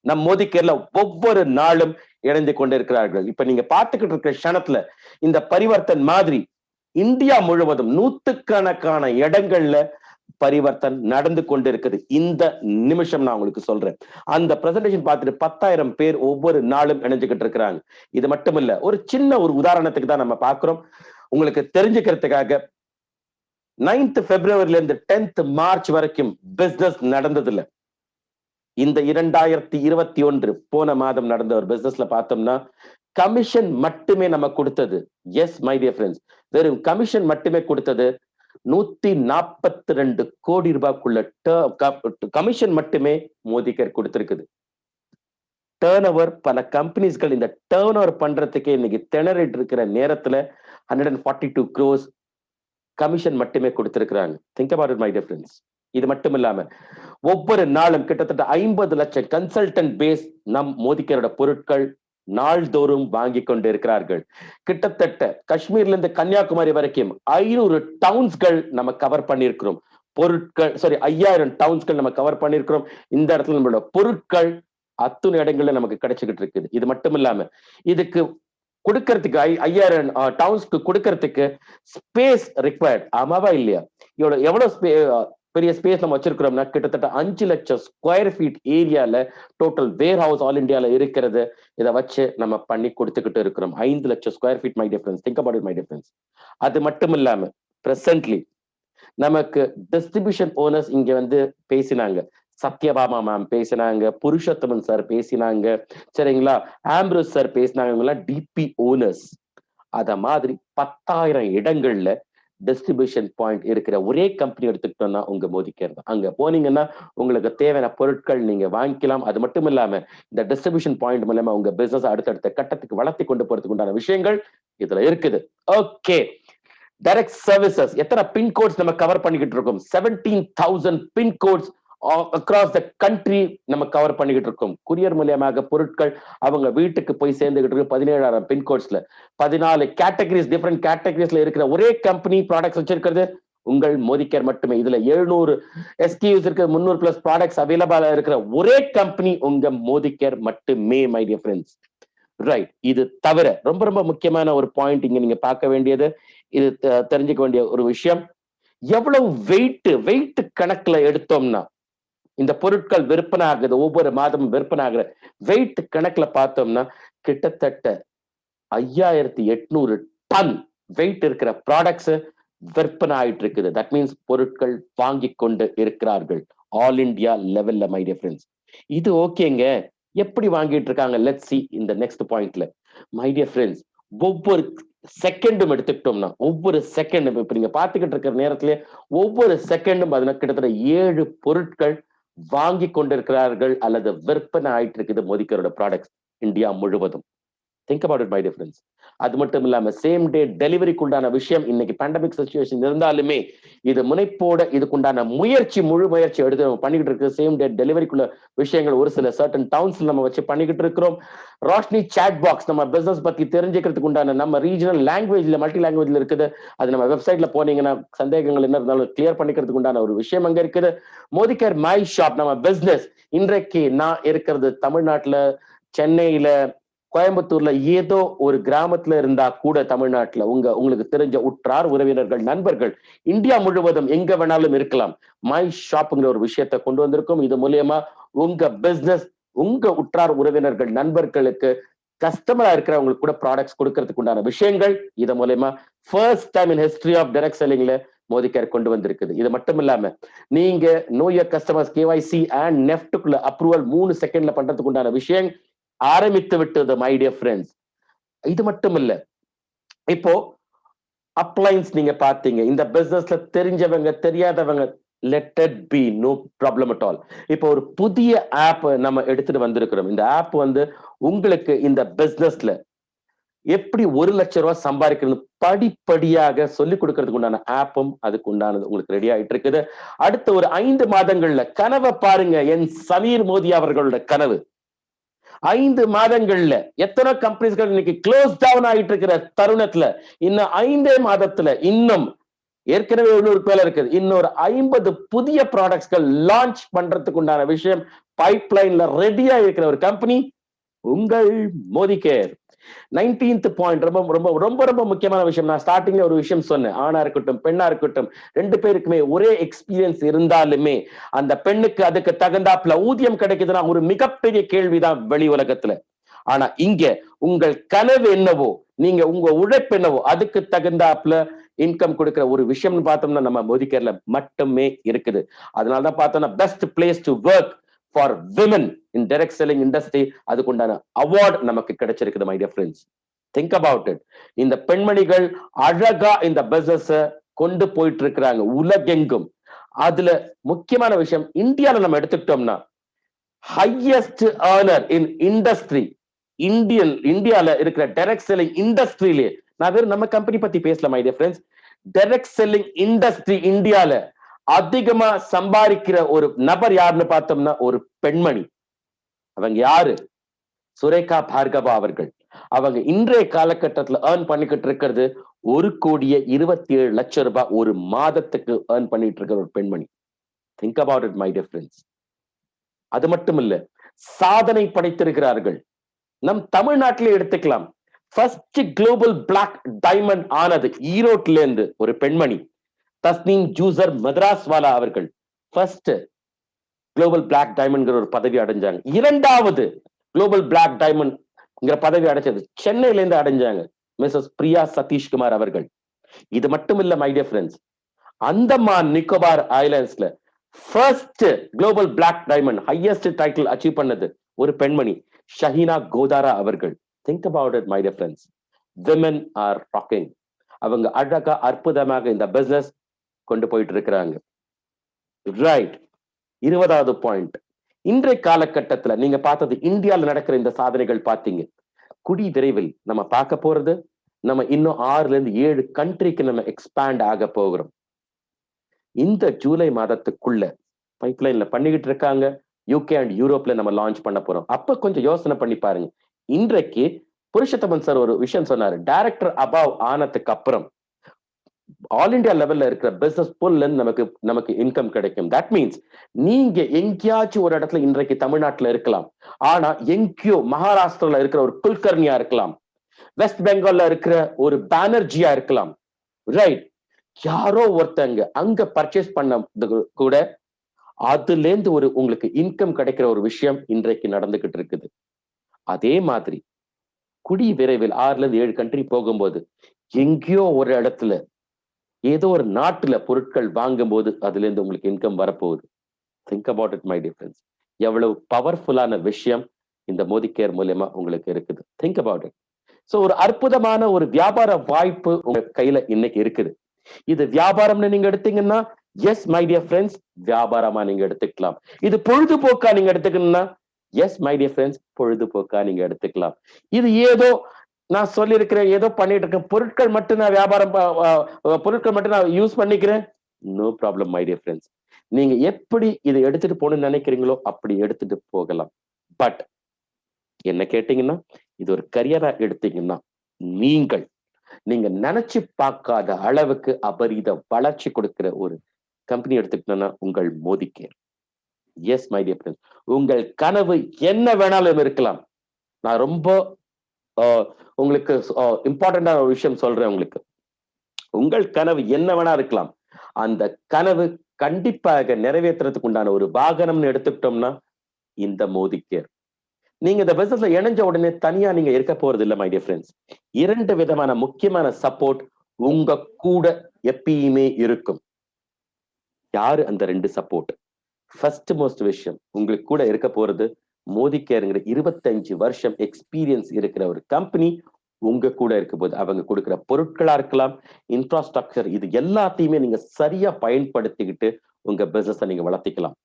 நம் மோடி கேர்ல ஒவ்வொரு நாளும் இணைந்து கொண்டிருக்கிறார்கள். இப்ப நீங்க பார்த்துக்கிட்டு இருக்கிற க்ஷணத்துல இந்த பரிவர்த்தன் மாதிரி இந்தியா முழுவதும் 100கணக்கான இடங்கள்ல பரிவர்த்தன் நடந்து கொண்டிருக்குது. இந்த நிமிஷம் நான் உங்களுக்கு சொல்றேன். அந்த பிரசன்டேஷன் பார்த்துட்டு 10,000 பேர் ஒவ்வொரு நாளும் இணைஞ்சுக்கிட்டு இருக்கிறாங்க. இது மட்டும் இல்ல, ஒரு சின்ன ஒரு உதாரணத்துக்கு தான் நம்ம பார்க்கிறோம், உங்களுக்கு தெரிஞ்சுக்கிறதுக்காக. 9th February இருந்து 10th March வரைக்கும் பிசினஸ் நடந்தது இல்ல. இந்த 2021 போன மாதம் நடந்த ஒரு பிசினஸ்ல பார்த்தோம்னா கமிஷன் மட்டுமே நம்ம கொடுத்தது, எஸ் மை டியர் ஃப்ரெண்ட்ஸ், வெறும் கமிஷன் மட்டுமே கொடுத்தது 142 கோடி ரூபாய்க்குள்ள கமிஷன் மட்டுமே மோடி கேர் கொடுத்திருக்குது. டர்ன் ஓவர் பல கம்பெனிஸ்கள் இந்த டர்ன் ஓவர் பண்றதுக்கே இன்னைக்கு திணறிட்டு இருக்கிற நேரத்துல 142 crores கமிஷன் மட்டுமே கொடுத்திருக்கிறாங்க. Think about it my dear friends. இது மட்டும் இல்லாம ஒவ்வொரு நாளும் கிட்டத்தட்ட 50 லட்சம் கன்சல்டன்ட் பேஸ் நம் மோடி கேரோட பொருட்கள் நாள்தோறும் வாங்கி கொண்டு இருக்கிறார்கள். கிட்டத்தட்ட காஷ்மீர்ல இருந்து கன்னியாகுமரி வரைக்கும் 500 டவுன்ஸ்கள் நம்ம கவர் பண்ணியிருக்கிறோம். பொருட்கள் 5000 டவுன்ஸ்கள் நம்ம கவர் பண்ணியிருக்கிறோம். இந்த இடத்துல நம்மளோட பொருட்கள் அத்தனை இடங்கள்ல நமக்கு கிடைச்சிக்கிட்டு இருக்குது. இது மட்டும் இல்லாம இதுக்கு கொடுக்கறதுக்கு 5000 டவுன்ஸ்க்கு கொடுக்கறதுக்கு ஸ்பேஸ் ரிக்வயர்ட், ஆமாவா இல்லையா? எவ்வளவு பெரிய ஸ்பேஸ் நம்ம வச்சிருக்கிறோம்னா கிட்டத்தட்ட 5 லட்சம் ஸ்கொயர் ஃபீட் ஏரியால டோட்டல் வேர் ஹவுஸ் ஆல் இந்தியால இருக்கிறது. இதை வச்சு நம்ம பண்ணி கொடுத்துக்கிட்டு இருக்கிறோம். 5 லட்சம் square feet my difference. Think about it my difference. அது மட்டும் இல்லாம பிரசன்ட்லி நமக்கு டிஸ்ட்ரிபியூஷன் ஓனர்ஸ் இங்க வந்து பேசினாங்க. சத்யபாமா மேம் பேசினாங்க, புருஷோத்தமன் சார் பேசினாங்க, சரிங்களா, ஆம்ப்ரோஸ் சார் பேசினாங்க, டிபி ஓனர்ஸ். அத மாதிரி 10,000 இடங்கள்ல டிஸ்ட்ரிபியூஷன் பாயிண்ட் இருக்கிற ஒரே கம்பெனி எடுத்துக்கிட்டோம்னா உங்க மோடி கேர் தான். அங்க போனீங்கன்னா உங்களுக்கு தேவையான பொருட்கள் நீங்க வாங்கிக்கலாம். அது மட்டும் இல்லாம இந்த டிஸ்ட்ரிபியூஷன் பாயிண்ட் மூலமா உங்க பிசினஸ் அடுத்தடுத்த கட்டத்துக்கு வளர்த்தி கொண்டு போறதுக்கு உண்டான விஷயங்கள் இதுல இருக்குது. ஓகே, டைரக்ட் சர்வீசஸ் எத்தனை பின்கோட்ஸ் நம்ம கவர் பண்ணிக்கிட்டு இருக்கோம்? 17,000 பின்கோட்ஸ் அக்ராஸ் த கண்ட்ரி நம்ம கவர் பண்ணிக்கிட்டு இருக்கோம். குரியர் மூலியமாக பொருட்கள் அவங்க வீட்டுக்கு போய் சேர்ந்துகிட்டு இருக்கு. 17,000 பின்கோட்ஸ்ல 14 கேட்டகரிஸ், டிஃபரெண்ட் கேட்டகரிஸ்ல இருக்கிற ஒரே கம்பெனி ப்ராடக்ட்ஸ் வச்சிருக்கிறது உங்கள் மோடி கேர் மட்டுமே. இதுல 700 SKUs இருக்கு, 300+ ப்ராடக்ட்ஸ் அவைலபிளா இருக்கிற ஒரே கம்பெனி உங்க மோடி கேர் மட்டுமே மை டியர் ஃப்ரெண்ட்ஸ். ரைட். இது தவிர ரொம்ப ரொம்ப முக்கியமான ஒரு பாயிண்ட் இங்க நீங்க பார்க்க வேண்டியது, இது தெரிஞ்சுக்க வேண்டிய ஒரு விஷயம், எவ்வளவு வெயிட் கணக்குல எடுத்தோம்னா இந்த பொருட்கள் விற்பனை ஆகுது, ஒவ்வொரு மாதமும் விற்பனை ஆகுற வெயிட் கணக்குல பார்த்தோம்னா கிட்டத்தட்ட 5,800 டன் வெயிட் இருக்கிற ப்ராடக்ட்ஸ் விற்பனை ஆயிட்டு இருக்குது. தட் மீன்ஸ் பொருட்கள் வாங்கி கொண்டு இருக்கிறார்கள் ஆல் இந்தியா லெவல்ல மை டியர் ஃப்ரெண்ட்ஸ். இது ஓகேங்க, எப்படி வாங்கிட்டு இருக்காங்க? லெட்ஸ் see இந்த நெக்ஸ்ட் பாயிண்ட்ல மை டியர் ஃப்ரெண்ட்ஸ். ஒவ்வொரு செகண்டும் எடுத்துக்கிட்டோம்னா, ஒவ்வொரு செகண்டும் இப்ப நீங்க பார்த்துக்கிட்டு இருக்கிற நேரத்திலே ஒவ்வொரு செகண்டும் அதுல கிட்டத்தட்ட 7 பொருட்கள் வாங்கி கொண்டிருக்கிறார்கள் அல்லது விற்பனை ஆயிட்டு இருக்குது மோடி கேரோட ப்ராடக்ட்ஸ் இந்தியா முழுவதும். Think about it my dear friends. அது மட்டும் இல்லாம சேம் டே டெலிவரிக்குண்டான விஷயம் இன்னைக்கு பேண்டமிக் சிச்சுவேஷன் இருந்தாலுமே இது முனைப்போட இதுக்குண்டான முழு முயற்சி எடுத்து பண்ணிக்கிட்டு இருக்கு. சேம் டே டெலிவரிக்குள்ள விஷயங்கள் ஒரு சில சர்டன் டவுன்ஸ்ல நம்ம வச்சு பண்ணிக்கிட்டு இருக்கிறோம். ரோஷினி சாட் பாக்ஸ் நம்ம பிசினஸ் பத்தி தெரிஞ்சுக்கிறதுக்கு உண்டான நம்ம ரீஜனல் லாங்குவேஜ்ல மல்டி லாங்குவேஜ்ல இருக்குது. அது நம்ம வெப்சைட்ல போனீங்கன்னா சந்தேகங்கள் என்ன இருந்தாலும் கிளியர் பண்ணிக்கிறதுக்கு உண்டான ஒரு விஷயம் அங்க இருக்குது. மோடி கேர் மை ஷாப் நம்ம பிசினஸ். இன்றைக்கு நான் இருக்கிறது தமிழ்நாட்டுல, சென்னையில, கோயம்புத்தூர்ல, ஏதோ ஒரு கிராமத்துல இருந்தா கூட தமிழ்நாட்டுல உங்களுக்கு தெரிஞ்ச உற்றார் உறவினர்கள், நண்பர்கள் இந்தியா முழுவதும் எங்க வேணாலும் இருக்கலாம். மை ஷாப்ங்கிற ஒரு விஷயத்தை கொண்டு வந்திருக்கோம். இது மூலியமா உங்க பிசினஸ் உங்க உற்றார் உறவினர்கள் நண்பர்களுக்கு கஸ்டமரா இருக்கிறவங்களுக்கு கூட ப்ராடக்ட்ஸ் கொடுக்கறதுக்கு உண்டான விஷயங்கள் இது மூலமா first time in history of direct செல்லிங்ல மோதிகேர் கொண்டு வந்திருக்குது. இது மட்டும் இல்லாம நீங்க know your customers KYC and நெஃப்ட்டுக்குள்ள அப்ரூவல் 3 செகண்ட்ல பண்றதுக்கு உண்டான விஷயம் ஆரம்பித்து விட்டது மை டியர் ஃப்ரெண்ட்ஸ். இது மட்டும் இல்ல, இப்போ அப்ளைன்ஸ் நீங்க பாத்தீங்க, இந்த பிசினஸ்ல தெரிஞ்சவங்க தெரியாதவங்க let it be, no problem at all. இப்போ ஒரு புதிய ஆப் நம்ம எடுத்துட்டு வந்திருக்கிறோம். இந்த ஆப் உங்களுக்கு இந்த பிசினஸ்ல எப்படி 1 லட்சம் ரூபாய் சம்பாதிக்கிறது படிப்படியாக சொல்லிக் கொடுக்கறதுக்கு உண்டான ஆப்பும் அதுக்கு உண்டானது உங்களுக்கு ரெடி ஆயிட்டு இருக்குது. அடுத்த ஒரு 5 மாதங்கள்ல கனவை பாருங்க. என் சமீர் மோதி அவர்களோட கனவு 5 மாதங்கள்ல எத்தனை கம்பெனிஸ்கள் இன்னைக்கு க்ளோஸ் டவுன் ஆயிட்டு இருக்கிற தருணத்துல இன்னும் 5 மாதத்துல இன்னும் ஏற்கனவே 100 பேர் இருக்குது, இன்னொரு 50 புதிய ப்ராடக்ட்ஸ்கள் லான்ச் பண்றதுக்கு உண்டான விஷயம் பைப்லைன்ல ரெடியா இருக்கிற ஒரு கம்பெனி உங்கள் மோதிகேர். 19th பாயிண்ட் ரொம்ப ரொம்ப ரொம்ப ரொம்ப முக்கியமான விஷயம். நான் ஸ்டார்டிங்ல ஒரு விஷயம் சொன்னேன். ஆணா இருக்கட்டும் பெண்ணா இருக்கட்டும் 2 பேருக்குமே ஒரே எக்ஸ்பீரியன்ஸ் இருந்தாலுமே அந்த பெண்ணுக்கு அதுக்கு தகுந்தாப்புல ஊதியம் கிடைக்குதுன்னா ஒரு மிகப்பெரிய கேள்விதான் வெளி உலகத்துல. ஆனா இங்க உங்கள் கனவு என்னவோ, நீங்க உங்க உழைப்பு என்னவோ அதுக்கு தகுந்தாப்புல இன்கம் கொடுக்கிற ஒரு விஷயம்னு பார்த்தோம்னா நம்ம மோதிகேர்ல மட்டுமே இருக்குது. அதனாலதான் பார்த்தோம்னா best place to work for women in direct selling industry அதுக்கு உண்டான அவார்ட் நமக்கு கிடைச்சிருக்குது my dear friends. Think about it. இந்த பெண்மணிகள் அழகா இந்த பிசினஸ் கொண்டு போயிட்டு இருக்கிறாங்க உலகெங்கும். அதுல முக்கியமான விஷயம் இந்தியால நம்ம எடுத்துக்கிட்டோம்னா ஹையஸ்ட் ஏர்னர் இன் இண்டஸ்ட்ரி இந்தியால இருக்கிற டைரக்ட் செல்லிங் இண்டஸ்ட்ரியிலே, நான் வெறும் நம்ம கம்பெனி பத்தி பேசல my dear friends, direct selling industry இந்தியால அதிகமா சம்பாதிக்கிற ஒரு நபர் யாருன்னு பார்த்தோம்னா ஒரு பெண்மணி. அவங்க யாரு? சுரேகா பார்கவா அவர்கள். அவங்க இன்றைய காலகட்டத்துல ஏர்ன் பண்ணிக்கிட்டு இருக்கிறது 1,27,00,000 ரூபாய் ஒரு மாதத்துக்கு ஏர்ன் பண்ணிட்டு இருக்கிற ஒரு பெண்மணி. Think about it my dear friends. அது மட்டும் இல்ல, சாதனை படைத்திருக்கிறார்கள். நம் தமிழ்நாட்டிலே எடுத்துக்கலாம். ஃபர்ஸ்ட் குளோபல் பிளாக் டைமண்ட் ஆனது ஈரோட்ல இருந்து ஒரு பெண்மணி தஸ்னீம் ஜூசர் மதராஸ்வாலா அவர்கள் ஃபர்ஸ்ட் குளோபல் பிளாக் டைமண்ட் ஒரு பதவி அடைஞ்சாங்க. 2வது குளோபல் பிளாக் டைமண்ட் பதவி அடைச்சது சென்னையில இருந்து அடைஞ்சாங்க மிஸ்ஸஸ் பிரியா சதீஷ்குமார் அவர்கள். இது மட்டும் இல்ல my dear friends, Andaman Nicobar ஐலாண்ட்ஸ்ல first global black diamond highest title achieve பண்ணது ஒரு பெண்மணி ஷஹீனா கோதாரா அவர்கள். Think about it my dear friends. Women are rocking. அவங்க அழகா அற்புதமாக இந்த பிசினஸ் கொண்டு போயிட்டு இருக்கிறாங்க. ரைட். 20வது பாயிண்ட், இன்றைய காலகட்டத்துல நீங்க பார்த்தது இந்தியாவில் நடக்கிற இந்த சாதனைகள் பார்த்தீங்க. குடி விரைவில் நம்ம பார்க்க போறது, நம்ம இன்னும் 6ல இருந்து 7 கண்ட்ரிக்கு நம்ம எக்ஸ்பேண்ட் ஆக போகிறோம். இந்த ஜூலை மாதத்துக்குள்ள பைப்லைன்ல பண்ணிக்கிட்டு இருக்காங்க. யூகே அண்ட் யூரோப்ல நம்ம லான்ச் பண்ண போறோம். அப்ப கொஞ்சம் யோசனை பண்ணி பாருங்க. இன்றைக்கு புருஷோத்தமன் சார் ஒரு விஷயம் சொன்னாரு. டைரக்டர் அபவ் ஆனதுக்கு அப்புறம் ஆல் இண்டியா லெவல்ல இருக்கிற பிசினஸ் புல்ல நமக்கு இன்கம் கிடைக்கும். தட் மீன்ஸ் நீங்க எங்கேயாச்சும் ஒரு இடத்துல இன்றைக்கு தமிழ்நாட்டுல இருக்கலாம், ஆனா எங்கேயோ மகாராஷ்டிரால இருக்கிற ஒரு குல்கர்னியா இருக்கலாம், வெஸ்ட் பெங்கால்ல இருக்கிற ஒரு பானர்ஜியா இருக்கலாம். ரைட். யாரோ ஒருத்தங்க அங்க பர்ச்சேஸ் பண்ண கூட அதுல இருந்து உங்களுக்கு இன்கம் கிடைக்கிற ஒரு விஷயம் இன்றைக்கு நடந்துகிட்டு இருக்குது. அதே மாதிரி குடி விரைவில் 6ல இருந்து 7 கண்ட்ரி போகும்போது எங்கேயோ ஒரு இடத்துல ஏதோ ஒரு நாட்டுல பொருட்கள் வாங்கும் போது அதுல இருந்து உங்களுக்கு இன்கம் வரப்போகுது. Think about it my dear friends. எவ்வளவு பவர்ஃபுல்லான விஷயம் இந்த மோதிகேர் மூலமா உங்களுக்கு இருக்குது. Think about it. சோ ஒரு அற்புதமான ஒரு வியாபார வாய்ப்பு உங்க கையில இன்னைக்கு இருக்குது. இது வியாபாரம்னு நீங்க எடுத்தீங்கன்னா எஸ் மை டியர் ஃப்ரெண்ட்ஸ், வியாபாரமா நீங்க எடுத்துக்கலாம். இது பொழுதுபோக்கா நீங்க எடுத்துக்கணும்னா எஸ் மை டியர் ஃப்ரெண்ட்ஸ், பொழுதுபோக்கா நீங்க எடுத்துக்கலாம். இது ஏதோ நான் சொல்லியிருக்கிறேன், ஏதோ பண்ணிட்டு இருக்கேன், பொருட்கள் மட்டும் நான் பொருட்கள் மட்டும் நான் யூஸ் பண்ணிக்கிறேன், no problem my dear friends. நீங்க எப்படி இதை எடுத்துட்டு போகணும்னு நினைக்கிறீங்களோ அப்படி எடுத்துட்டு போகலாம். பட் என்ன கேட்டீங்கன்னா, இது ஒரு கரியரா எடுத்தீங்கன்னா நீங்க நினைச்சு பார்க்காத அளவுக்கு அபரீத வளர்ச்சி கொடுக்கிற ஒரு கம்பெனி எடுத்துக்கிட்டோம்னா உங்கள் மோதிகேர். எஸ் மை டியர் ஃப்ரெண்ட்ஸ், உங்கள் கனவு என்ன வேணாலும் இருக்கலாம். நான் ரொம்ப உங்களுக்கு இம்பார்ட்டன்டான ஒரு விஷயம் சொல்றேன். உங்களுக்கு உங்கள் கனவு என்ன வேணா இருக்கலாம். அந்த கனவு கண்டிப்பாக நிறைவேற்றுறதுக்கு உண்டான ஒரு வாகனம்னு எடுத்துக்கிட்டோம்னா இந்த மோதிகேர். நீங்க இந்த பிசினஸ்ல இணைஞ்ச உடனே தனியா நீங்க இருக்க போறது இல்ல மை டியர் ஃப்ரெண்ட்ஸ். 2 விதமான முக்கியமான சப்போர்ட் உங்க கூட எப்பயுமே இருக்கும். யாரு அந்த 2 சப்போர்ட்? ஃபர்ஸ்ட் மோஸ்ட் விஷயம், உங்களுக்கு கூட இருக்க போறது மோதி கேருங்கிற 25 வருஷம் எக்ஸ்பீரியன்ஸ் இருக்கிற ஒரு கம்பெனி உங்க கூட இருக்க போது. அவங்க கொடுக்கிற பொருட்களா இருக்கலாம், இன்ஃப்ராஸ்ட்ரக்சர், இது எல்லாத்தையுமே நீங்க சரியா பயன்படுத்திக்கிட்டு உங்க பிசினஸை நீங்க வளர்த்திக்கலாம்.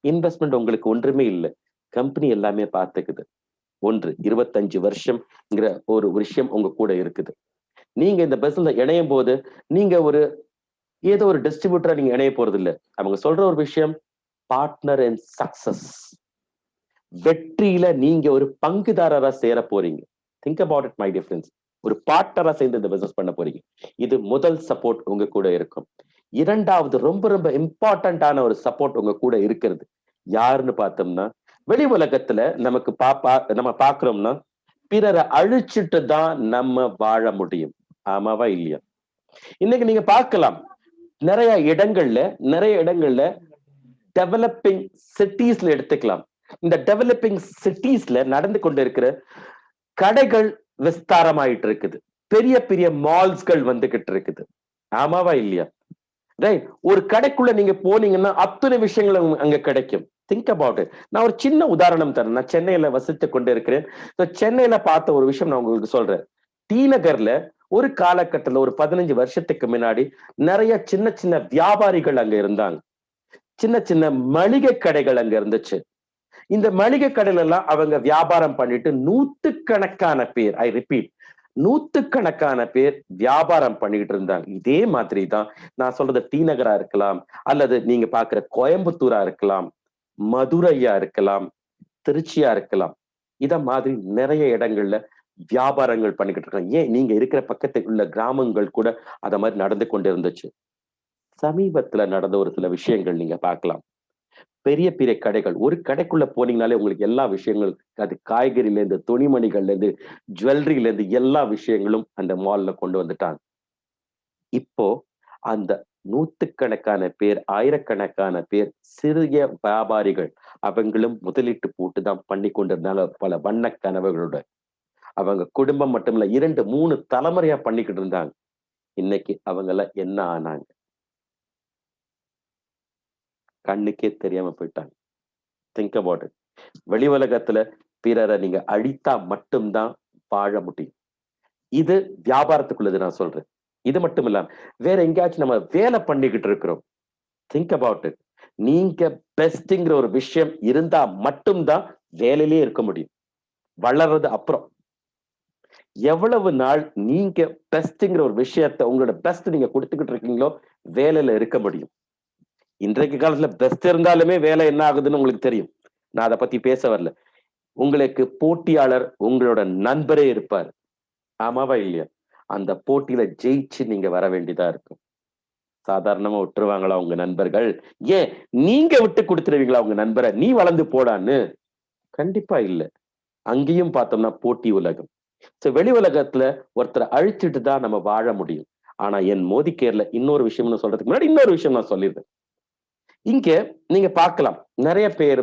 இன்வெஸ்ட்மெண்ட் உங்களுக்கு ஒன்றுமே இல்லை, கம்பெனி எல்லாமே பார்த்துக்குது. 25 வருஷம்ங்கிற ஒரு விஷயம் உங்க கூட இருக்குது. நீங்க இந்த பிசினஸ்ல இணையும் போது நீங்க ஏதோ ஒரு டிஸ்ட்ரிபியூட்டரா நீங்க இணைய போறது இல்ல. அவங்க சொல்ற ஒரு விஷயம், பார்ட்னர் இன் சக்சஸ். வெற்றியில நீங்க ஒரு பங்குதாரரா சேர போறீங்க. Think about it my dear friends. ஒரு பார்ட்னரா சேர்ந்து இந்த பிசினஸ் பண்ண போறீங்க. இது முதல் சப்போர்ட் உங்க கூட இருக்கும். 2வது ரொம்ப ரொம்ப இம்பார்ட்டன்டான ஒரு சப்போர்ட் உங்க கூட இருக்கிறது யாருன்னு பார்த்தோம்னா, வெளி உலகத்துல நம்ம பாக்குறோம்னா பிறரை அழிச்சிட்டு தான் நம்ம வாழ முடியும். ஆமாவா இல்லையா? இன்னைக்கு நீங்க பார்க்கலாம், நிறைய இடங்கள்ல டெவலப்பிங் சிட்டிஸ்ல எடுத்துக்கலாம். இந்த டெவலப்பிங் சிட்டிஸ்ல நடந்து கொண்டு இருக்கிற கடைகள் விஸ்தாரமாயிட்டு இருக்குது. பெரிய பெரிய மால்ஸ்கள் வந்துகிட்டு இருக்குது. ஆமாவா இல்லையா? ரைட். ஒரு கடைக்குள்ள நீங்க போனீங்கன்னா அத்தனை விஷயங்கள் அங்க கிடைக்கும். Think about it. நான் ஒரு சின்ன உதாரணம் தரேன். நான் சென்னையில வசித்து கொண்டு இருக்கிறேன். சென்னையில பார்த்த ஒரு விஷயம் நான் உங்களுக்கு சொல்றேன். டி நகர்ல ஒரு காலகட்டத்துல ஒரு 15 வருஷத்துக்கு முன்னாடி நிறைய சின்ன சின்ன வியாபாரிகள் அங்க இருந்தாங்க. சின்ன சின்ன மளிகை கடைகள் அங்க இருந்துச்சு. இந்த மளிகை கடையில எல்லாம் அவங்க வியாபாரம் பண்ணிட்டு நூத்துக்கணக்கான பேர், ஐ ரிப்பீட், நூத்துக்கணக்கான பேர் வியாபாரம் பண்ணிட்டு இருந்தாங்க. இதே மாதிரி தான் நான் சொல்றது டி நகரா இருக்கலாம், அல்லது நீங்க பாக்குற கோயம்புத்தூரா இருக்கலாம், மதுரையா இருக்கலாம், திருச்சியா இருக்கலாம். இத மாதிரி நிறைய இடங்கள்ல வியாபாரங்கள் பண்ணிக்கிட்டு இருக்காங்க. ஏன் நீங்க இருக்கிற பக்கத்தில் உள்ள கிராமங்கள் கூட அத மாதிரி நடந்து கொண்டு இருந்துச்சு. சமீபத்துல நடந்த ஒரு சில விஷயங்கள் நீங்க பார்க்கலாம். பெரிய பெரிய கடைகள், ஒரு கடைக்குள்ள போனீங்கனாலே உங்களுக்கு எல்லா விஷயங்களும், அது காய்கறில இருந்து துணிமணிகள்ல இருந்து ஜுவல்லரியில இருந்து எல்லா விஷயங்களும் அந்த மால்ல கொண்டு வந்துட்டாங்க. இப்போ அந்த நூத்துக்கணக்கான பேர், ஆயிரக்கணக்கான பேர் சிறிய வியாபாரிகள், அவங்களும் முதலீட்டு போட்டு தான் பண்ணி கொண்டிருந்தாங்க பல வண்ண கனவுகளோட. அவங்க குடும்பம் மட்டும் இல்ல, 2, 3 தலைமுறையா பண்ணிக்கிட்டு இருந்தாங்க. இன்னைக்கு அவங்க எல்லாம் என்ன ஆனாங்க? கண்ணுக்கே தெரியாம போயிட்டாங்க. Think about it. வெளி உலகத்துல பிறரை நீங்க அழித்தா மட்டும்தான் வாழ முடியும். இது வியாபாரத்துக்குள்ளது நான் சொல்றேன். இது மட்டும் இல்லாம வேற எங்கேயாச்சும் நம்ம வேலை பண்ணிக்கிட்டு இருக்கிறோம். Think about it. நீங்க பெஸ்ட்ங்கிற ஒரு விஷயம் இருந்தா மட்டும்தான் வேலையிலே இருக்க முடியும். வளர்றது அப்புறம். எவ்வளவு நாள் நீங்க பெஸ்ட்ங்கிற ஒரு விஷயத்த, உங்களோட பெஸ்ட் நீங்க கொடுத்துக்கிட்டு இருக்கீங்களோ, வேலையில இருக்க முடியும். இன்றைக்கு காலத்துல பெஸ்ட் இருந்தாலுமே வேலை என்ன ஆகுதுன்னு உங்களுக்கு தெரியும். நான் அதை பத்தி பேச வரல. உங்களுக்கு போட்டியாளர் உங்களோட நண்பரே இருப்பார். ஆமாவா இல்லையா? அந்த போட்டியில ஜெயிச்சு நீங்க வர வேண்டியதா இருக்கும். சாதாரணமா விட்டுருவாங்களா உங்க நண்பர்கள்? ஏன் நீங்க விட்டு கொடுத்துருவீங்களா உங்க நண்பரை, நீ வளர்ந்து போடான்னு? கண்டிப்பா இல்ல. அங்கேயும் பார்த்தோம்னா போட்டி உலகம். வெளி உலகத்துல ஒருத்தரை அழிச்சிட்டு தான் நம்ம வாழ முடியும். ஆனா என் மோதி கேர்ல இன்னொரு விஷயம்னு சொல்றதுக்கு முன்னாடி இன்னொரு விஷயம் நான் சொல்லிடுறேன். இங்க நீங்க பார்க்கலாம், நிறைய பேர்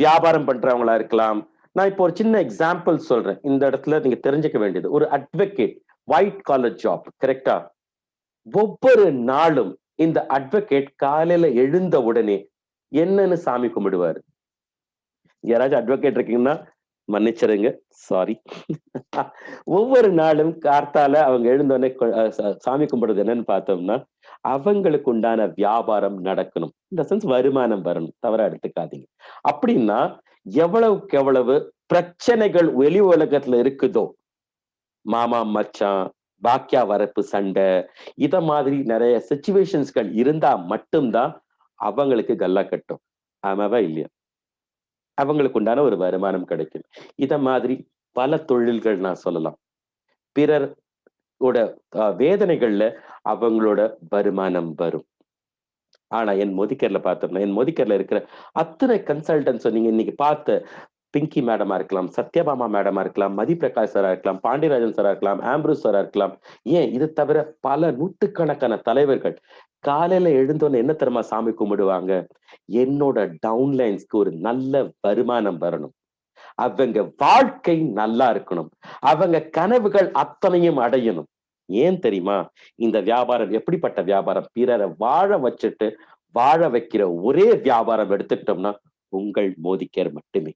வியாபாரம் பண்றவங்களா இருக்கலாம். நான் இப்போ ஒரு சின்ன எக்ஸாம்பிள் சொல்றேன். இந்த இடத்துல நீங்க தெரிஞ்சுக்க வேண்டியது, ஒரு அட்வொகேட், ஒயிட் காலர் ஜாப், கரெக்டா? ஒவ்வொரு நாளும் இந்த அட்வொகேட் காலையில எழுந்த உடனே என்னன்னு சாமி கும்பிடுவாரு. யாராச்சும் அட்வொகேட் இருக்கீங்கன்னா மன்னிச்சிருங்க, சாரி. ஒவ்வொரு நாளும் கார்த்தால அவங்க எழுந்தோடனே சாமி கும்பிடுறது என்னன்னு பார்த்தோம்னா, அவங்களுக்கு உண்டான வியாபாரம் நடக்கணும். இந்த சென்ஸ் வருமானம் வரணும். தவறா எடுத்துக்காதீங்க. அப்படின்னா எவ்வளவுக்கு எவ்வளவு பிரச்சனைகள் வெளி உலகத்துல இருக்குதோ, மாமா மச்சான், பாக்கியா வரப்பு சண்டை, இத மாதிரி நிறைய சிச்சுவேஷன்ஸ்கள் இருந்தா மட்டும்தான் அவங்களுக்கு கல்லா கட்டும். ஆமாவா இல்லையா? அவங்களுக்கு உண்டான ஒரு வருமானம் கிடைக்கும். இத மாதிரி பல தொழில்கள் நான் சொல்லலாம். பிறரோட வேதனைகள்ல அவங்களோட வருமானம் வரும். ஆனா என் மோதிக்கர்ல பார்த்தோம்னா, என் மோதிக்கர்ல இருக்கிற அத்தனை கன்சல்டன்ஸ் நீங்க இன்னைக்கு பார்த்த பிங்கி மேடமா இருக்கலாம், சத்யபாமா மேடமா இருக்கலாம், மதி பிரகாஷ் சாரா இருக்கலாம், பாண்டியராஜன் சாரா இருக்கலாம், ஆம்ப்ரூஸ் சாரா இருக்கலாம். ஏன் இது தவிர பல நூற்றுக்கணக்கான தலைவர்கள் காலையில எழுந்தோன்னு என்ன தெரியுமா சாமி கும்பிடுவாங்க? என்னோட டவுன்லைன்ஸ்க்கு ஒரு நல்ல வருமானம் வரணும். அவங்க வாழ்க்கை நல்லா இருக்கணும், அவங்க கனவுகள் அத்தனையும் அடையணும். ஏன் தெரியுமா? இந்த வியாபாரம் எப்படிப்பட்ட வியாபாரம்? பிறரை வாழ வச்சுட்டு வாழ வைக்கிற ஒரே வியாபாரம் எடுத்துக்கிட்டோம்னா உங்கள் மோதிகேர் மட்டுமே.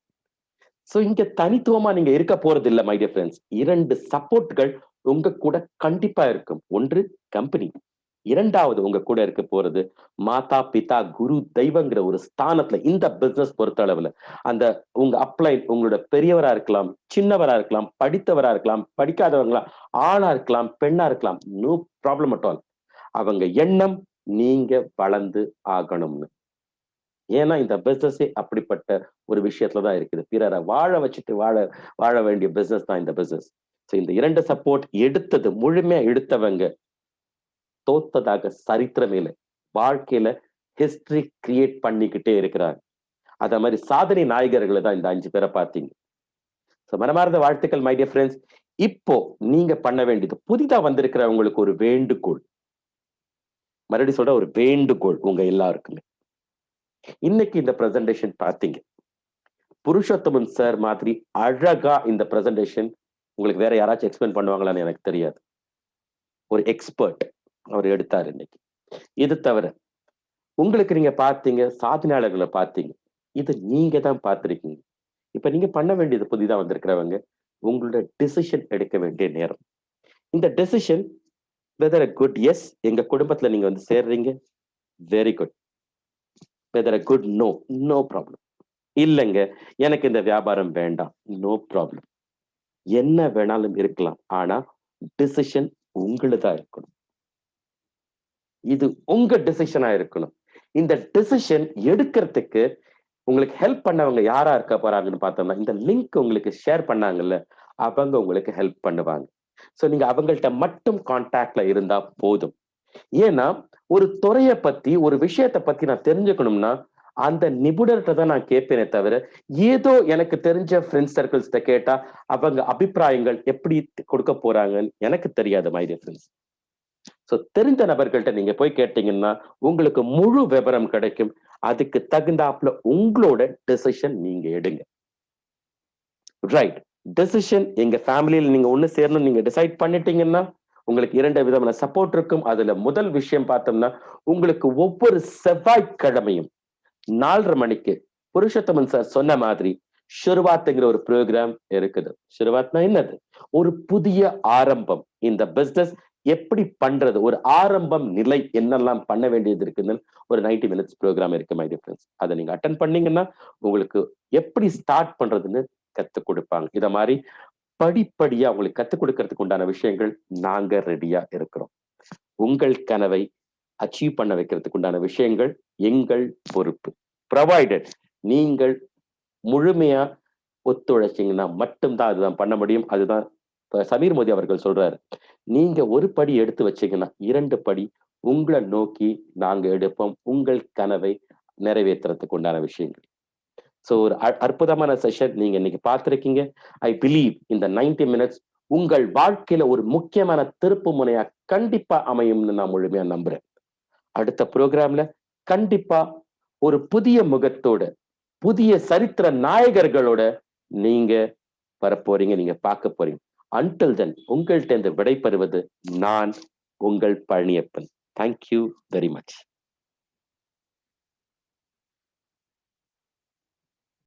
சோ இங்க தனித்துவமா நீங்க இருக்க போறது இல்ல மை டியர் ஃப்ரெண்ட்ஸ். 2 சப்போர்ட்கள் உங்க கூட கண்டிப்பா இருக்கும். ஒன்று கம்பெனி, இரண்டாவது உங்க கூட இருக்க போறது மாதா பிதா குரு தெய்வங்கிற ஒரு ஸ்தானத்துல. இந்த பிசினஸ் பொறுத்த அளவுல அந்த உங்க அப்ளைன் உங்களோட பெரியவரா இருக்கலாம், சின்னவரா இருக்கலாம், படித்தவரா இருக்கலாம், படிக்காதவங்களா, ஆணா இருக்கலாம், பெண்ணா இருக்கலாம், நோ ப்ராப்ளம் அட் ஆல். அவங்க எண்ணம் நீங்க வளர்ந்து ஆகணும்னு. ஏன்னா இந்த பிசினஸே அப்படிப்பட்ட ஒரு விஷயத்துலதான் இருக்குது. பிறரை வாழ வச்சுட்டு வாழ வேண்டிய பிசினஸ் தான் இந்த பிசினஸ். இந்த 2 சப்போர்ட் எடுத்தது முழுமையா எடுத்தவங்க தோத்ததாக சரித்திரமே இல்லை. வாழ்க்கையில ஹிஸ்டரி கிரியேட் பண்ணிக்கிட்டே இருக்கிறாங்க. அத மாதிரி சாதனை நாயகர்களை தான் இந்த 5 பேரை பார்த்தீங்க. மனமார்ந்த வாழ்த்துக்கள் மை டியர் ஃப்ரெண்ட்ஸ். இப்போ நீங்க பண்ண வேண்டியது, புதிதா வந்திருக்கிறவங்களுக்கு ஒரு வேண்டுகோள், மறுபடியும் சொல்ற ஒரு வேண்டுகோள் உங்க எல்லாருக்குமே. இன்னைக்கு இந்த பிரசன்டேஷன் பார்த்தீங்க, புருஷோத்தமன் சார் மாதிரி அழகா இந்த பிரசன்டேஷன் உங்களுக்கு வேற யாராச்சும் எக்ஸ்பிளைன் பண்ணுவாங்களான்னு எனக்கு தெரியாது. ஒரு எக்ஸ்பர்ட் அவர் எடுத்தார் இன்னைக்கு. இது தவிர உங்களுக்கு நீங்க பார்த்தீங்க, சாதனையாளர்களை பார்த்தீங்க, இது நீங்க தான் பார்த்திருக்கீங்க. இப்ப நீங்க பண்ண வேண்டியது, புதிதா வந்திருக்கிறவங்க உங்களோட டிசிஷன் எடுக்க வேண்டிய நேரம். இந்த decision whether a good yes, எங்க குடும்பத்துல நீங்க வந்து சேர்றீங்க, very good. Whether a good no, no problem. இல்லைங்க எனக்கு இந்த வியாபாரம் வேண்டாம், நோ ப்ராப்ளம். என்ன வேணாலும் இருக்கலாம், ஆனா டிசிஷன் உங்களுதா இருக்கணும். இது உங்க டிசிஷனா இருக்கணும். இந்த டிசிஷன் எடுக்கிறதுக்கு உங்களுக்கு ஹெல்ப் பண்ணவங்க யாரா இருக்க போறாங்கன்னு பார்த்தோம்னா, இந்த லிங்க் உங்களுக்கு ஷேர் பண்ணாங்கல்ல, அவங்க உங்களுக்கு ஹெல்ப் பண்ணுவாங்க. சோ நீங்க அவங்கள்ட்ட மட்டும் கான்டாக்ட்ல இருந்தா போதும். ஏன்னா ஒரு துறையை பத்தி, ஒரு விஷயத்தை பத்தி நான் தெரிஞ்சுக்கணும்னா அந்த நிபுணர்கிட்ட தான் நான் கேட்பேனே தவிர, ஏதோ எனக்கு தெரிஞ்ச ஃப்ரெண்ட்ஸ் சர்க்கிள்ஸ்ட கேட்டா அவங்க அபிப்பிராயங்கள் எப்படி கொடுக்க போறாங்கன்னு எனக்கு தெரியாது மை டியர் ஃப்ரெண்ட்ஸ். சோ தெரிந்த நபர்கள்ட்ட நீங்க போய் கேட்டீங்கன்னா உங்களுக்கு முழு விவரம் கிடைக்கும். அதுக்கு தகுந்தாப்புல உங்களோட டெசிஷன் நீங்க எடுங்க. ரைட், டெசிஷன் எங்க ஃபேமிலியில நீங்க ஒண்ணு சேரணும் நீங்க டிசைட் பண்ணிட்டீங்கன்னா உங்களுக்கு 2 விதமான சப்போர்ட் இருக்கும். அதுல முதல் விஷயம் பார்த்தோம்னா, உங்களுக்கு ஒவ்வொரு செவ்வாய்க்கிழமையும் 4:30 மணிக்கு புருஷோத்தமன் சார் சொன்ன மாதிரி ஷுருவாத்ங்கிற ஒரு ப்ரோக்ராம் இருக்குது. ஷுருவாத்னா என்னது? ஒரு புதிய ஆரம்பம். இந்த பிசினஸ் எப்படி பண்றது, ஒரு ஆரம்பம் நிலை என்னெல்லாம் பண்ண வேண்டியது இருக்குன்னு ஒரு 90 minutes ப்ரோக்ராம் இருக்கு மை டியர் ஃப்ரெண்ட்ஸ். அதை நீங்க அட்டென்ட் பண்ணீங்கன்னா உங்களுக்கு எப்படி ஸ்டார்ட் பண்றதுன்னு கத்துக் கொடுப்பாங்க. இத மாதிரி படிப்படியா உங்களுக்கு கத்துக் கொடுக்கறதுக்கு உண்டான விஷயங்கள் நாங்க ரெடியா இருக்கிறோம். உங்கள் கனவை அச்சீவ் பண்ண வைக்கிறதுக்கு உண்டான விஷயங்கள் எங்கள் பொறுப்பு. ப்ரொவைடட் நீங்கள் முழுமையா ஒத்துழைச்சீங்கன்னா மட்டும்தான் அதுதான் பண்ண முடியும். அதுதான் சமீர் மோடி அவர்கள் சொல்றாரு, நீங்க ஒரு படி எடுத்து வச்சீங்கன்னா 2 படி உங்களை நோக்கி நாங்க எடுப்போம், உங்கள் கனவை நிறைவேற்றுறதுக்கு உண்டான விஷயங்கள். சோ ஒரு அற்புதமான செஷன் நீங்க இன்னைக்கு பார்த்திருக்கீங்க. ஐ பிலீவ் இந்த 90 minutes உங்கள் வாழ்க்கையில ஒரு முக்கியமான திருப்பு முனையா கண்டிப்பா அமையும்னு நான் முழுமையா நம்புறேன். அடுத்த ப்ரோக்ராம்ல கண்டிப்பா ஒரு புதிய முகத்தோட, புதிய சரித்திர நாயகர்களோட நீங்க வரப்போறீங்க, நீங்க பார்க்க போறீங்க. அன்டில் தென் உங்கள்கிட்ட இருந்து விடைபெறுவது நான் உங்கள் பழனியப்பன். Thank you very much.